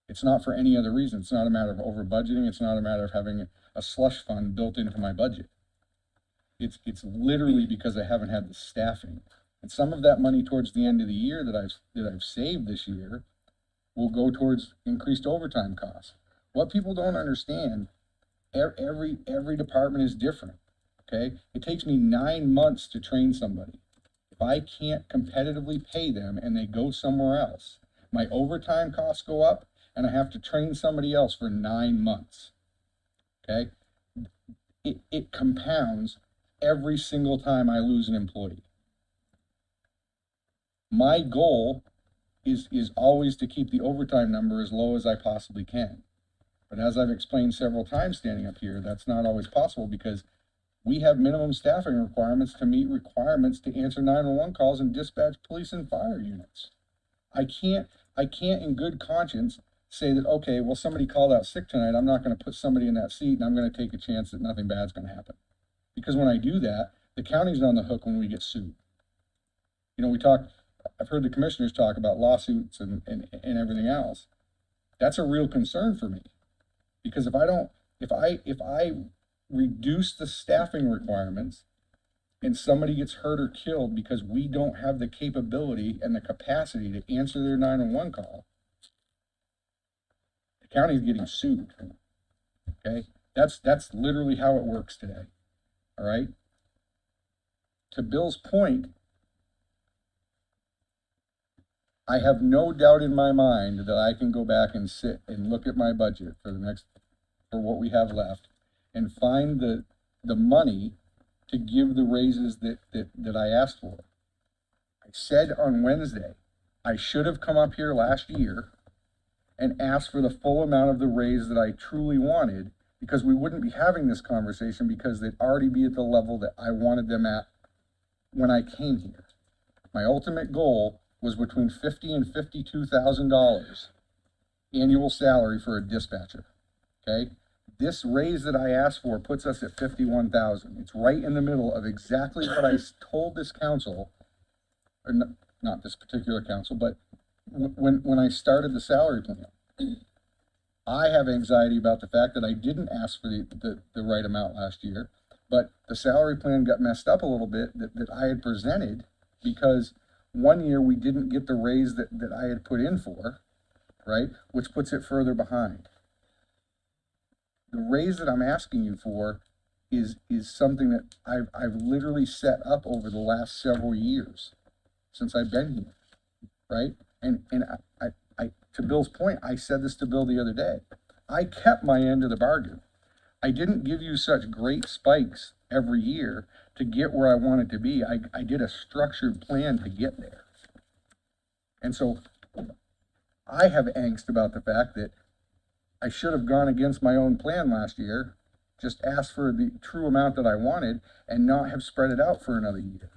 It's not for any other reason. It's not a matter of over budgeting. It's not a matter of having a slush fund built into my budget. It's literally because I haven't had the staffing. And some of that money towards the end of the year that I've saved this year will go towards increased overtime costs. What people don't understand, every department is different, okay? It takes me 9 months to train somebody. If I can't competitively pay them and they go somewhere else, my overtime costs go up and I have to train somebody else for 9 months, okay? It compounds every single time I lose an employee. My goal is always to keep the overtime number as low as I possibly can. But as I've explained several times standing up here, that's not always possible because we have minimum staffing requirements to meet requirements to answer 911 calls and dispatch police and fire units. I can't in good conscience say that, okay, well, somebody called out sick tonight, I'm not going to put somebody in that seat and I'm going to take a chance that nothing bad's going to happen. Because when I do that, the county's on the hook when we get sued. You know, I've heard the commissioners talk about lawsuits and everything else. That's a real concern for me. Because if I reduce the staffing requirements and somebody gets hurt or killed because we don't have the capability and the capacity to answer their 911 call, the county's getting sued. Okay? That's literally how it works today. All right? To Bill's point, I have no doubt in my mind that I can go back and sit and look at my budget for what we have left and find the money to give the raises that I asked for. I said on Wednesday, I should have come up here last year and asked for the full amount of the raise that I truly wanted, because we wouldn't be having this conversation because they'd already be at the level that I wanted them at when I came here. My ultimate goal was between $50,000 and $52,000 annual salary for a dispatcher, okay? This raise that I asked for puts us at $51,000. It's right in the middle of exactly what I told this council, or not this particular council, but when I started the salary plan. I have anxiety about the fact that I didn't ask for the right amount last year, but the salary plan got messed up a little bit that I had presented because one year we didn't get the raise that I had put in for, right? Which puts it further behind. The raise that I'm asking you for is something that I've literally set up over the last several years since I've been here, right? And I to Bill's point, I said this to Bill the other day. I kept my end of the bargain. I didn't give you such great spikes every year to get where I wanted to be. I did a structured plan to get there. And so I have angst about the fact that I should have gone against my own plan last year, just asked for the true amount that I wanted and not have spread it out for another year.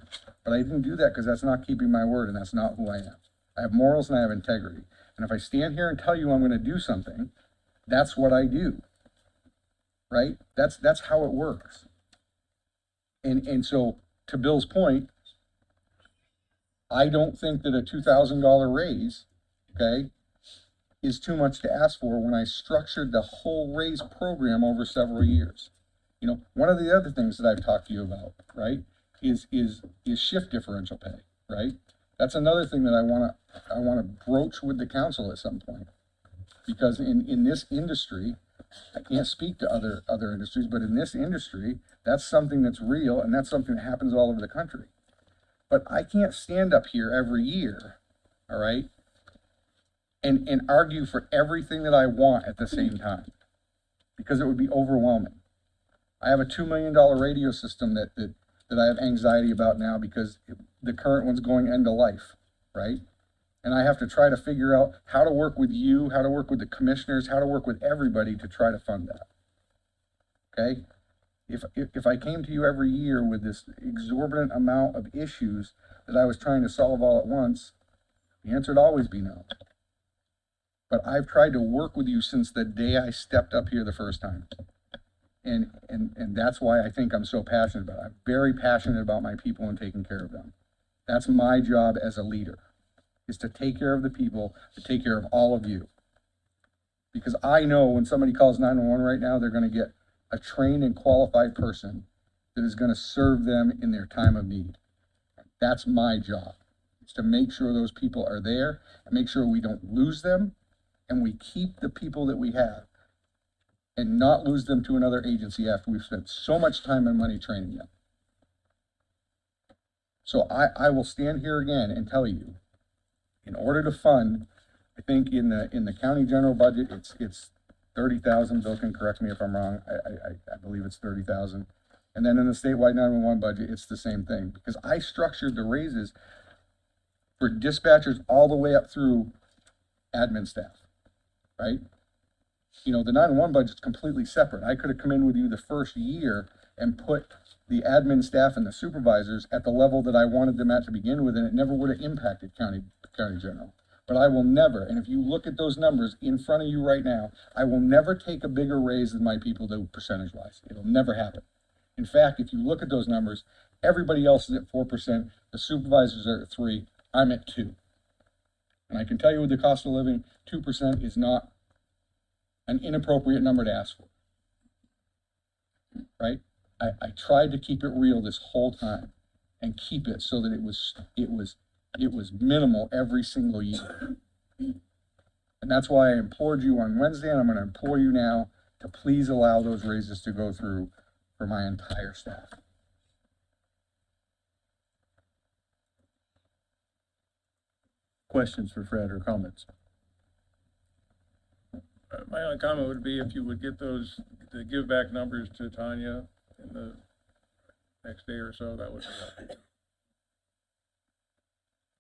But I didn't do that because that's not keeping my word and that's not who I am. I have morals and I have integrity. And if I stand here and tell you I'm going to do something, that's what I do, right? That's how it works. And so to Bill's point, I don't think that a $2,000 raise, okay, is too much to ask for when I structured the whole raise program over several years. You know, one of the other things that I've talked to you about, right, is shift differential pay, right? That's another thing that I wanna broach with the council at some point. Because in this industry, I can't speak to other industries, but in this industry, that's something that's real and that's something that happens all over the country. But I can't stand up here every year, all right, and argue for everything that I want at the same time, because it would be overwhelming. I have a $2 million radio system that I have anxiety about now because the current one's going end of life, right? And I have to try to figure out how to work with you, how to work with the commissioners, how to work with everybody to try to fund that. Okay? If I came to you every year with this exorbitant amount of issues that I was trying to solve all at once, the answer would always be no. But I've tried to work with you since the day I stepped up here the first time. And that's why I think I'm so passionate about it. I'm very passionate about my people and taking care of them. That's my job as a leader, is to take care of the people, to take care of all of you. Because I know when somebody calls 911 right now, they're gonna get a trained and qualified person that is gonna serve them in their time of need. That's my job, is to make sure those people are there and make sure we don't lose them and we keep the people that we have and not lose them to another agency after we've spent so much time and money training them. So I will stand here again and tell you, in order to fund, I think in the county general budget, it's 30,000. Bill can correct me if I'm wrong. I believe it's 30,000. And then in the statewide 911 budget, it's the same thing, because I structured the raises for dispatchers all the way up through admin staff, right? You know, the 911 budget's completely separate. I could have come in with you the first year and put the admin staff and the supervisors at the level that I wanted them at to begin with, and it never would have impacted county general. But I will never, and if you look at those numbers in front of you right now, I will never take a bigger raise than my people do percentage-wise. It'll never happen. In fact, if you look at those numbers, everybody else is at 4%, the supervisors are at 3%, I'm at 2%. And I can tell you with the cost of living, 2% is not an inappropriate number to ask for, right? I tried to keep it real this whole time and keep it so that it was minimal every single year. And that's why I implored you on Wednesday, and I'm going to implore you now to please allow those raises to go through for my entire staff. Questions for Fred or comments? My only comment would be if you would get the give back numbers to Tanya in the next day or so, that would be helpful.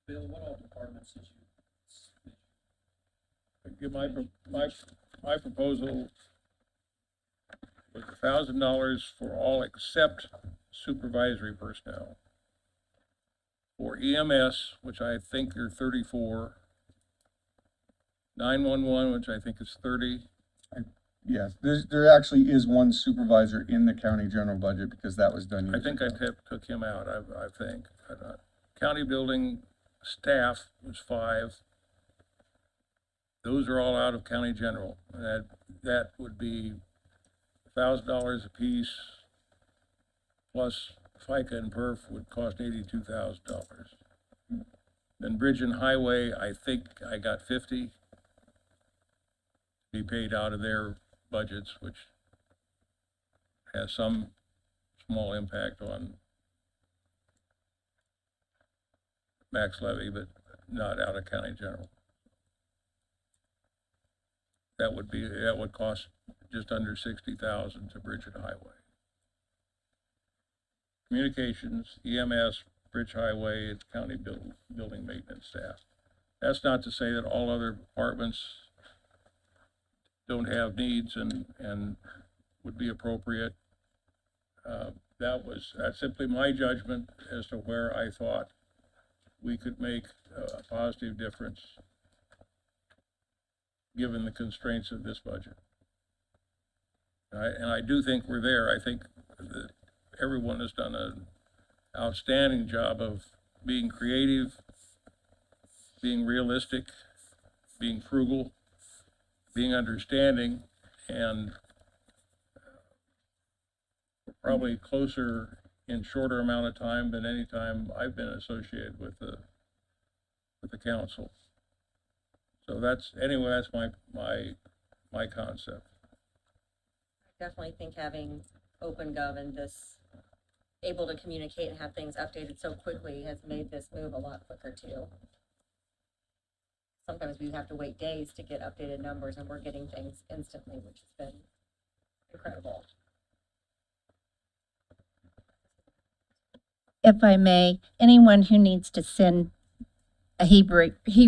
Bill, what all departments did you? Give my proposal was $1,000 for all except supervisory personnel. For EMS, which I think are 34, 911, which I think is 30. Yes, there actually is one supervisor in the county general budget because that was done. I think I took him out, I think. County building staff was 5. Those are all out of county general. And that would be $1,000 a piece, plus FICA and perf would cost $82,000. Then bridge and highway, I think I got 50 to be paid out of their budgets, which has some small impact on max levy, but not out of county general. That would cost just under 60,000 to bridge and highway. Communications, EMS, bridge, highway, and county building maintenance staff. That's not to say that all other departments don't have needs and would be appropriate. That's simply my judgment as to where I thought we could make a positive difference given the constraints of this budget. And I do think we're there. I think that everyone has done an outstanding job of being creative, being realistic, being frugal, being understanding, and probably closer in shorter amount of time than any time I've been associated with the council. So that's my concept. Definitely think having OpenGov and this able to communicate and have things updated so quickly has made this move a lot quicker too. Sometimes we have to wait days to get updated numbers, and we're getting things instantly, which has been incredible. If I may, anyone who needs to send, he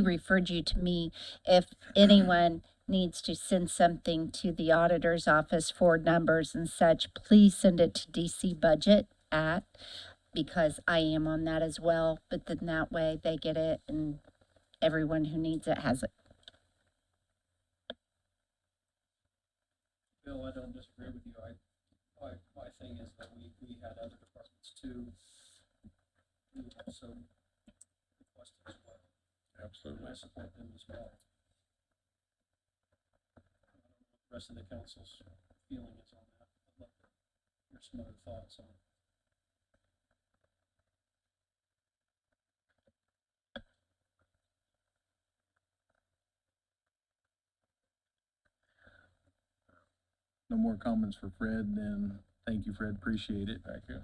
referred you to me. If anyone needs to send something to the auditor's office for numbers and such, please send it to DC Budget because I am on that as well. But then that way they get it and everyone who needs it has it. Bill, I don't disagree with you. My thing is that we had other departments too, who also requested as well. Absolutely. I support them as well. The rest of the council's feeling is on that. I'd love to hear some other thoughts on it. No more comments for Fred, then thank you, Fred, appreciate it. Thank you.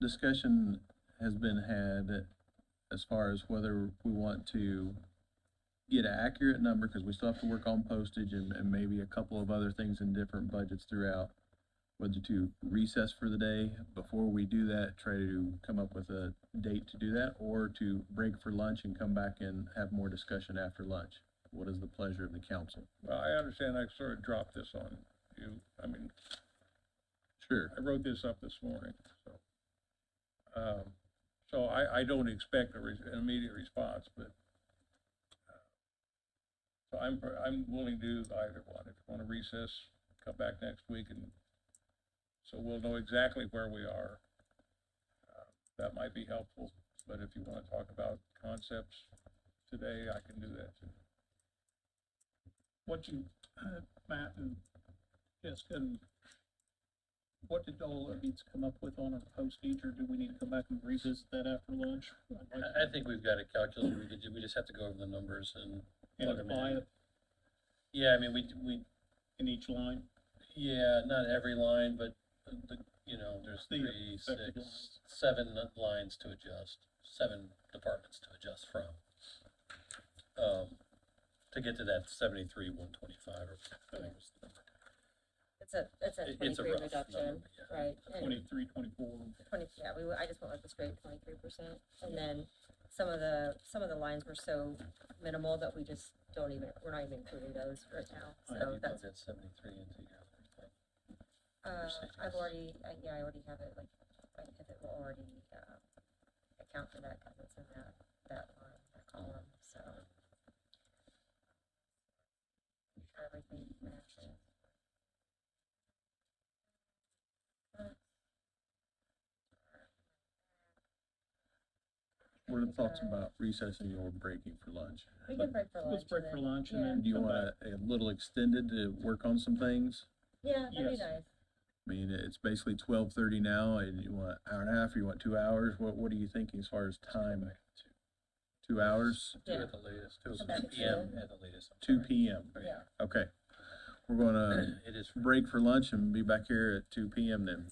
Discussion has been had as far as whether we want to get an accurate number, because we still have to work on postage and maybe a couple of other things in different budgets throughout. Whether to recess for the day, before we do that, try to come up with a date to do that, or to break for lunch and come back and have more discussion after lunch. What is the pleasure of the council? Well, I understand I sort of dropped this on you. I mean, Sure. I wrote this up this morning, so. So I don't expect an immediate response, but, so I'm willing to do either one. If you want to recess, come back next week, and so we'll know exactly where we are. That might be helpful, but if you want to talk about concepts today, I can do that too. What you, Matt and Jessica, and what did all of these come up with on our postage, or do we need to come back and revisit that after lunch? I think we've got a calculus we could do. We just have to go over the numbers and plug them apply in. it Yeah, I mean, we, in each line. yeah, not every line, but there's The 3, affected 6, lines. 7 lines to adjust, 7 departments to adjust from. To get to that 73,125 or whatever was the number. It's a It's a 23 rough reduction, number, yeah. right? And 23, 24. 20, yeah, I just went with the straight 23%. And then some of the lines were so minimal that we're not even including those right now. So that's, That 73 into your. I already have it, like, if it will already, account for that, because it's in that line, that column, so. Sure everything matches. What are the thoughts about recessing or breaking for lunch? We can break for lunch. Let's break and for then- lunch and yeah. then Do you come want back. a little extended to work on some things? Yeah, that'd be Yes. nice. I mean, it's basically 12:30 now, and you want an hour and a half, or you want 2 hours? What are you thinking as far as time? 2 hours? 2 Yeah. at the latest, 2 Okay. PM at the latest. I'm 2 sorry. PM. Yeah. Okay. We're gonna It is. break for lunch and be back here at 2 PM then.